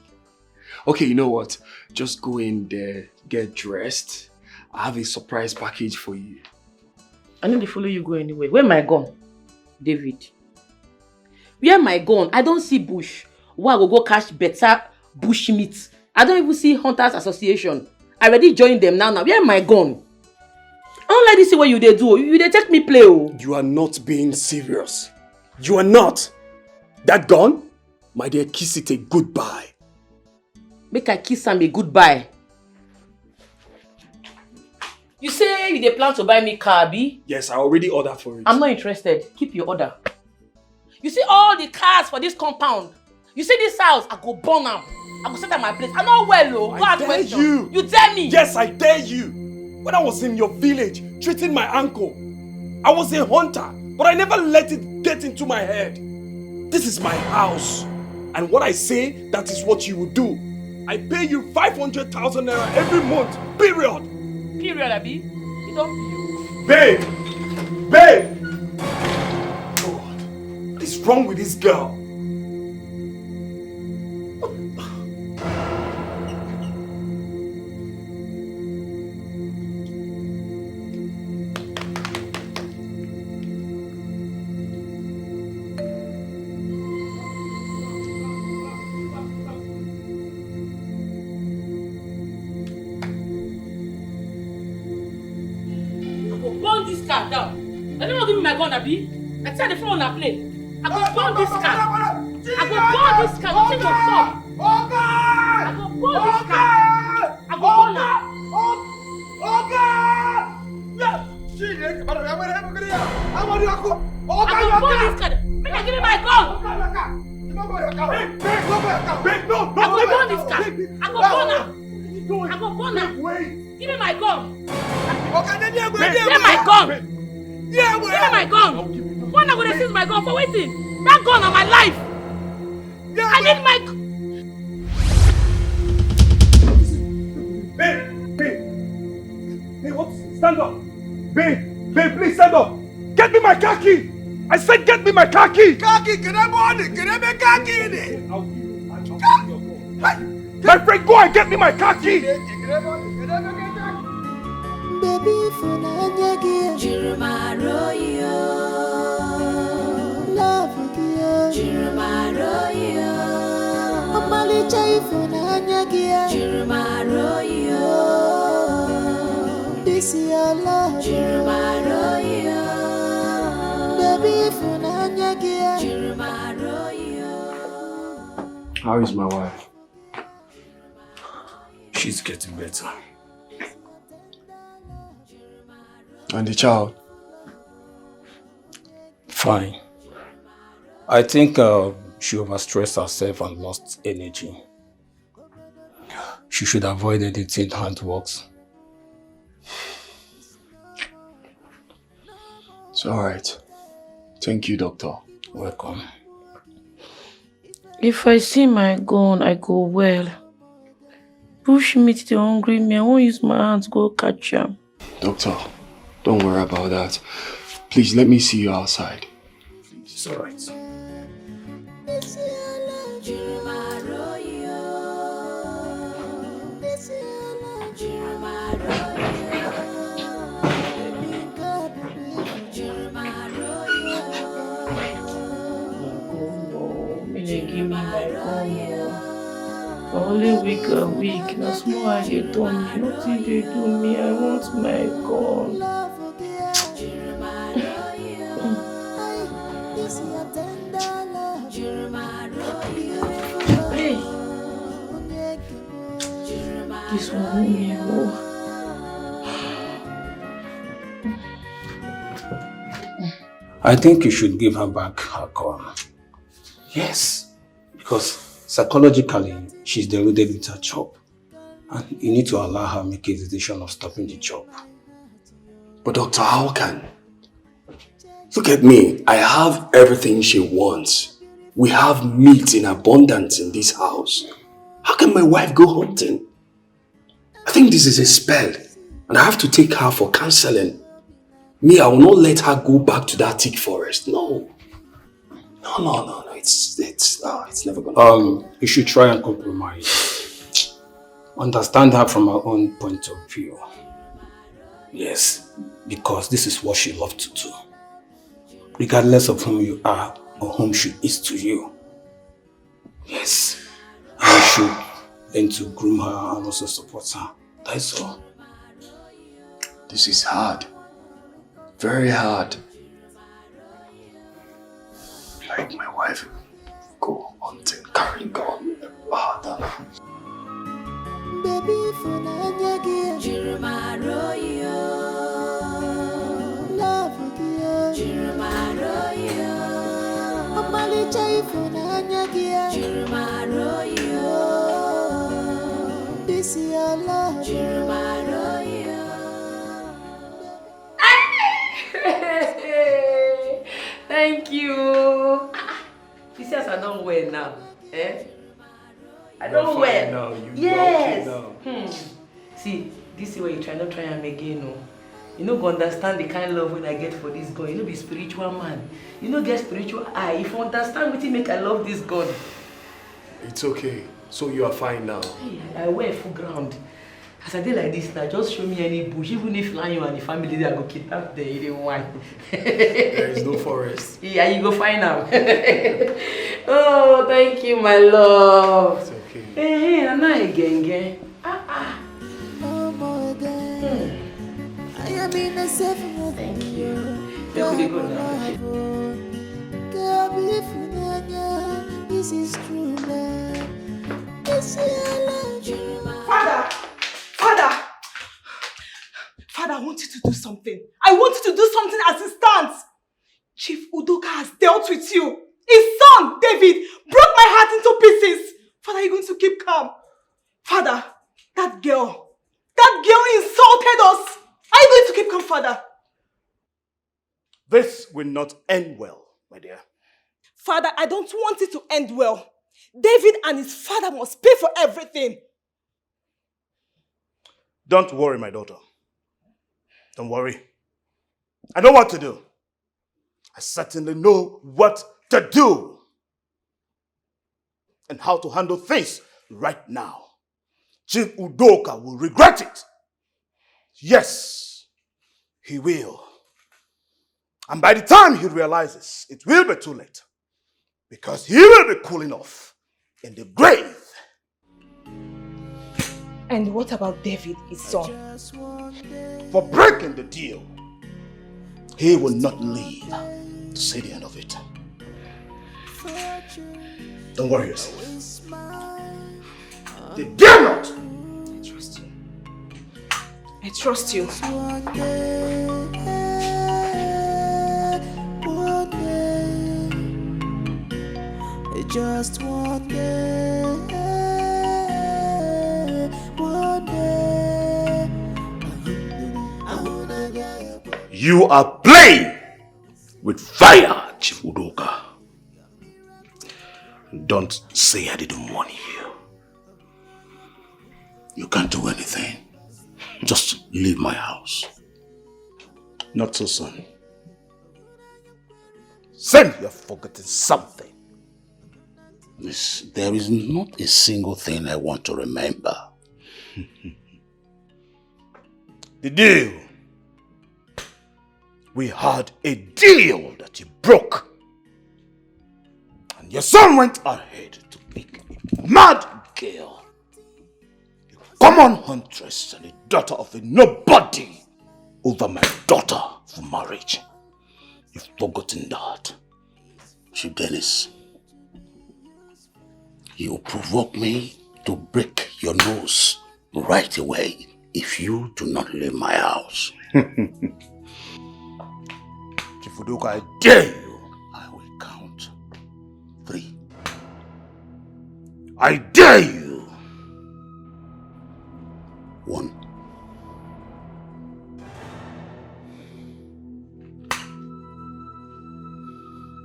Okay, you know what? Just go in there, get dressed. I have a surprise package for you. I know they follow you go anywhere. Where my gun? David. Where my gun? I don't see bush. Why I go catch better bush meat? I don't even see Hunters Association. I already joined them now. Where my gun? I don't let this see what you they do. You they take me play. Oh. You are not being serious. You are not. That gun? My dear, kiss it a goodbye. Make I kiss am a goodbye. You say you dey plan to buy me car, Abi? Yes, I already ordered for it. I'm not interested. Keep your order. You see all the cars for this compound. You see this house, I go burn am. I go set at my place. I know well, oh. Go ask question. You tell me. Yes, I dare you. When I was in your village treating my uncle, I was a hunter, but I never let it get into my head. This is my house. And what I say, that is what you will do. I pay you 500,000 naira every month, period. Period, Abi. You don't. Babe! Babe! God, what is wrong with this girl? Abi? I tell the phone on play. I go burn this car. I go burn this car. Nothing will stop. I go burn this car. I go burn it. I go burn this car. Make I give me my gun. I go burn this car. I go burn her. I go burn her. Give me my gun. Give me my gun. Give me my gun. When I'm gonna seize my gun for waiting? That gun on my life. I need my. Babe, what? Stand up. Babe, please stand up. Get me my car key. I said get me my car key. Car key, can I burn it? Can I make car key in it? My friend, go and get me my car key. Baby, for Nanya, Jirumaro, love you, Jirumaro, Amali Chai for Nanya, Jirumaro, this is your love, Jirumaro, baby, for Nanya, Jirumaro. How is my wife? She's getting better. And the child? Fine. I think she overstressed herself and lost energy. She should avoid anything handworks. It's alright. Thank you, doctor. Welcome. If I see my gun, I go well. Bush meat the hungry me. I won't use my hands to go catch him. Doctor, don't worry about that. Please let me see you outside. It's alright. Give me my gun. Only week a week. Now small I they do me. Nothing they do me. I want my gun. Hey. This one me I think you should give her back her gun. Yes. Because psychologically, she's deluded with her job. And you need to allow her make a decision of stopping the job. But doctor, how can? Look at me. I have everything she wants. We have meat in abundance in this house. How can my wife go hunting? I think this is a spell. And I have to take her for counseling. Me, I will not let her go back to that thick forest. No. No. It's never gonna you should try and compromise. Understand her from her own point of view. Yes, because this is what she loved to do. Regardless of whom you are or whom she is to you. Yes, I should learn to groom her and also support her. That's all. This is hard. Very hard. Like my wife, go hunting, carry gun. Baby, for Nanya, Jirumaro, love you, Jirumaro, Amalicha, for Nanya, Jirumaro, this is your love, Jirumaro. Thank you. She says I don't wear now. Eh? I don't wear. Now. You yes. now. See, this is where you try not try him again. No. You know, go understand the kind of love when I get for this God. You know, be spiritual man. You know, get spiritual eye. If you understand what you make, I love this God. It's okay. So you are fine now. Hey, I wear full ground. As I did like this now, just show me any bush. Even if you and the family they go kidnap there, you don't want. There is no forest. Yeah, you go find out. Oh, thank you, my love. It's okay. Hey, I'm not again. No more again. I am in a safe mood. Thank you. Let me go now. This is true love. This is love. Father, I want you to do something. I want you to do something as it stands. Chief Udoka has dealt with you. His son, David, broke my heart into pieces. Father, are you going to keep calm? Father, that girl insulted us. Are you going to keep calm, Father? This will not end well, my dear. Father, I don't want it to end well. David and his father must pay for everything. Don't worry, my daughter. Don't worry. I know what to do. I certainly know what to do. And how to handle things right now. Chief Udoka will regret it. Yes, he will. And by the time he realizes, it will be too late. Because he will be cooling off in the grave. And what about David, his son? For breaking the deal, he will not live to see the end of it. Don't worry yourself. They dare not. I trust you. Just one day, one day, I wanna get You are playing with fire, Chief Udoka. Don't say I didn't warn you. You can't do anything. Just leave my house. Not so soon. Sen, you're forgetting something. There is not a single thing I want to remember. The deal. We had a deal that you broke. And your son went ahead to pick a mad girl. A common huntress and a daughter of a nobody over my daughter for marriage. You've forgotten that. Chief Dennis, you provoke me to break your nose right away if you do not leave my house. Chief Udoka, I dare you. I will count 3. I dare you. 1.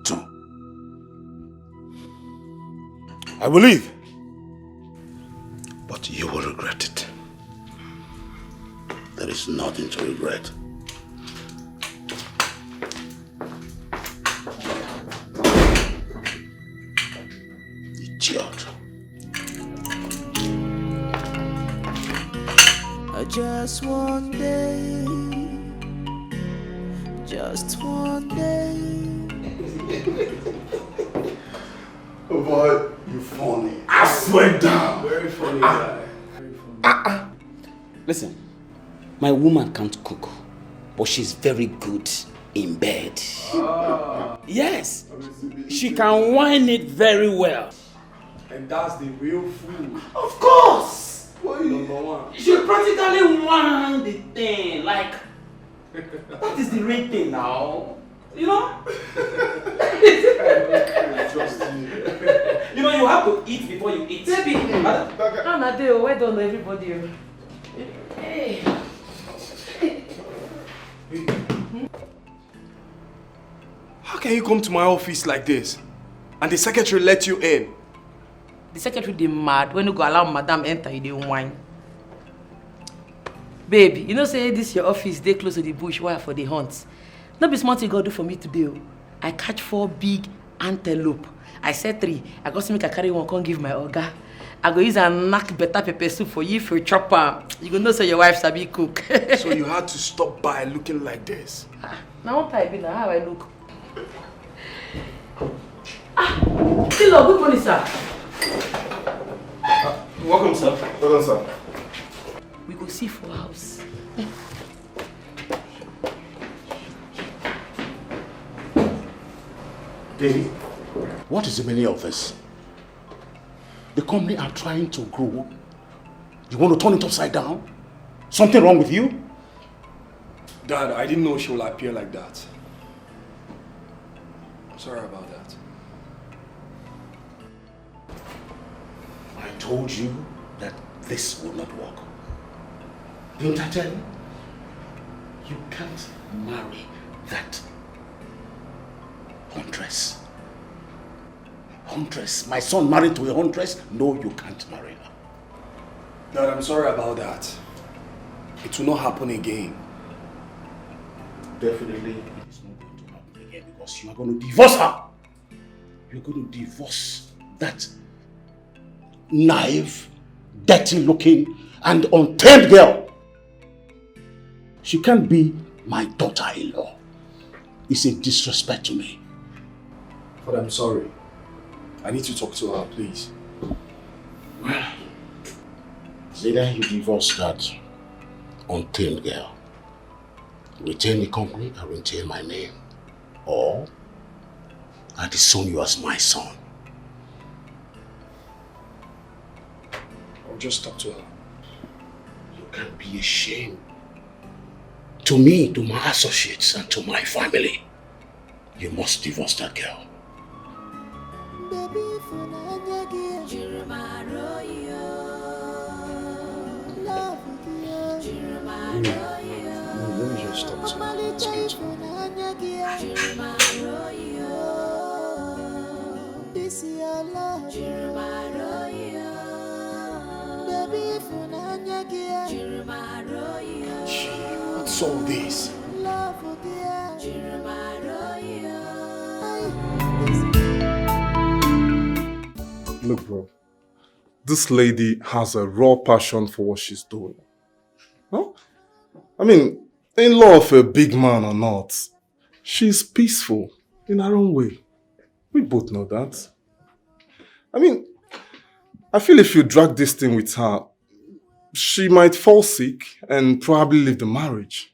2. I will leave. But you will regret it. There is nothing to regret. Idiot. just one day. just one day. Oh boy, you funny. I swear down. Very funny guy. Very funny. Listen, my woman can't cook, but she's very good in bed. Yes, she can wine it very well. And that's the real food. Of course! Number one. She practically won the thing, like, that is the real thing now. You know? You know, you have to eat before you eat. Baby, Anadeo, well done everybody. Hey. How can you come to my office like this? And the secretary let you in? The secretary dey mad when you go allow madam enter, you dey whine. Babe, you know say this your office dey close to the bush wire for the hunt. No be smart you go do for me today. I catch 4 big antelope. I said 3. I go see make I carry one, come give my oga. I go use and knack better pepper soup for you for chopper. You go know say your wife sabi cook. So you had to stop by looking like this? Now what type now how I look? Hello, good morning, sir. Welcome, sir. Welcome, sir. We go see for house. David, what is the meaning of this? The company are trying to grow. You want to turn it upside down? Something wrong with you? Dad, I didn't know she will appear like that. Sorry about that. I told you that this will not work. Didn't I tell you? You can't marry that huntress. Huntress. My son married to a huntress? No, you can't marry her. Dad, I'm sorry about that. It will not happen again. Definitely it's not going to happen again because you are going to divorce her. You're going to divorce that naive, dirty looking and untamed girl. She can't be my daughter-in-law. It's a disrespect to me. But I'm sorry. I need to talk to her, please. Well, it's either you divorce that untamed girl, retain the company and retain my name, or I disown you as my son. I'll just talk to her. You can't be ashamed. To me, to my associates, and to my family, you must divorce that girl. Let me just talk to her. Let's get to This is your love. Baby, what's all this? Look, bro. This lady has a raw passion for what she's doing. Huh? I mean, in law of a big man or not, she's peaceful in her own way. We both know that. I mean, I feel if you drag this thing with her, she might fall sick and probably leave the marriage.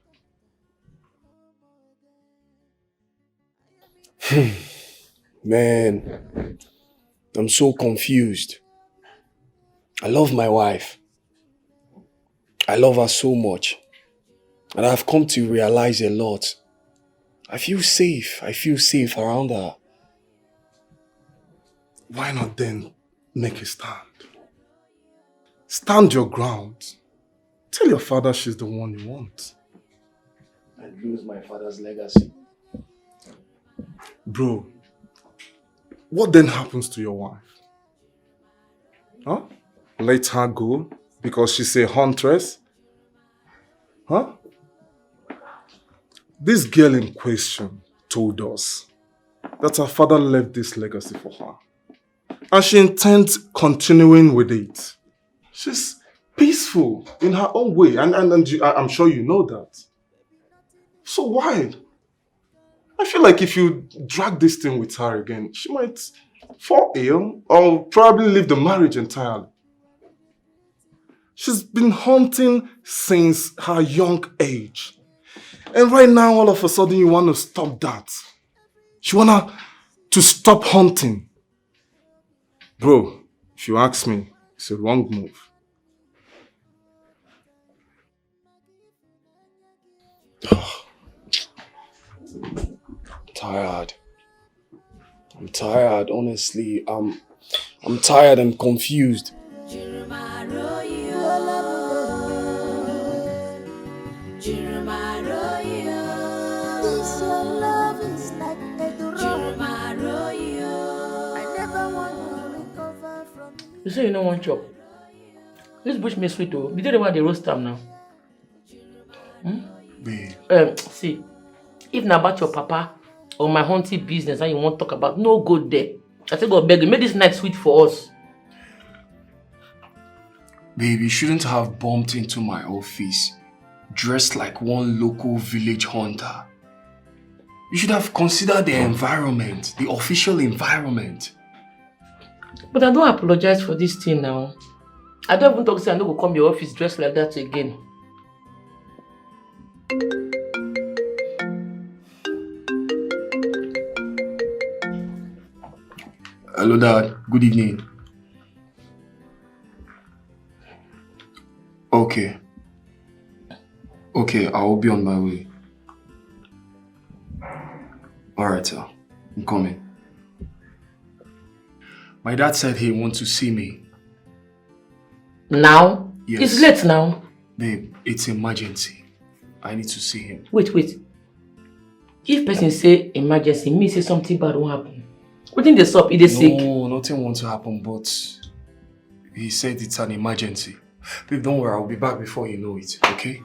Man, I'm so confused. I love my wife. I love her so much. And I've come to realize a lot. I feel safe. I feel safe around her. Why not then make a stand? Stand your ground. Tell your father she's the one you want. I'd lose my father's legacy. Bro, what then happens to your wife? Huh? Let her go because she's a huntress? Huh? This girl in question told us that her father left this legacy for her. And she intends continuing with it. She's peaceful in her own way. And I'm sure you know that. So why? I feel like if you drag this thing with her again, she might fall ill or probably leave the marriage entirely. She's been hunting since her young age. And right now, all of a sudden, you want to stop that. You want her to stop hunting. Bro, if you ask me, it's a wrong move. Tired. I'm tired, honestly. I'm tired and confused. You say you don't want chop. This bush may sweet though. You don't want the roast time now. Babe. See, if not about your papa or my haunted business and you want to talk about, no go there. I say go beg you, make this night sweet for us. Babe, you shouldn't have bumped into my office dressed like one local village hunter. You should have considered the environment, the official environment. But I don't apologize for this thing now. I don't even talk to say I don't go come to your office dressed like that again. Hello, Dad. Good evening. Okay. Okay, I will be on my way. Alright, sir. I'm coming. My dad said he wants to see me. Now? Yes. It's late now. Babe, it's emergency. I need to see him. Wait. If person say emergency, me say something bad won't happen. What think they stop? Is they sick? No, nothing wants to happen, but he said it's an emergency. Babe, don't worry, I'll be back before you know it, okay?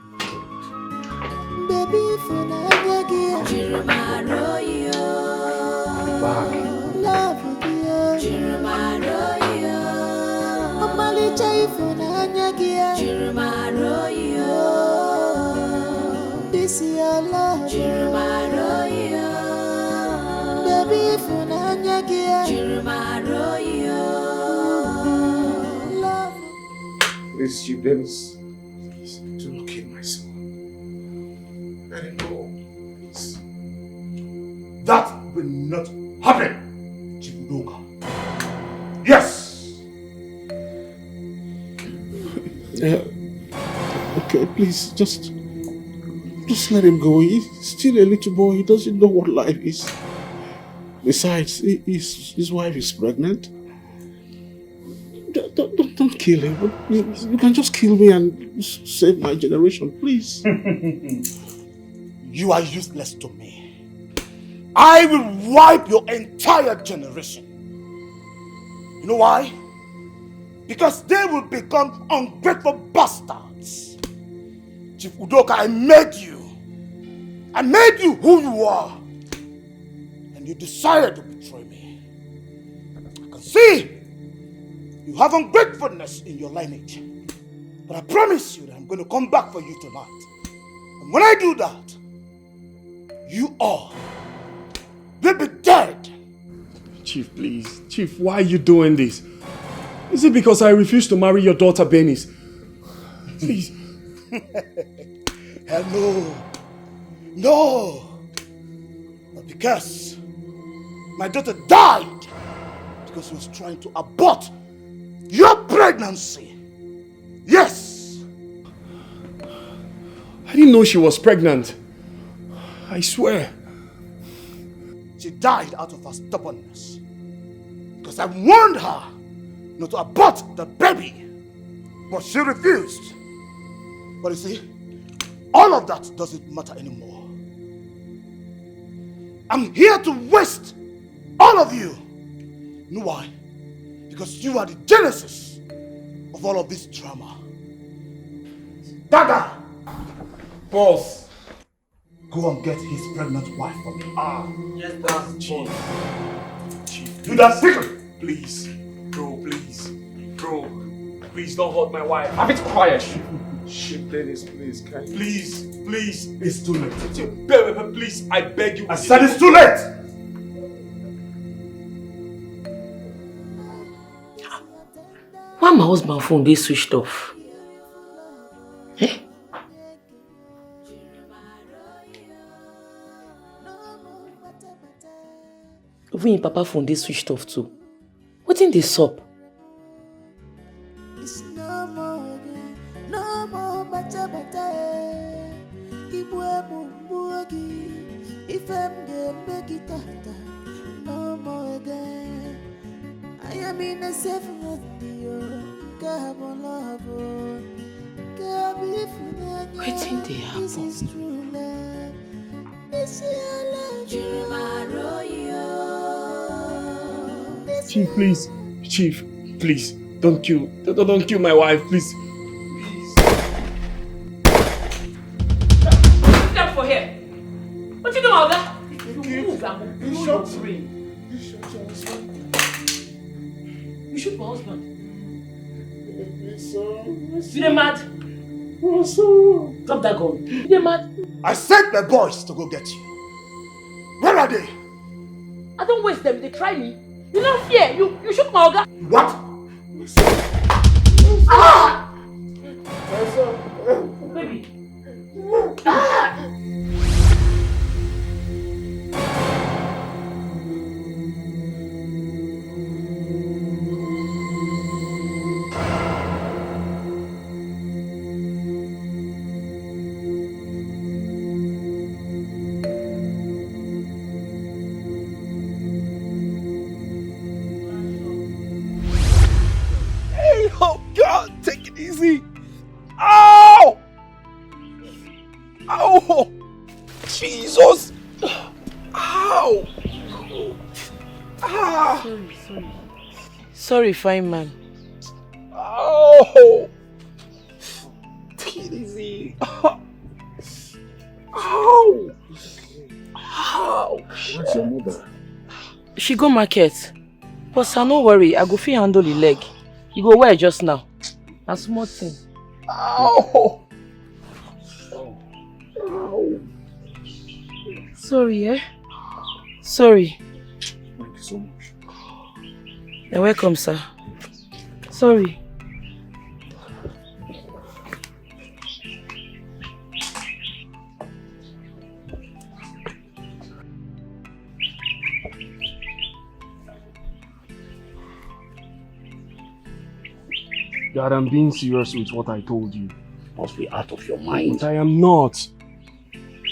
Baby, for I'll be back. love with you. Omali chai for Nanyagia. This is your love. Baby, for Nanyagia. Love. Please, Chief Dennis, please, do not kill my son. Let him go, please. That will not happen, Chief Udoka. Yes! Okay, please, just let him go. He's still a little boy. He doesn't know what life is. Besides, his wife is pregnant. Don't kill him. You can just kill me and save my generation, please. You are useless to me. I will wipe your entire generation. You know why? Because they will become ungrateful bastards. Chief Udoka, I made you. I made you who you are. And you decided to betray me. I can see you have ungratefulness in your lineage. But I promise you that I'm going to come back for you tonight. And when I do that, you all will be dead. Chief, please. Chief, why are you doing this? Is it because I refuse to marry your daughter, Benis? Please. Hell no. But because my daughter died because she was trying to abort your pregnancy. Yes. I didn't know she was pregnant. I swear. She died out of her stubbornness. Because I warned her not to abort the baby. But she refused. But you see, all of that doesn't matter anymore. I'm here to waste all of you. You know why? Because you are the genesis of all of this drama. Dada! Boss. Go and get his pregnant wife for me. Yes, that's Chief. Chief, do that secret. Please. Bro, please. Bro, please don't hurt my wife. Have it quiet. Chief Dennis, please, can you? Please, it's too late. Baby, please, I beg you. I said it's too late! Why my husband phone dey switched off? Eh? Even your papa phone dey switched off too. Wetin dey sup? It's no more again, no more better. Ibwe mumbugi, if I'm the make it no more again. I am in a safe with you, Gabon love. Wetin dey happen? This is true love. This is your love. Chief, please. Chief, please. Don't kill my wife, please. Step for here. What you doing, Olga? If you move, I will blow your brain. You shoot my husband. You dey mad? Drop that gun. You dey mad? I sent my boys to go get you. Where are they? I don't waste them. They try me. You don't fear. You shoot my Olga. What? Ah! Baby. Ah! Oh God, take it easy. Ow! Ow! Jesus! Ow! Ah! Sorry, fine man. Oh! Take it easy. Ow! Ow! Where's your mother? She go market. But sir, no worry, I go fit handle the leg. You go where just now? A small thing. Ow! Ow! Sorry, eh? Sorry. Thank you so much. You're welcome, sir. Sorry. Dad, I'm being serious with what I told you. Must be out of your mind. But I am not.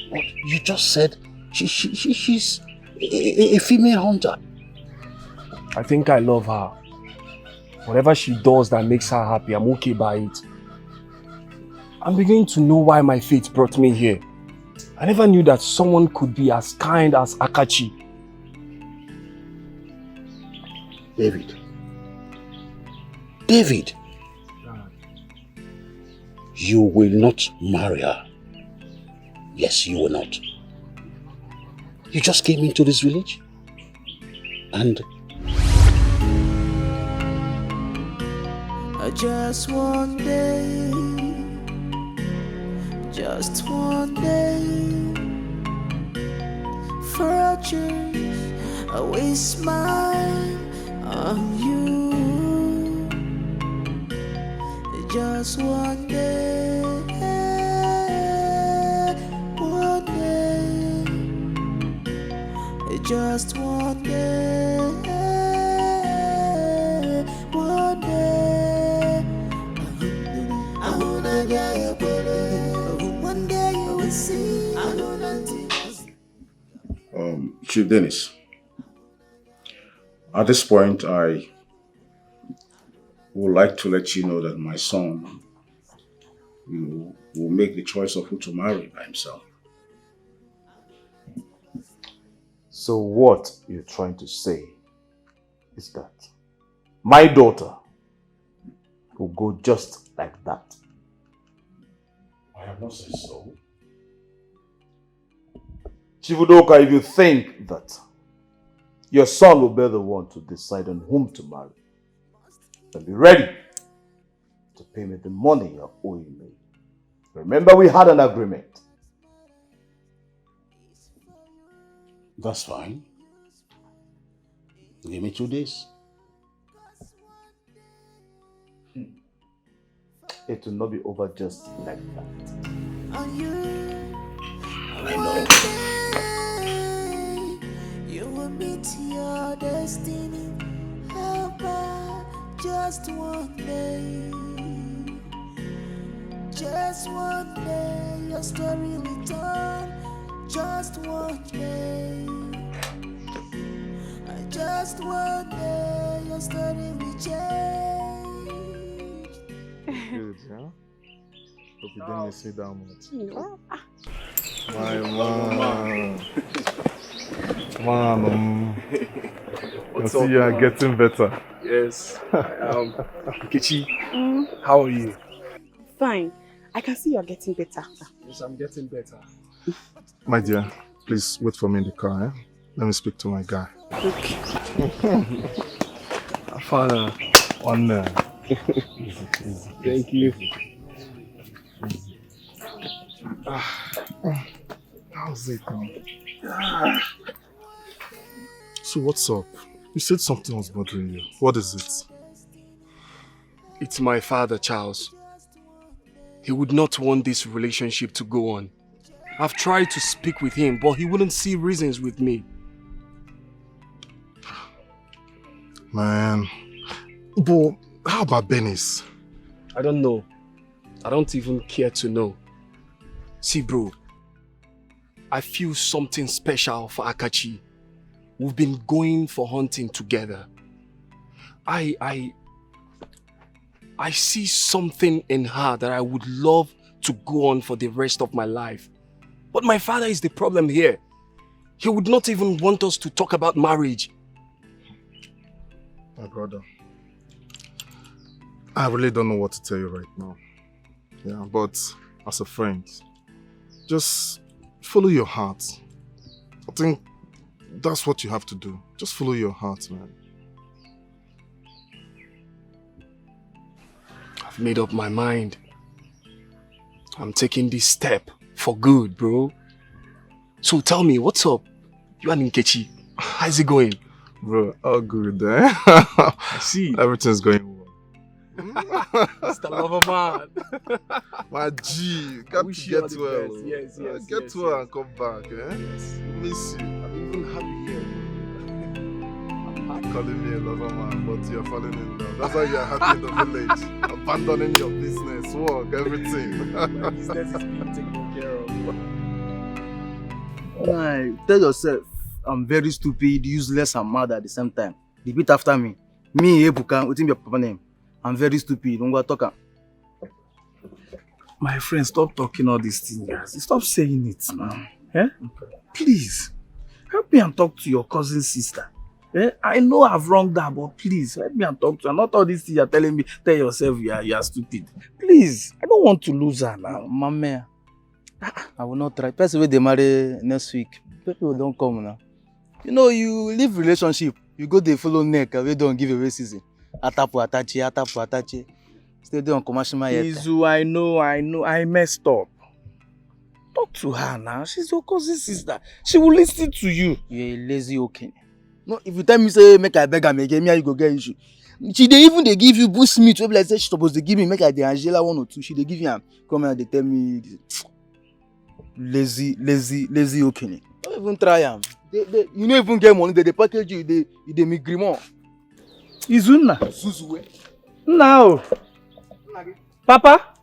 What? You just said she's a female hunter. I think I love her. Whatever she does that makes her happy, I'm okay by it. I'm beginning to know why my fate brought me here. I never knew that someone could be as kind as Akachi. David. You will not marry her. Yes, you will not. You just came into this village and just one day, for a change, I will smile on you. Just one day, just one day, I wanna get your body. One day you will see. I know nothing. Chief Dennis, at this point, I would like to let you know that my son will make the choice of who to marry by himself. So what you're trying to say is that my daughter will go just like that? I have not said so. Chief Udoka, if you think that your son will be the one to decide on whom to marry, then be ready to pay me the money you're owing me. Remember we had an agreement. That's fine. Give me 2 days. It will not be over just like that. I know. You will meet your destiny. Helper, just one day. Just one day, your story will turn. Just one day. Just one day, your story will change. Good, huh? Hope you didn't miss me that much. No. My man. Man, I see you are getting better. Yes. Nkechi, how are you? Fine. I can see you're getting better. Yes, I'm getting better. My dear, please wait for me in the car, eh? Let me speak to my guy. Okay. Father, one Thank you. How's it now? So what's up? You said something was bothering you. What is it? It's my father, Charles. He would not want this relationship to go on. I've tried to speak with him, but he wouldn't see reasons with me. Man. But how about Benny's? I don't know. I don't even care to know. See, bro, I feel something special for Akachi. We've been going for hunting together. I see something in her that I would love to go on for the rest of my life. But my father is the problem here. He would not even want us to talk about marriage. My brother, I really don't know what to tell you right now. Yeah, but as a friend, just follow your heart. I think that's what you have to do. Just follow your heart, man. I've made up my mind. I'm taking this step for good, bro. So tell me, what's up? You and Nkechi, how's it going? Bro, all good, eh? I see. Everything's going well. It's the lover man. My G, got to get well. Yes, get well and come back, eh? Yes. Miss you. I'm even happy here. Calling me a lover man, but you're falling in love. That's why you're happy in the village. Abandoning your business, work, everything. My business is being taken care of. Nah, tell yourself, I'm very stupid, useless, and mad at the same time. Repeat after me. Me, Ebuka, what's your papa name? I'm very stupid. Don't go talk. My friend, stop talking all these things, guys. Stop saying it now. Eh? Please, help me and talk to your cousin's sister. Eh? I know I've wronged her, but please, help me and talk to her. Not all these things you're telling me, tell yourself you are stupid. Please, I don't want to lose her now. Mama, I will not try. Person will they marry next week. People don't come now. You know, you leave relationship, you go they follow neck, we don't give away season. Atapu atache. Stay there on commercial yet. Izu, I know, I messed up. Talk to her now. She's your cousin sister. She will listen to you. You're a lazy okay. No, if you tell me say make I beg her again, me you go get issue. She they even they give you boost meat. So like say she supposed to give me make I the Angela 1 or 2. She they give you come and they tell me lazy okay. Don't even try am. They you don't even get money. They package you. They make griment. Izuna. Zuzuwe. Now. Papa.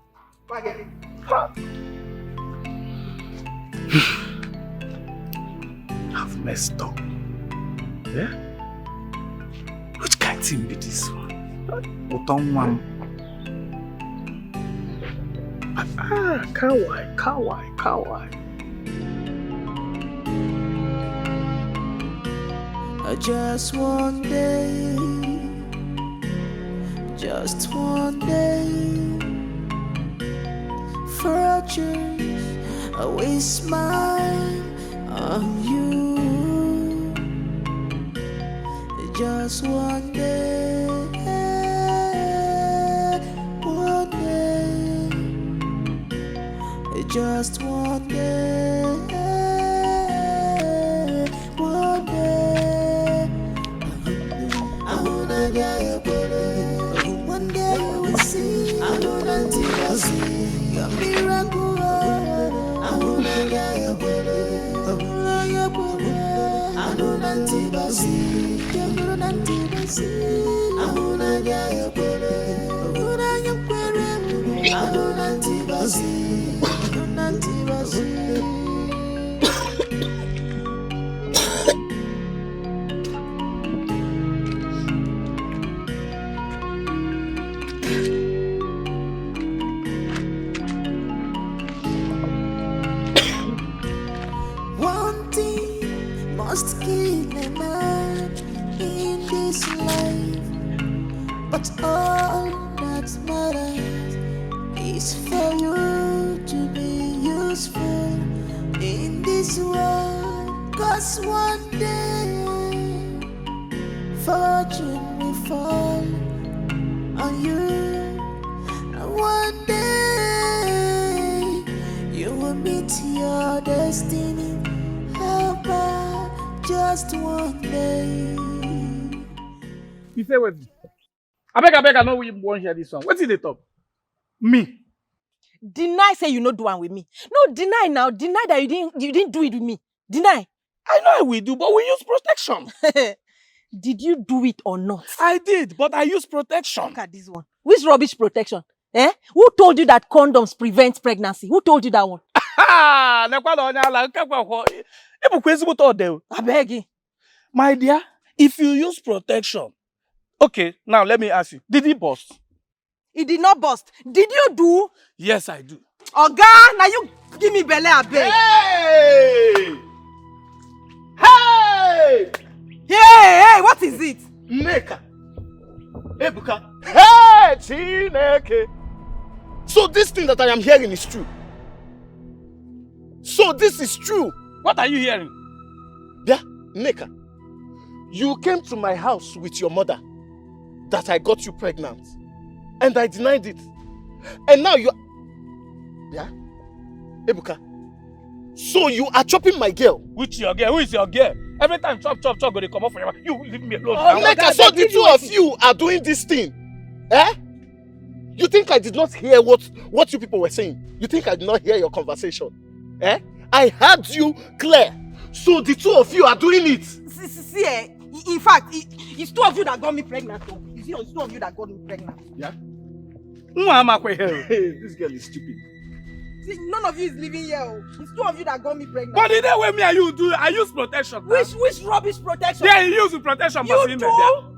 I've messed up. Yeah? Which kind of thing be this one? Kawai. Just one day, fortunes always smile on you. Just one day, just one day, one day. I wanna get your body. One day we'll see. I wanna see your miracle. I wanna get your body. I wanna your body. I wanna see your nanti. I wanna get your body. I wanna your body. I wanna see your nanti. One thing must kill a man in this life, but all that matters is for you to be useful in this world. 'Cause one day fortune will fall on you, and one day you will meet your destiny. How about just one day? You say what? I beg, I know we won't hear this song. What's in the top? Me. Deny say you no do one with me. No, deny now. Deny that you didn't do it with me. Deny. I know I will do, but we use protection. Did you do it or not? I did, but I use protection. Look at this one. Which rubbish protection? Eh? Who told you that condoms prevent pregnancy? Who told you that one? I beg you. My dear, if you use protection, okay, now let me ask you, did it burst? It did not burst. Did you do? Yes, I do. Oga, now you give me belly, I beg. Hey! Hey! Hey, what is it? Neka. Ebuka. Hey, Chineke. So this thing that I am hearing is true. So this is true. What are you hearing? Yeah, Neka. You came to my house with your mother that I got you pregnant. And I denied it. And now you... Yeah? Ebuka. So you are chopping my girl. Which your girl? Who is your girl? Every time chop, go they come up forever. You leave me alone. Oh, Neka, so the two of you are doing this thing. Eh? You think I did not hear what you people were saying? You think I did not hear your conversation? Eh? I heard you clear. So the two of you are doing it. See, in fact, it's two of you that got me pregnant. Though. It's two of you that got me pregnant. Yeah? Hey, this girl is stupid. See, none of you is living here. It's two of you that got me pregnant. But the day when me and you do, I use protection. Which rubbish protection? Yeah, you use protection. You do?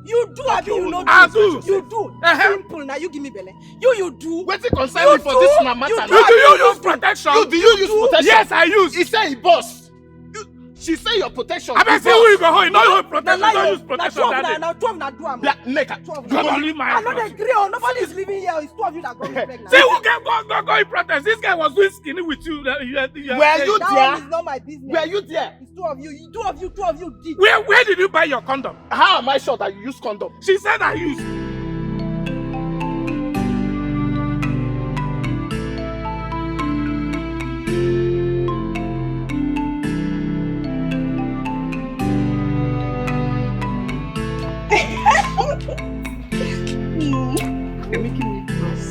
You do, okay, you know. I do. You do. Simple. Now you give me belly. You do. What's it concern me for this matter? Do you use protection? Do you use protection? Yes, I use. He said he boss. She say your protection. I bet say who you go home. No use protection. Don't use protection. Now 12 now do am. Yeah, Neka. Go leave my house. I know they agree. Nobody is living here. It's two of you that got me pregnant. Say who can go in protest? This guy was doing skinny with you. Were you there? That one is not my business. Were you there? It's two of you. Two of you did. Where did you buy your condom? How am I sure that you use condom? She said I used. You're making me cross.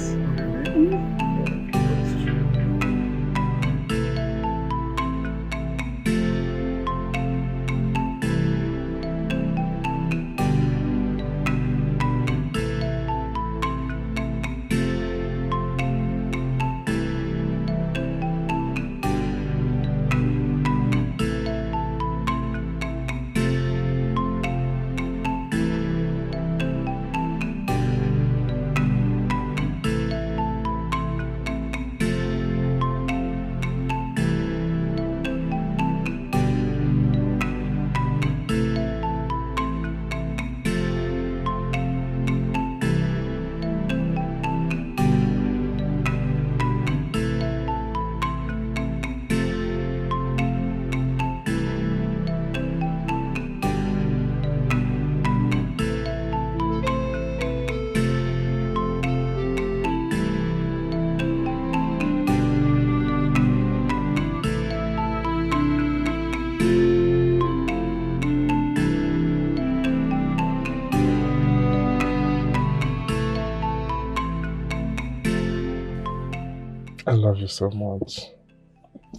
I love you so much.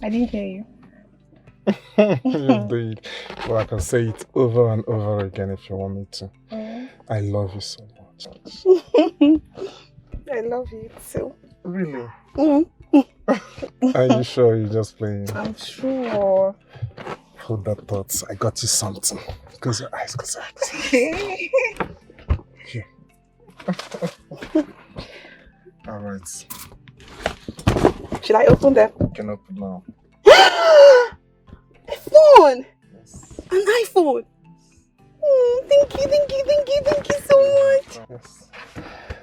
I didn't hear you. You did. But I can say it over and over again if you want me to. I love you so much. I love you too. Really? Mm-hmm. Are you sure you're just playing? I'm sure. Hold that thought. I got you something. Close your eyes, close your eyes. Here. Alright. Should I open them? You can open now. A phone! Yes. An iPhone! Thank you so much! Yes.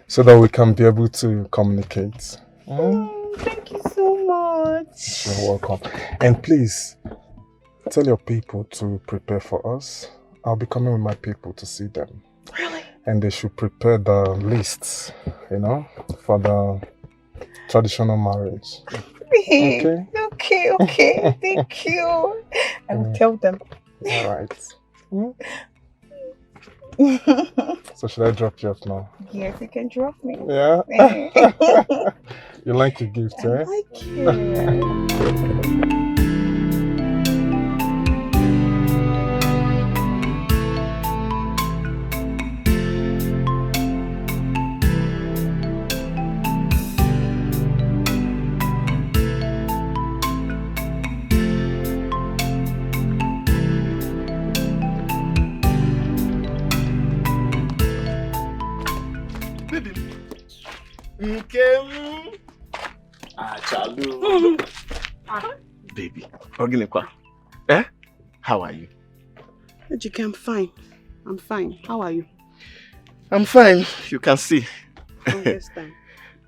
So that we can be able to communicate. Thank you so much. You're welcome. And please, tell your people to prepare for us. I'll be coming with my people to see them. Really? And they should prepare the lists, you know, for the traditional marriage. Okay? Okay. Thank you. I will tell them. Alright. So should I drop you off now? Yes, you can drop me. Yeah? You like your gift, eh? I like it. Nkem. Achalu. Baby, Oginekwa. Eh? How are you? Ejike, I'm fine. I'm fine. How are you? I'm fine. You can see. Understand.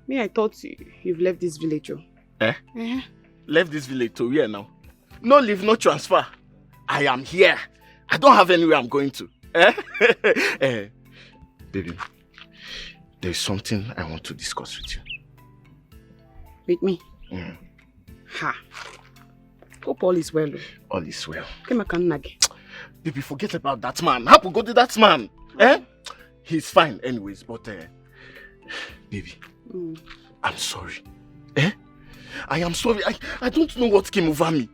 Me, I thought you've left this village. Eh? Uh-huh. Left this village to where now? No leave, no transfer. I am here. I don't have anywhere I'm going to. Eh? Baby, there's something I want to discuss with you. With me? Ha. Hope all is well. All is well. Baby, forget about that man. How to go to that man? Eh? He's fine anyways, but baby, I'm sorry. Eh? I am sorry. I don't know what came over me.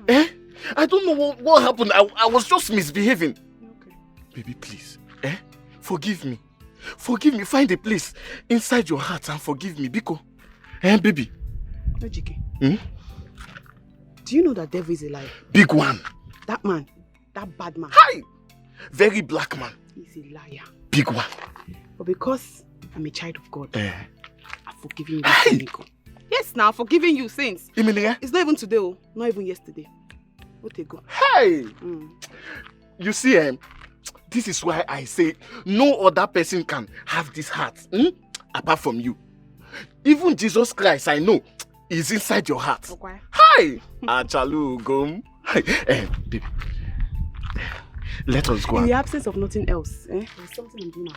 Eh? I don't know what happened. I was just misbehaving. Okay. Baby, please. Eh? Forgive me. Forgive me. Find a place inside your heart and forgive me. Biko. Eh, baby? Ejike. Do you know that devil is alive? Big one. That man. That bad man. Hi! Very black man. He's a liar. Big one. But because I'm a child of God, I've forgiven you. Hey! Yes, now, forgiving you since. You mean it? It's not even today, not even yesterday. What a go. Hey! You see, this is why I say no other person can have this heart apart from you. Even Jesus Christ, I know, is inside your heart. Okay. Hi! Achalu gum. Baby. Let us go. In the absence of nothing else, there's something I'm doing now.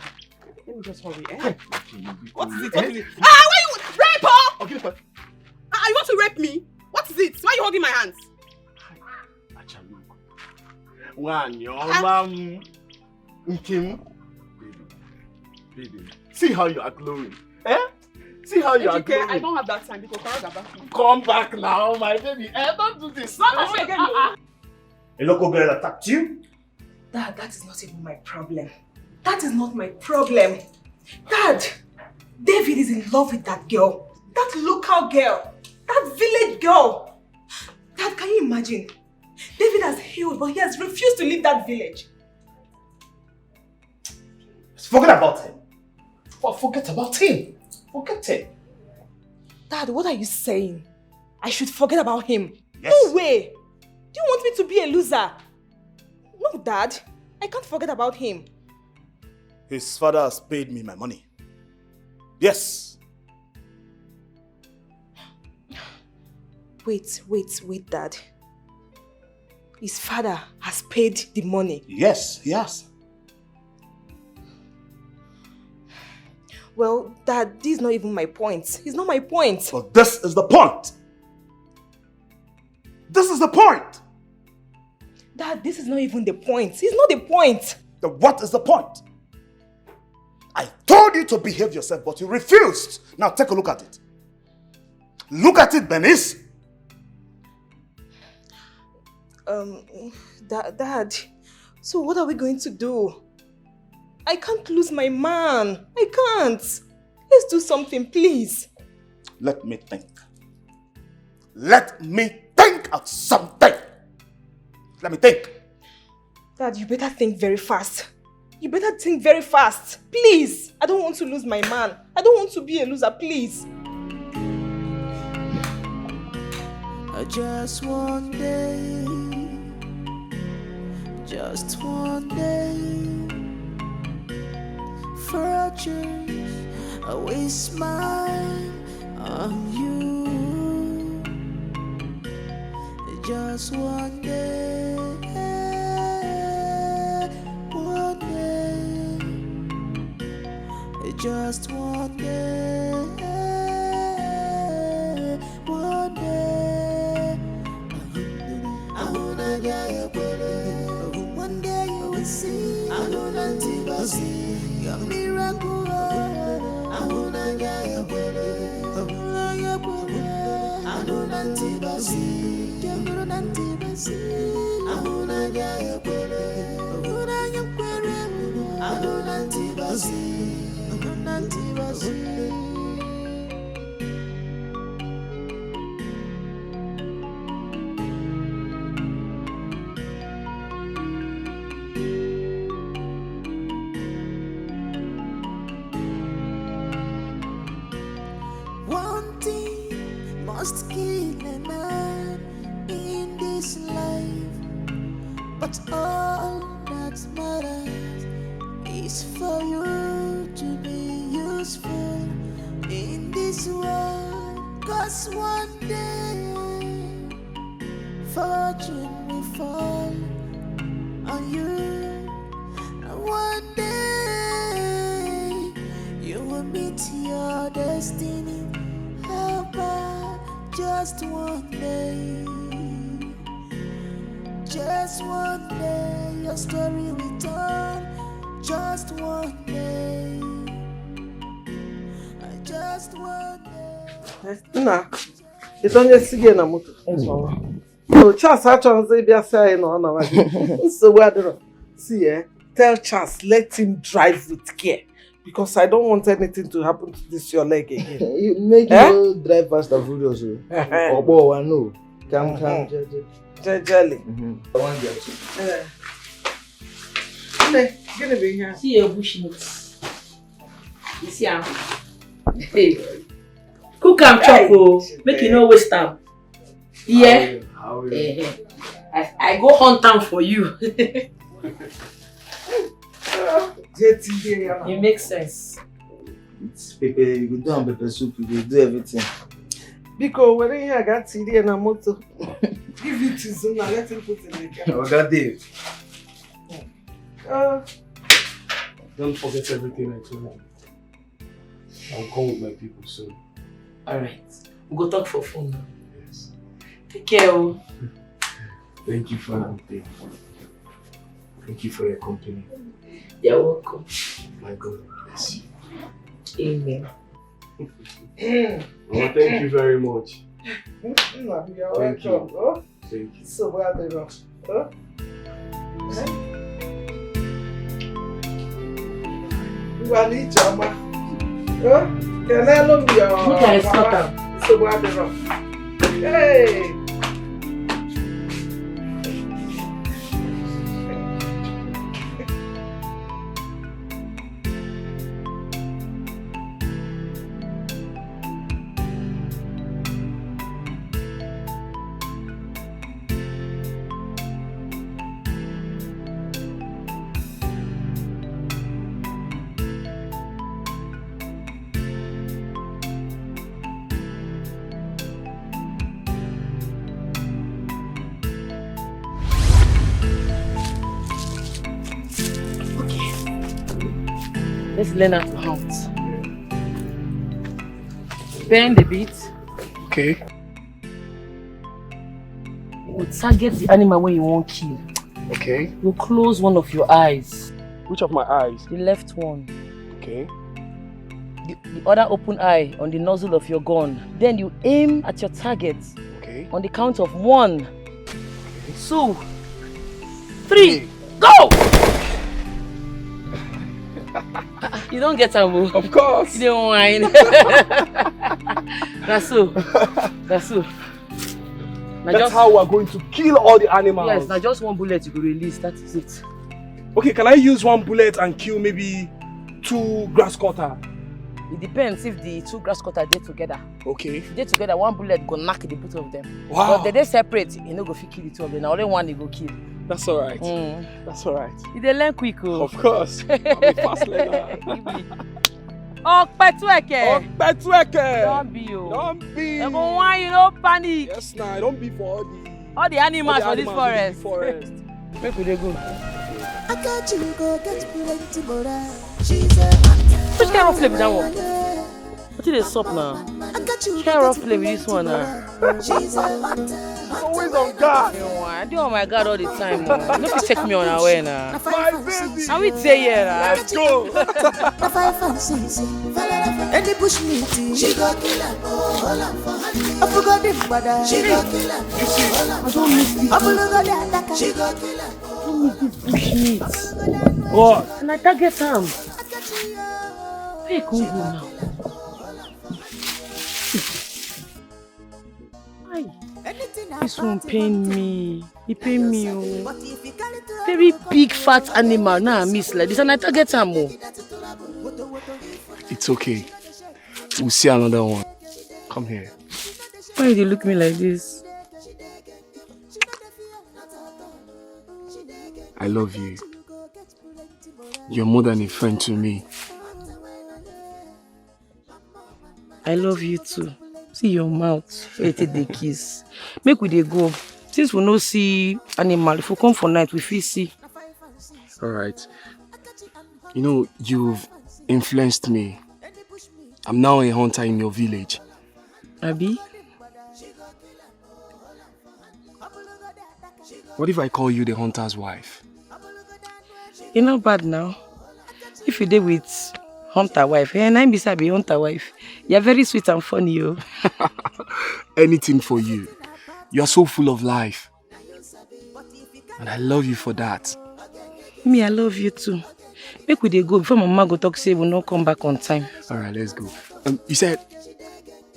Let me just hurry, What is it? What is it? Why you rape her? Okay, but you want to rape me? What is it? Why are you holding my hands? One, your mom. Baby. See how you are glowing. Eh? See how you are glowing. I don't have that time because come back now, my baby. Don't do this. Not again. A local girl attacked you? Dad, that is not even my problem. That is not my problem. Dad, David is in love with that girl. That local girl. That village girl. Dad, can you imagine? David has healed, but he has refused to leave that village. Forget about him. Forget about him. Forget him. Dad, what are you saying? I should forget about him? Yes. No way. Do you want me to be a loser? No, Dad. I can't forget about him. His father has paid me my money. Yes. Wait, Dad. His father has paid the money. Yes, he has. Well, Dad, this is not even my point. It's not my point. But this is the point. This is the point. Dad, this is not even the point. It's not the point. Then what is the point? I told you to behave yourself, but you refused. Now take a look at it. Look at it, Bernice. Dad, so what are we going to do? I can't lose my man. I can't. Let's do something, please. Let me think. Let me think of something. Let me think. Dad, you better think very fast. You better think very fast. Please. I don't want to lose my man. I don't want to be a loser, please. Just one day. Just one day. For a change, I will smile on you. Just one day, one day, just one day, one day. I wanna get you, one day you will see. I wanna see. Your miracle, I wanna get you, I wanna get you, I wanna see. Your miracle, I wanna get you, I wanna get you, I wanna see. Must kill a man in this life, but all that matters is for you to be useful in this world. 'Cause one day fortune will fall on you, and one day you will meet your destiny. Just one day, just one day, your story will turn. Just one day, just one day. Nna, it's only again na moto. So Charles actually say be say no na wa. So what do? See tell Charles let him drive with care. Because I don't want anything to happen to this your leg again. You make you drive fast and furious. Obo, I know. Come, jelly. I want you to. Gonna be here. See your bushmeat. You see how? Hey. Cook and chop, make you no waste time. Yeah. I go hunt time for you. It makes sense. It's pepper, you go do on pepper soup, you go do everything. Because when I got CD and a motor, give it to Zuna, let him put it in the car. I got Dave. Don't forget everything I told you. I'll come with my people soon. Alright. We'll go talk for phone now. Yes. Take care. Thank you for everything. Thank you for your company. You're welcome. My God bless you. Amen. Well, thank you very much. You're Thank welcome. you. Oh? Thank you. So well done. Oh? You are the chama. Oh? Can I know your look at his cutter. So well done. Hey! Let's learn how to hunt. Bend a bit. Okay. You target the animal when you want to kill. Okay. You close one of your eyes. Which of my eyes? The left one. Okay. the other open eye on the nozzle of your gun. Then you aim at your target. Okay. On the count of 1, 2, 3, go! You don't get a move. Of course. You don't whine. That's so. That's so. That's how we're going to kill all the animals. Yes, now just 1 bullet you will release. That is it. Okay, can I use 1 bullet and kill maybe 2 grass cutter? It depends if the 2 grass cutter dey together. Okay. If they together, 1 bullet go knock the both of them. Wow. But they separate, you no go fit kill the 2 of them. Now only 1 they go kill. That's alright. That's alright. You dey learn quick, oh. Of course. I'm a fast learner. Okpetueke. Okpetueke. Don't be, oh. Don't be. They go whine, you no panic. Yes, nah. Don't be for all the animals for this forest. Make we dey go. I got you, go get plenty more. She's a hunter. Which kind of flame that one? What is the sup now? Which kind of flame this one now? She's a hunter. Always on guard. I do on my guard all the time. No fit take me unaware now. My baby. How we say here now? Let's go. Any bush meat, she got kill her. I forgot the mother. She got kill her. I don't miss this. I forgot the attacker. She got kill her. I don't miss this bush meat. What? And I target him. Where you come go now? This one pain me. He pain me. Oh. Very big fat animal. Now I miss like this and I target him. Oh. It's okay. We'll see another one. Come here. Why did you look me like this? I love you. You're more than a friend to me. I love you too. See your mouth. Wait till they kiss. Make we dey go. Since we no see animal, if we come for night, we feel see. Alright. You know, you've influenced me. I'm now a hunter in your village. Abi? What if I call you the hunter's wife? You're not bad now. If you did with hunter wife, and I'm beside be hunter wife. You're very sweet and funny, yo. Anything for you. You're so full of life. And I love you for that. Me, I love you too. Make we dey go before my mama go talk say we'll not come back on time. Alright, let's go. You said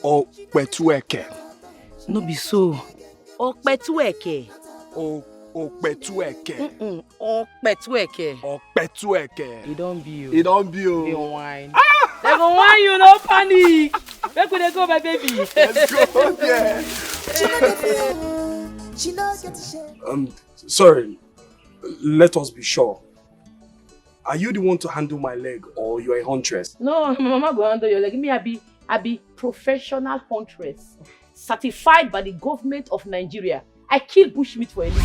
Okpetueke. No be so. Okpetueke. Okpetueke. Okpetueke. Okpetueke. It don't be you. It don't be you. They whine. They go whine you, no panic. Make we dey go, my baby. Let's go, yeah. She knows get shame. Sorry. Let us be sure. Are you the one to handle my leg or you are a huntress? No, my mama go handle your leg. Me, I be professional huntress. Certified by the government of Nigeria. I kill bushmeat for a living.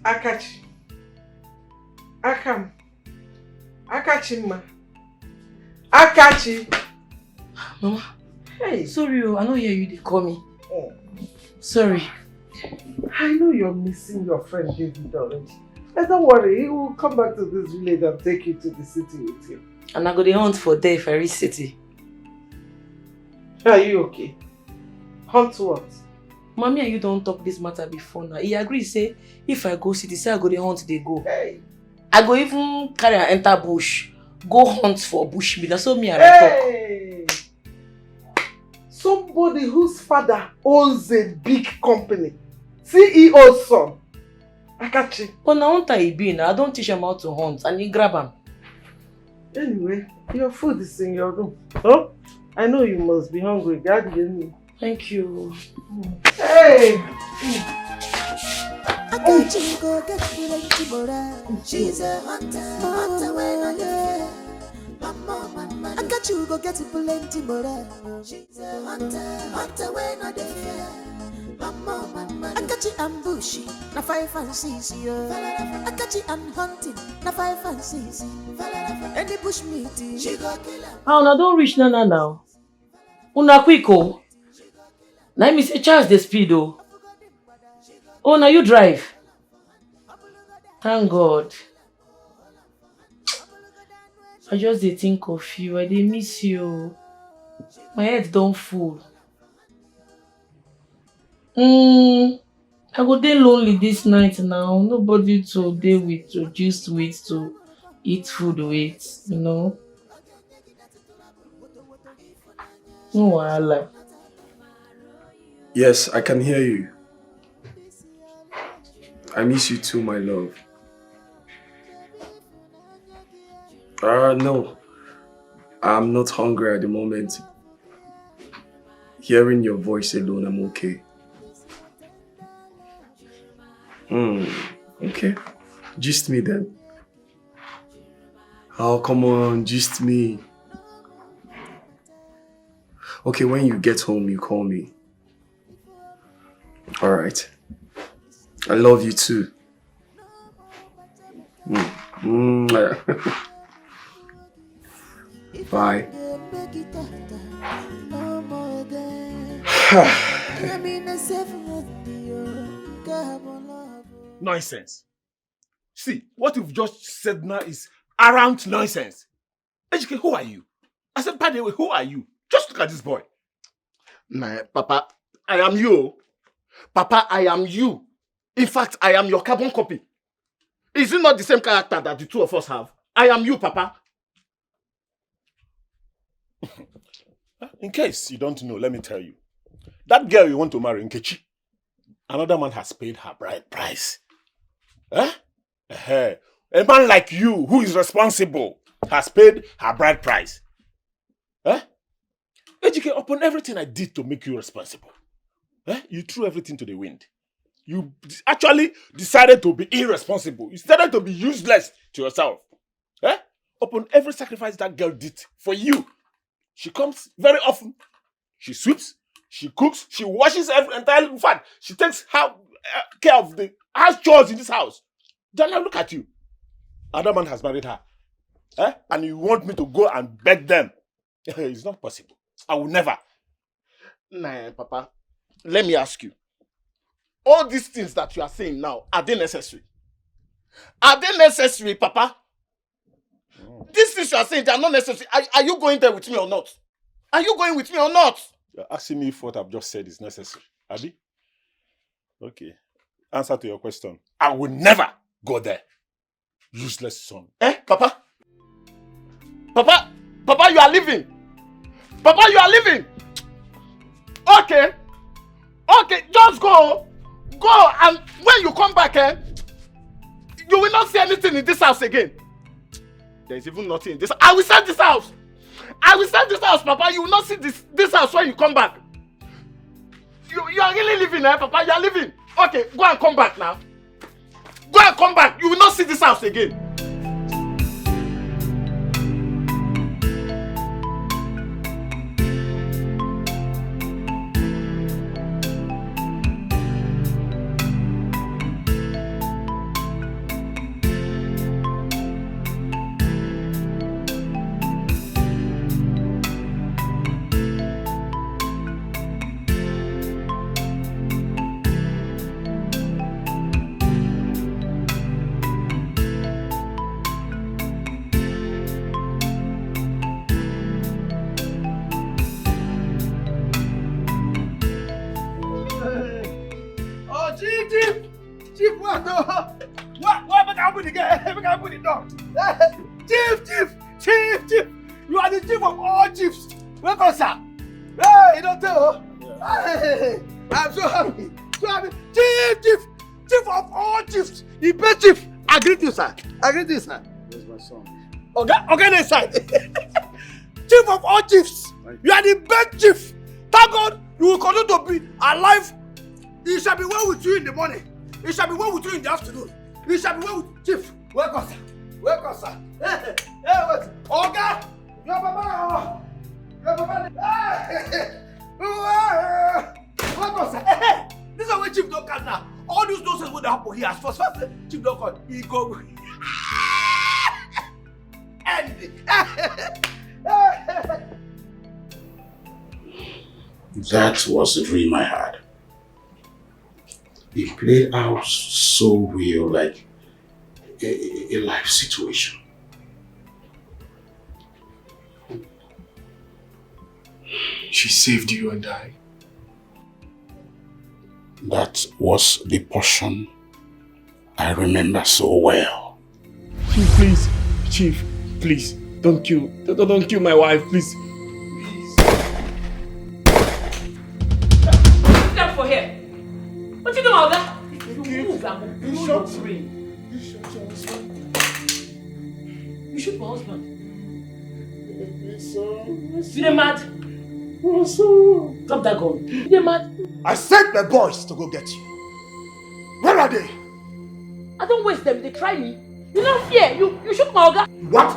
Akachi. Akam. Akachima. Akachi. Mama. Hey. Sorry, I don't hear you. They call me. Oh. Sorry. I know you're missing your friend David already. But don't worry, he will come back to this village and take you to the city with him. And I go to hunt for there if I reach city. Are you okay? Hunt what? Mommy and you don't talk this matter before now. He agree say if I go city, say I go to hunt, they go. Hey. I go even carry and enter bush. Go hunt for bush meat. That's all me and I talk. Somebody whose father owns a big company. CEO's son. Akachi. But now hunter he be now. I don't teach him how to hunt and he grab him. Anyway, your food is in your room. Huh? I know you must be hungry. God, you need. Thank you. Hey! I got you, go get plenty more. She's a hunter, hunter when I get. I got you, go get plenty more. She's a hunter, hunter when I get. I got you ambushing, na 5 and 6, yeah. I got you hunting, na 5 and 6. Any bush meat, she go kill her. Oh, no, don't reach now. Una quick oh. Now me say Charles the speed oh. Oh, now you drive. Thank God. I just dey think of you. I dey miss you. My head don't full. I go dey lonely this night now. Nobody to dey with, to gist with, to eat food with, you know. No wahala. Yes, I can hear you. I miss you too, my love. No. I'm not hungry at the moment. Hearing your voice alone, I'm okay. Okay. Gist me then. Oh, come on, gist me. Okay, when you get home, you call me. Alright. I love you too. Bye. Nonsense. See, what you've just said now is arrant nonsense. Ejike, who are you? I said, by the way, who are you? Just look at this boy. Nah, Papa, I am you. Papa, I am you. In fact, I am your carbon copy. Is it not the same character that the two of us have? I am you, Papa. In case you don't know, let me tell you. That girl you want to marry, Nkechi, another man has paid her bride price. A man like you, who is responsible, has paid her bride price. Ejike, upon everything I did to make you responsible, you threw everything to the wind. You actually decided to be irresponsible. You decided to be useless to yourself. Upon every sacrifice that girl did for you, she comes very often. She sweeps, she cooks, she washes entirely. In fact, she takes care of the house chores in this house. Then now look at you. Another man has married her. And you want me to go and beg them? It's not possible. I will never. Nah, Papa. Let me ask you. All these things that you are saying now, are they necessary? Are they necessary, Papa? These things you are saying, they are not necessary. Are you going there with me or not? Are you going with me or not? You're asking me if what I've just said is necessary. Abi? Okay. Answer to your question. I will never go there. Useless son. Papa? Papa? Papa, you are leaving. Papa, you are leaving. Okay. Okay, just go. Go, and when you come back, you will not see anything in this house again. There is even nothing in this. I will sell this house. I will sell this house, Papa. You will not see this house when you come back. You are really leaving, Papa? You are leaving. Okay, go and come back now. Go and come back. You will not see this house again. Chief! You are the chief of all chiefs. Welcome, sir. Hey, you don't tell. Hey, I'm so happy. So happy. Chief of all chiefs. The best chief. I greet you, sir. Where's my son? Okay, this side. Chief of all chiefs. You are the best chief. Thank God you will continue to be alive. It shall be well with you in the morning. It shall be well with you in the afternoon. It shall be well with Chief. Welcome, sir. Welcome, sir. Hey, wait. Oga! Your papa! Hey! Welcome, sir. Hey! This is where Chief don't come now. All these nonsense will happen here. As first, Chief don't come. He go. That was the dream I had. It played out so real, like a life situation. She saved you and I. That was the portion I remember so well. Chief, please, don't kill my wife, please. Step for here. What you doing, Olga? You shoot my husband. You dey mad? Drop that gun. You dey mad? I sent my boys to go get you. Where are they? I don't waste them. They try me. You don't fear. You shoot my Olga. What?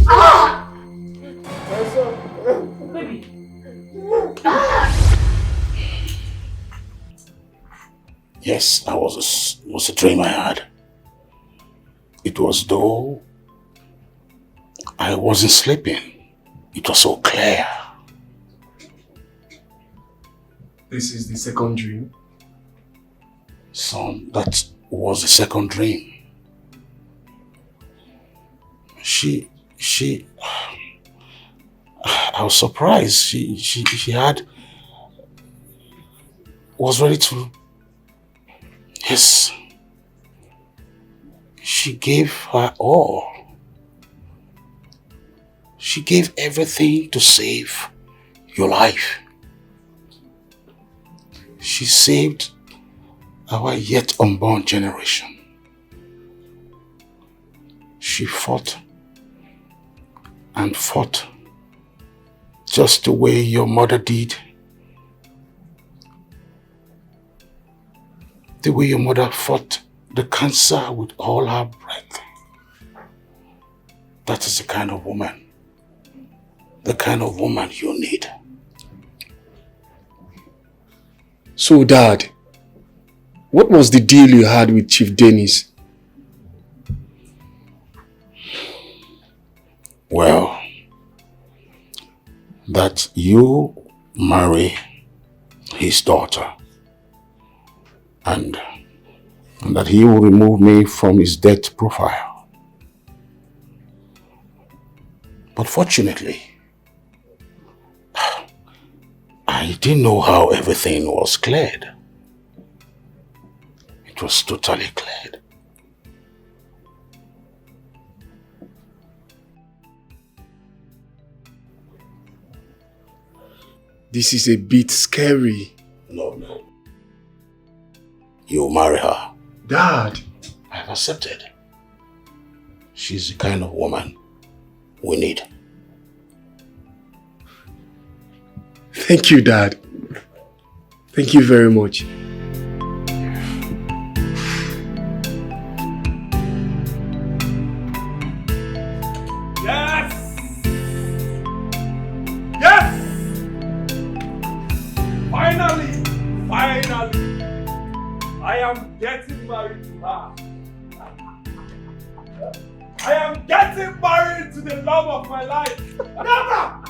Ah! Baby. Ah! Yes, that was a dream I had. It was though I wasn't sleeping. It was so clear. This is the second dream. Son, that was the second dream. I was surprised. She was ready to, yes, she gave her all. She gave everything to save your life. She saved our yet unborn generation. She fought and fought just the way your mother did. The way your mother fought the cancer with all her breath. That is the kind of woman you need. So, Dad, what was the deal you had with Chief Dennis? Well, that you marry his daughter and that he will remove me from his death profile. But fortunately, I didn't know how everything was cleared. It was totally cleared. This is a bit scary. No. You'll marry her. Dad. I've accepted. She's the kind of woman we need. Thank you, Dad. Thank you very much. Yes! Yes! Finally! I am getting married to her. I am getting married to the love of my life. Never!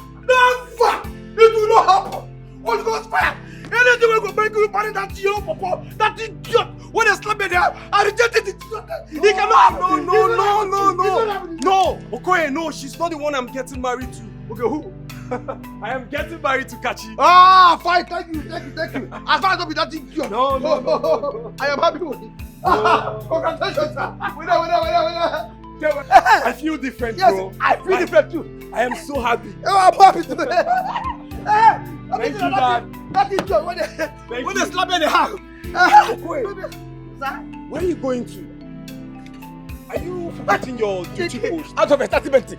It will not happen. Holy Ghost fire! Anything will go make you marry that yellow papa, that idiot. When they slap me there, I rejected it. He cannot happen. No, Okoye, no, she's not the one I'm getting married to. Okay, who? I am getting married to Kachi. Ah, fine, thank you. As far as not be that idiot. No. I am happy with it. Congratulations, sir. Winner. I feel different, bro. Yes, I feel different too. I am so happy. I'm happy too. Thank you, Dad. That idiot, when they slap me in the hand. Wait. Where are you going to? Are you forgetting your duty post? Out of a settlement.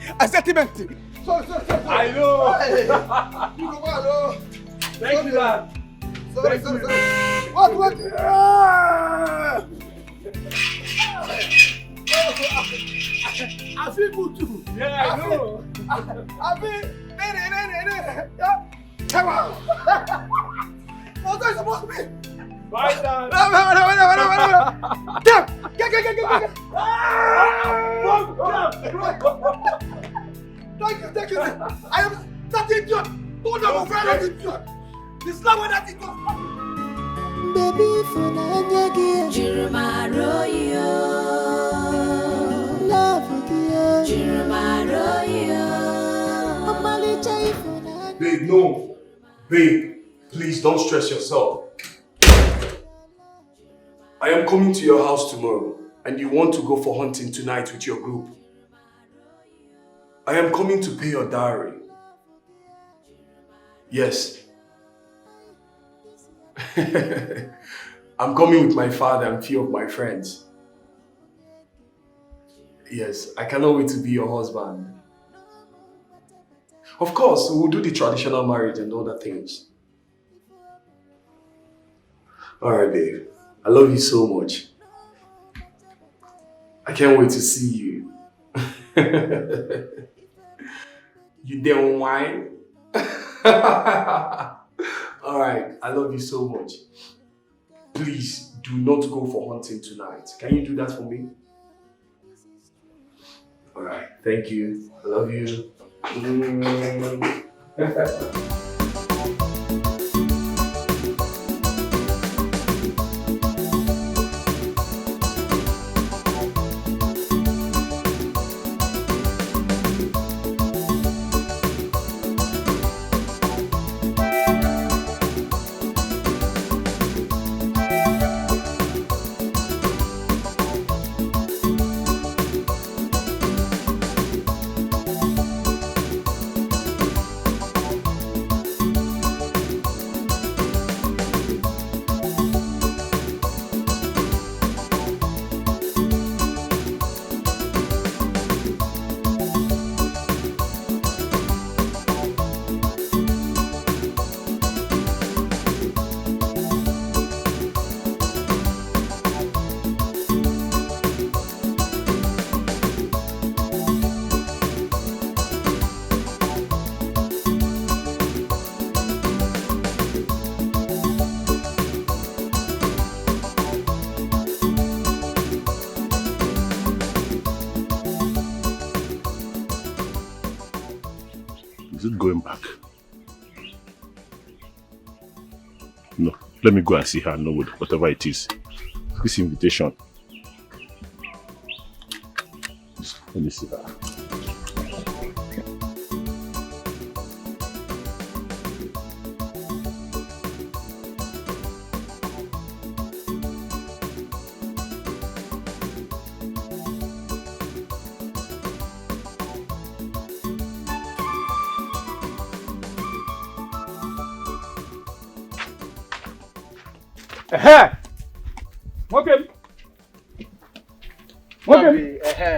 Sorry. I know. You go back, Thank you, Dad. Sorry. What? I feel good too. Yeah, I know. I feel. Come on. What are you supposed to be? Bye, Dad. Get. Thank you. I am that idiot. Don't have a friend. This is not what that it was. Baby, for Nanyagi, Jirumaroyo. Love you, Jirumaroyo. Babe, no. Babe, please don't stress yourself. I am coming to your house tomorrow, and you want to go for hunting tonight with your group. I am coming to pay your dowry. Yes. I'm coming with my father and few of my friends. Yes, I cannot wait to be your husband. Of course, we'll do the traditional marriage and other things. Alright, babe. I love you so much. I can't wait to see you. You don't whine? Alright, I love you so much. Please do not go for hunting tonight. Can you do that for me? Alright, thank you. I love you. Is it going back? No. Let me go and see her, know whatever it is. This invitation. Let me see her.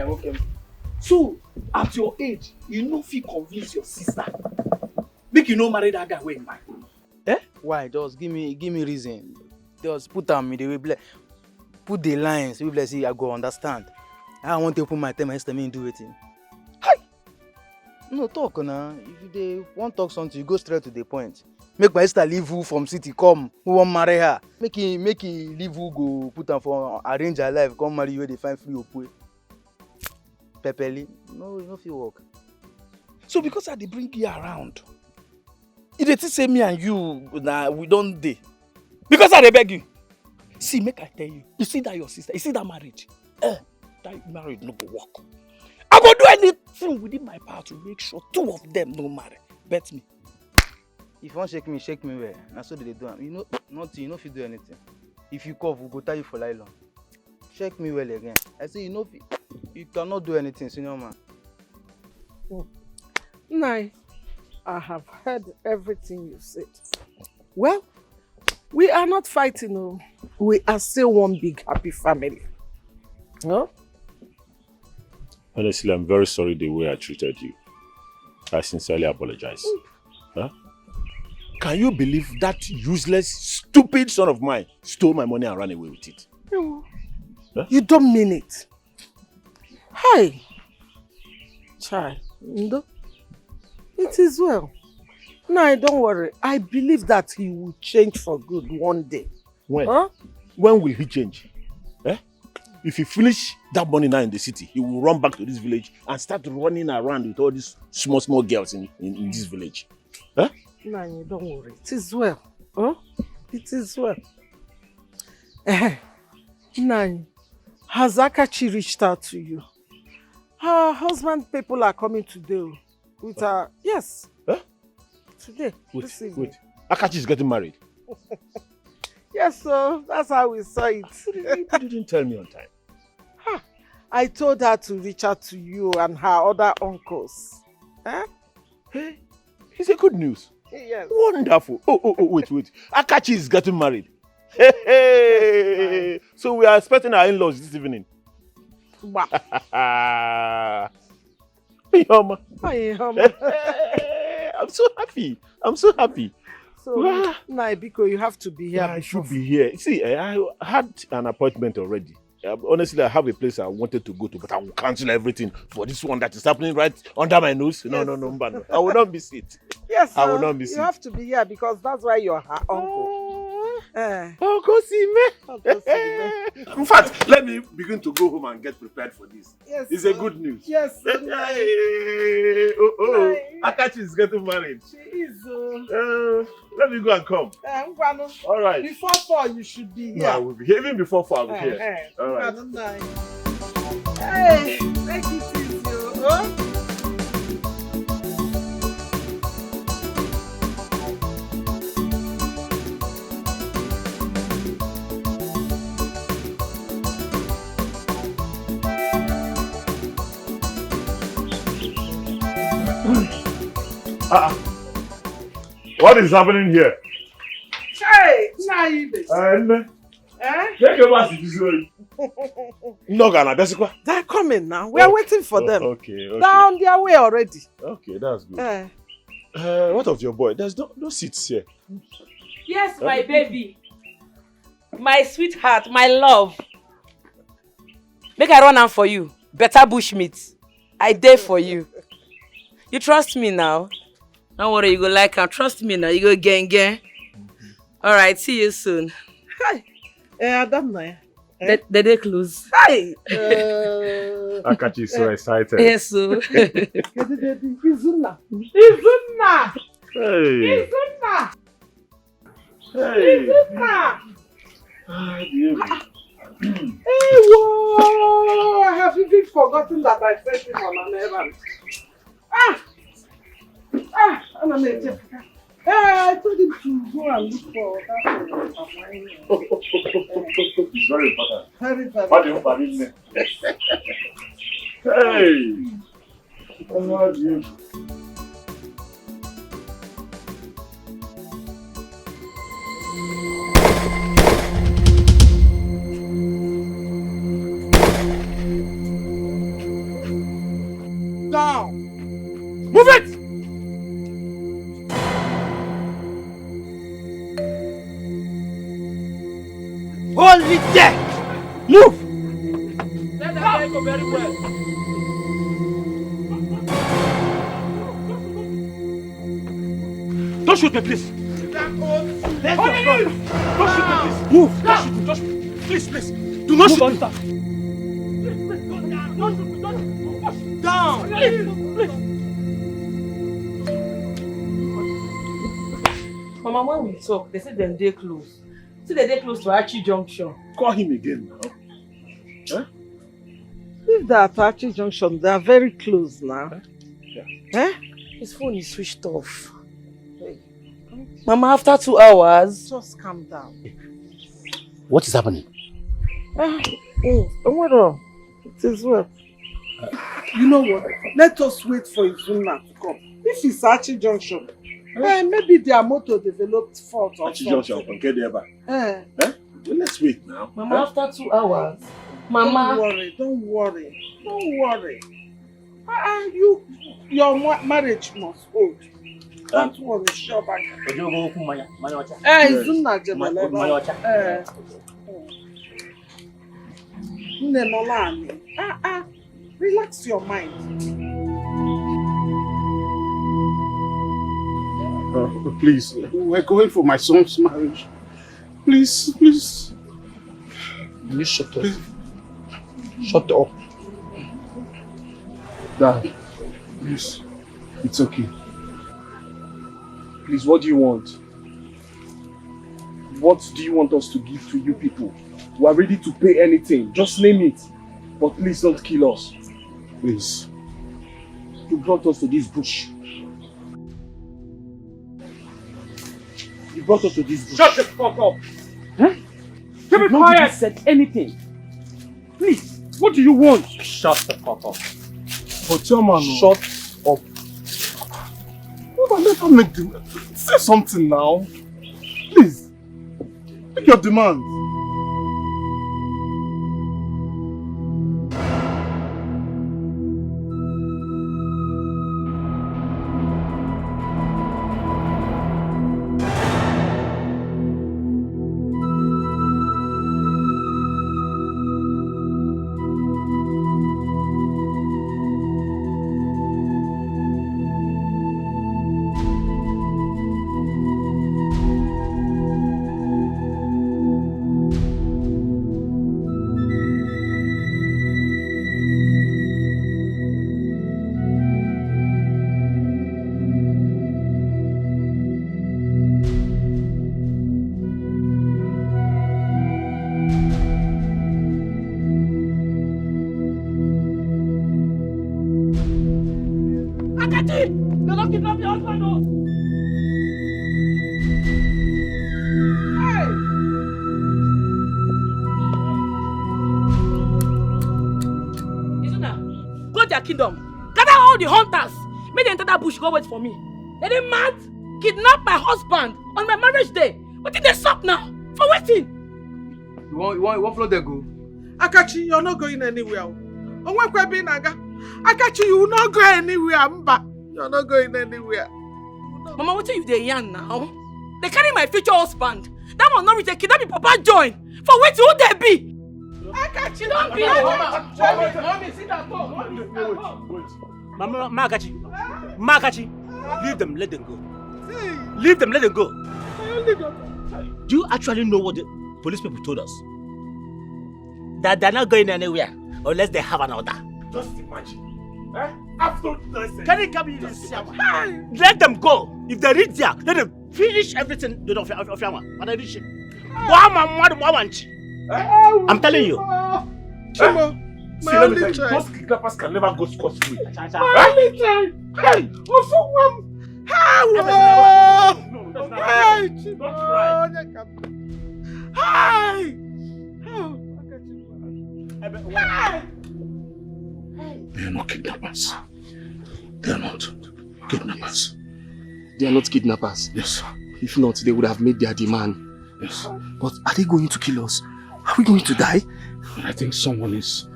Okay. So, at your age, you know if you convince your sister, make you no marry that guy wey you marry. Why? Just give me reason. Just put them in the way, put the lines. We bless you. I go understand. I want to put my time. I still do it. Hi. No talk now. If they want talk something, you go straight to the point. Make my sister leave who from city come. Who want marry her? Make he leave who go put her for arrange her life. Come marry you where they find free opwe. Pepeli. No, you no fit work. So because I dey bring you around, you dey think say me and you we don't dey. Because I dey beg you. See, make I tell you. You see that your sister, you see that marriage? That marriage no go work. I go do anything within my power to make sure two of them no marry. Bet me. If you want shake me well. That's what they do. You know, nothing. You know if you do anything. If you cough, we'll go tie you for nylon. Shake me well again. I say you cannot do anything, senior man. Nai, I have heard everything you said. Well, we are not fighting, no. We are still one big happy family. No? Honestly, I'm very sorry the way I treated you. I sincerely apologize. Huh? Can you believe that useless, stupid son of mine stole my money and ran away with it? Huh? You don't mean it. Hi. Chai. Ndo. It is well. No, don't worry. I believe that he will change for good one day. When? Huh? When will he change? If he finish that money now in the city, he will run back to this village and start running around with all these small girls in this village. Nani, don't worry. It is well. Huh? It is well. Nani, has Akachi reached out to you? Her husband people are coming today with her. Yes. Huh? Today. Wait. Akachi is getting married. Yes, so that's how we saw it. You didn't tell me on time. I told her to reach out to you and her other uncles. Huh? Hey, it's a good news. Yes. Wonderful. Oh, wait. Akachi is getting married. Hey. So we are expecting our in-laws this evening. Wow. I'm so happy. So, Naibiko, you have to be here. Yeah, I should be here. See, I had an appointment already. Honestly, I have a place I wanted to go to, but I will cancel everything for this one that is happening right under my nose. No, I will not miss it. Yes, I will not miss it. You have to be here because that's why you're her uncle. Go see me. In fact, let me begin to go home and get prepared for this. Yes, it's a good news. Yes. Akachi is getting married. She is. Let me go and come. All right. Before 4, you should be here. No, I will be here. Even before 4, I will be here. All right. Hey, take it easy. What is happening here? Hey, Naibe. They're coming now. We are waiting for them. Okay. They're on their way already. Okay, that's good. What of your boy? There's no seats here. Yes, my baby. My sweetheart, my love. Make I run am for you. Better bushmeat. I dare for you. You trust me now? Don't worry, you go like am. Trust me now. You go gang. Alright, see you soon. Hi. Adam Naya. The day close. Hi. Akachi is so excited. Yes, so. Izuna. Hey. Hey, whoa! I have even forgotten that I sent him on an errand. I told him to go and look for that. It's very important. Very. Hey! Down! Move it! Hold it there! Move! Let them go very well. Don't shoot me, please! Let's go! Don't shoot me, please! Move! Don't shoot me, please! Do not shoot me! Down! Please! Mama, when we talk, they say them day close. See the day close to Archie Junction. Call him again now. Huh? If they're at Archie Junction, they are very close now. His phone is switched off. Hey. Mama, after 2 hours. Just calm down. What is happening? What wrong? It is well. You know what? Let us wait for Izuna to come. If it's Archie Junction, maybe their motor developed fault or Archie Junction, okay, there. Well, let's wait now. Mama, after 2 hours. Mama. Don't worry. Your marriage must hold. Don't worry, sure back. Izuna Jebaleba. Relax your mind. Please, we're going for my son's marriage. Please. You shut up. Shut up. Dad, please. It's okay. Please, what do you want? What do you want us to give to you people? We are ready to pay anything. Just name it. But please don't kill us. Please. You brought us to this bush. You brought us to this bush. Shut the fuck up! Huh? Keep it quiet! Said anything. Please, what do you want? Shut the fuck up. But Chairman, Shut up. Let her make the... Say something now. Please. Make your demands. Kingdom. Gather all the hunters. Make them enter that bush, go wait for me. They didn't mad, kidnap my husband on my marriage day. What did they stop now? For waiting. You want float there go? Akachi, you're not going anywhere. Akachi, you will not go anywhere, Mba. You're not going anywhere. Mama, what are you there yarn now? They carry my future husband. That one not reach a kid, that be Papa join. For waiting, who they be? Akachi, don't be. Mommy, sit down. Wait. Mama, Akachi, leave them, let them go. Leave them, let them go. Do you actually know what the police people told us? That they're not going anywhere unless they have an order. Just imagine. Absolute nonsense. Can you come in this? Let them go. If they reach there, let them finish everything of Yama. When I reach it. I'm telling you. Chimo, see, let me tell you, those kidnappers can never go scot-free. Hey! Also, Hey, Chimo! Hey! They are not kidnappers. They are not kidnappers. They are not kidnappers? Yes. If not, they would have made their demand. Yes. But are they going to kill us? Are we going to die? I think someone is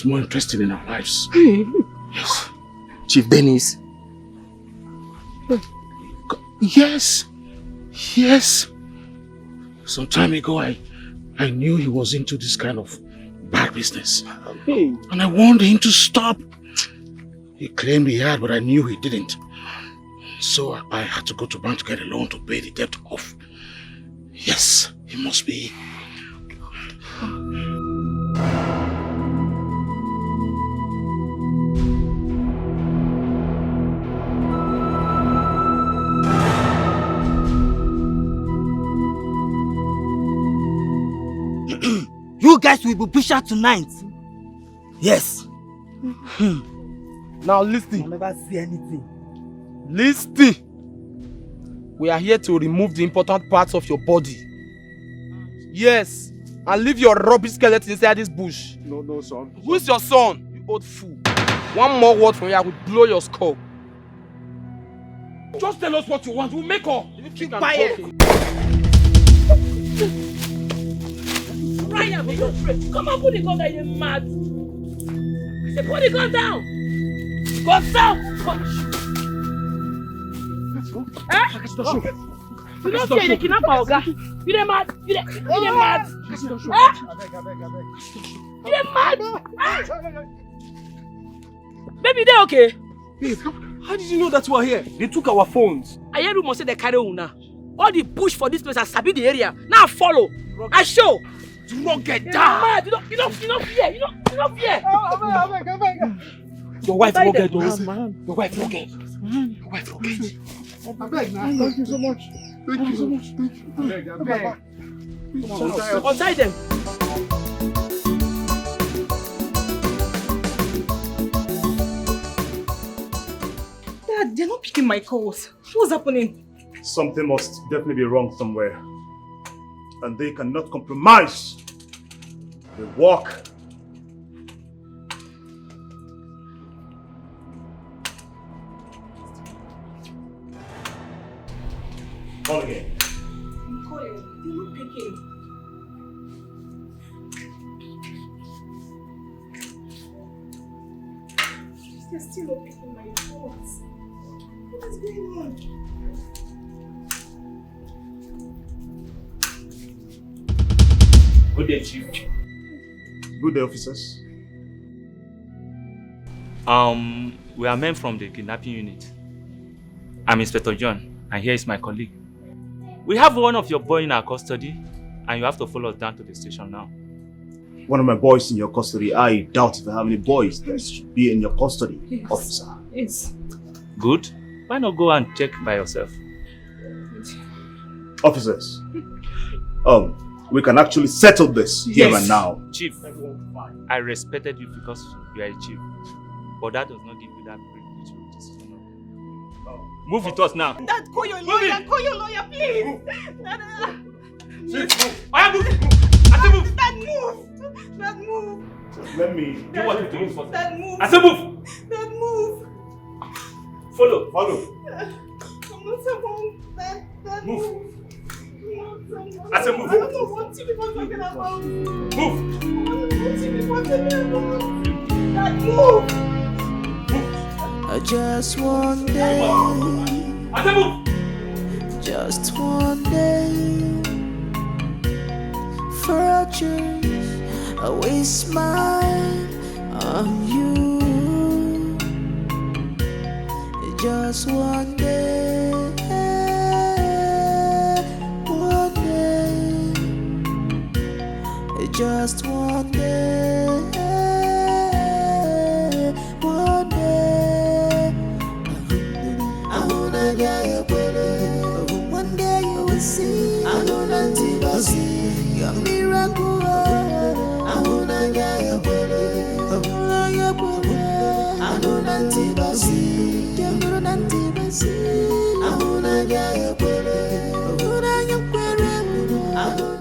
more interested in our lives. Yes. Chief Dennis? Yes. Yes. Some time ago, I knew he was into this kind of bad business. And I warned him to stop. He claimed he had, but I knew he didn't. So I had to go to bank to get a loan to pay the debt off. Yes, he must be. You guys will be pushed out tonight. Yes. Now listen. I'll never see anything. Listen. We are here to remove the important parts of your body. Yes. And leave your rubbish skeleton inside this bush. No, son. Who's your son? You old fool. One more word from you, I will blow your skull. Just tell us what you want. We'll make up. Keep quiet. Ryan, be your friend. Come on, put the gun down, you're mad. I said, put the gun down. Go down. You don't fear the kidnapper, Oga. You dey mad? You dey mad? You dey mad? Baby, they okay? Babe, how did you know that we are here? They took our phones. I hear rumors say they carry una. All the push for this place has sabi the area. Now follow. I show. Do not get down. You don't fear. You don't fear. Your wife will get those. Your wife will get. Your wife will get. I beg now. Thank you so much. Thank you so much. Thank you. I beg. Come on, untie them. Dad, they're not picking my calls. What's happening? Something must definitely be wrong somewhere. And they cannot compromise the work. Call again. I'm calling. They're not picking. They're still not picking my calls. What is going on? Good day, Chief. Good day, officers. We are men from the kidnapping unit. I'm Inspector John, and here is my colleague. We have one of your boys in our custody, and you have to follow us down to the station now. One of my boys in your custody. I doubt if I have any boys that should be in your custody, Yes. officer. Yes. Good. Why not go and check by yourself? Officers, we can actually settle this here and now. Chief, I respected you because you are a chief, but that does not give you that privilege to decision. Move with us now. Dad, call your lawyer. Call your lawyer, please. Dad, I move. I say move. Dad, move. Dad, move. Let me do what you do first. Dad, move. I say move. Dad, move. Follow. I'm not someone. Dad, move. I said move. I don't know what you people are talking about. Move. I don't know what you people are talking about. Dad, move. Just one day. I said move. Just one day. For a change, I will smile on you. Just one day. One day. Just one day. One day. I'm gonna get you better. One day you will see. I'm gonna see your miracle. I'm gonna get you better. I'm gonna get better. I'm gonna see. I'm gonna see. I'm gonna get you better. I'm gonna get better. I'm gonna.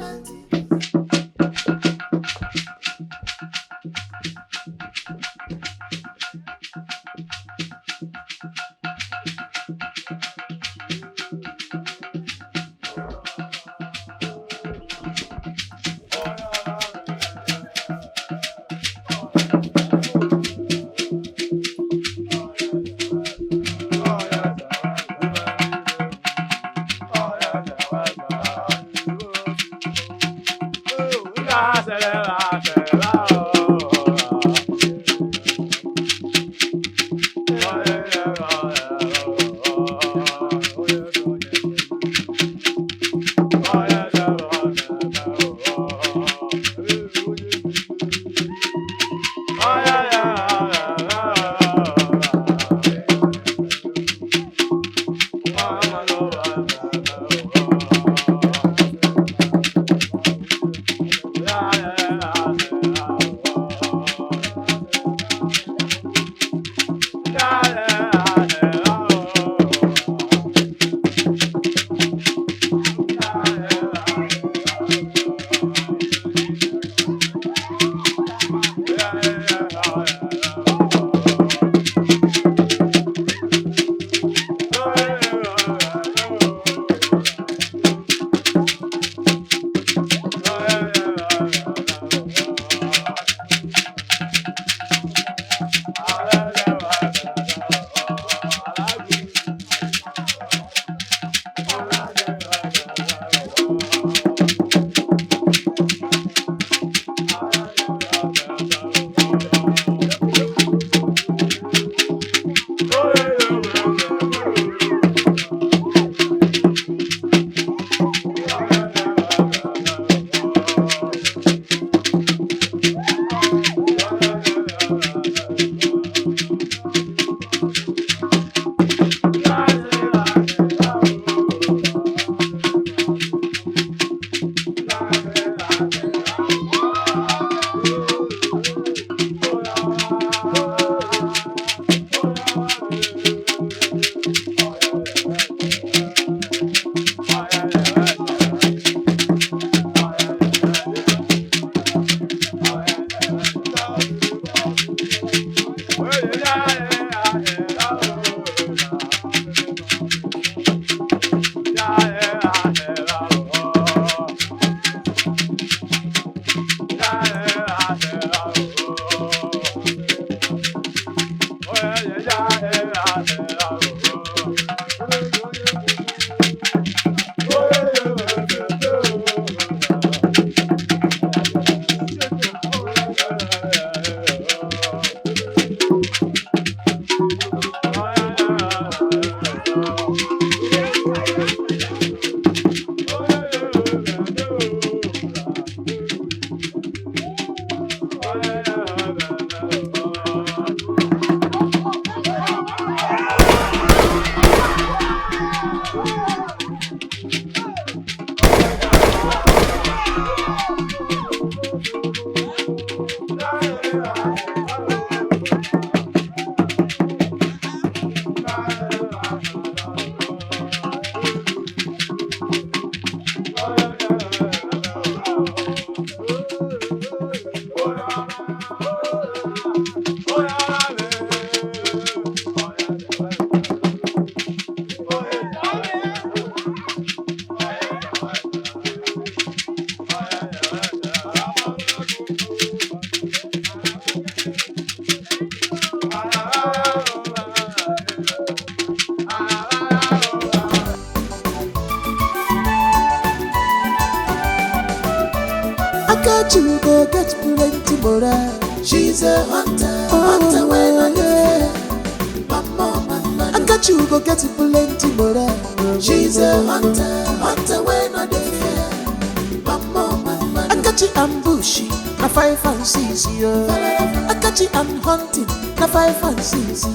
got you go get plenty more. She's a hunter, hunter when I get. Mama, I got you go get plenty more. She's a hunter, hunter when I get. Mama, I got you ambushy, na 5 and 6 yo. I got you am hunting, na 5 and 6.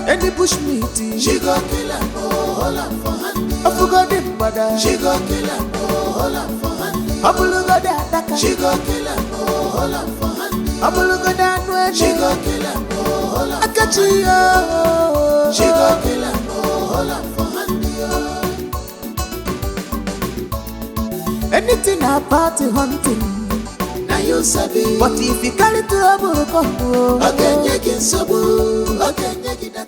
Any bush meat, she go kill her, oh, hold on for hand. I forgot him, brother. She go kill her, oh, hold on for hand. I will go that, she go kill her, oh, hold on for hand. I will go that way, she go kill her, oh, hold on. I got you, oh, she go kill her, oh, hold on for hand, yo. Anything about the hunting, now you sabi. But if you carry trouble, come, again, you can sabu, again, you can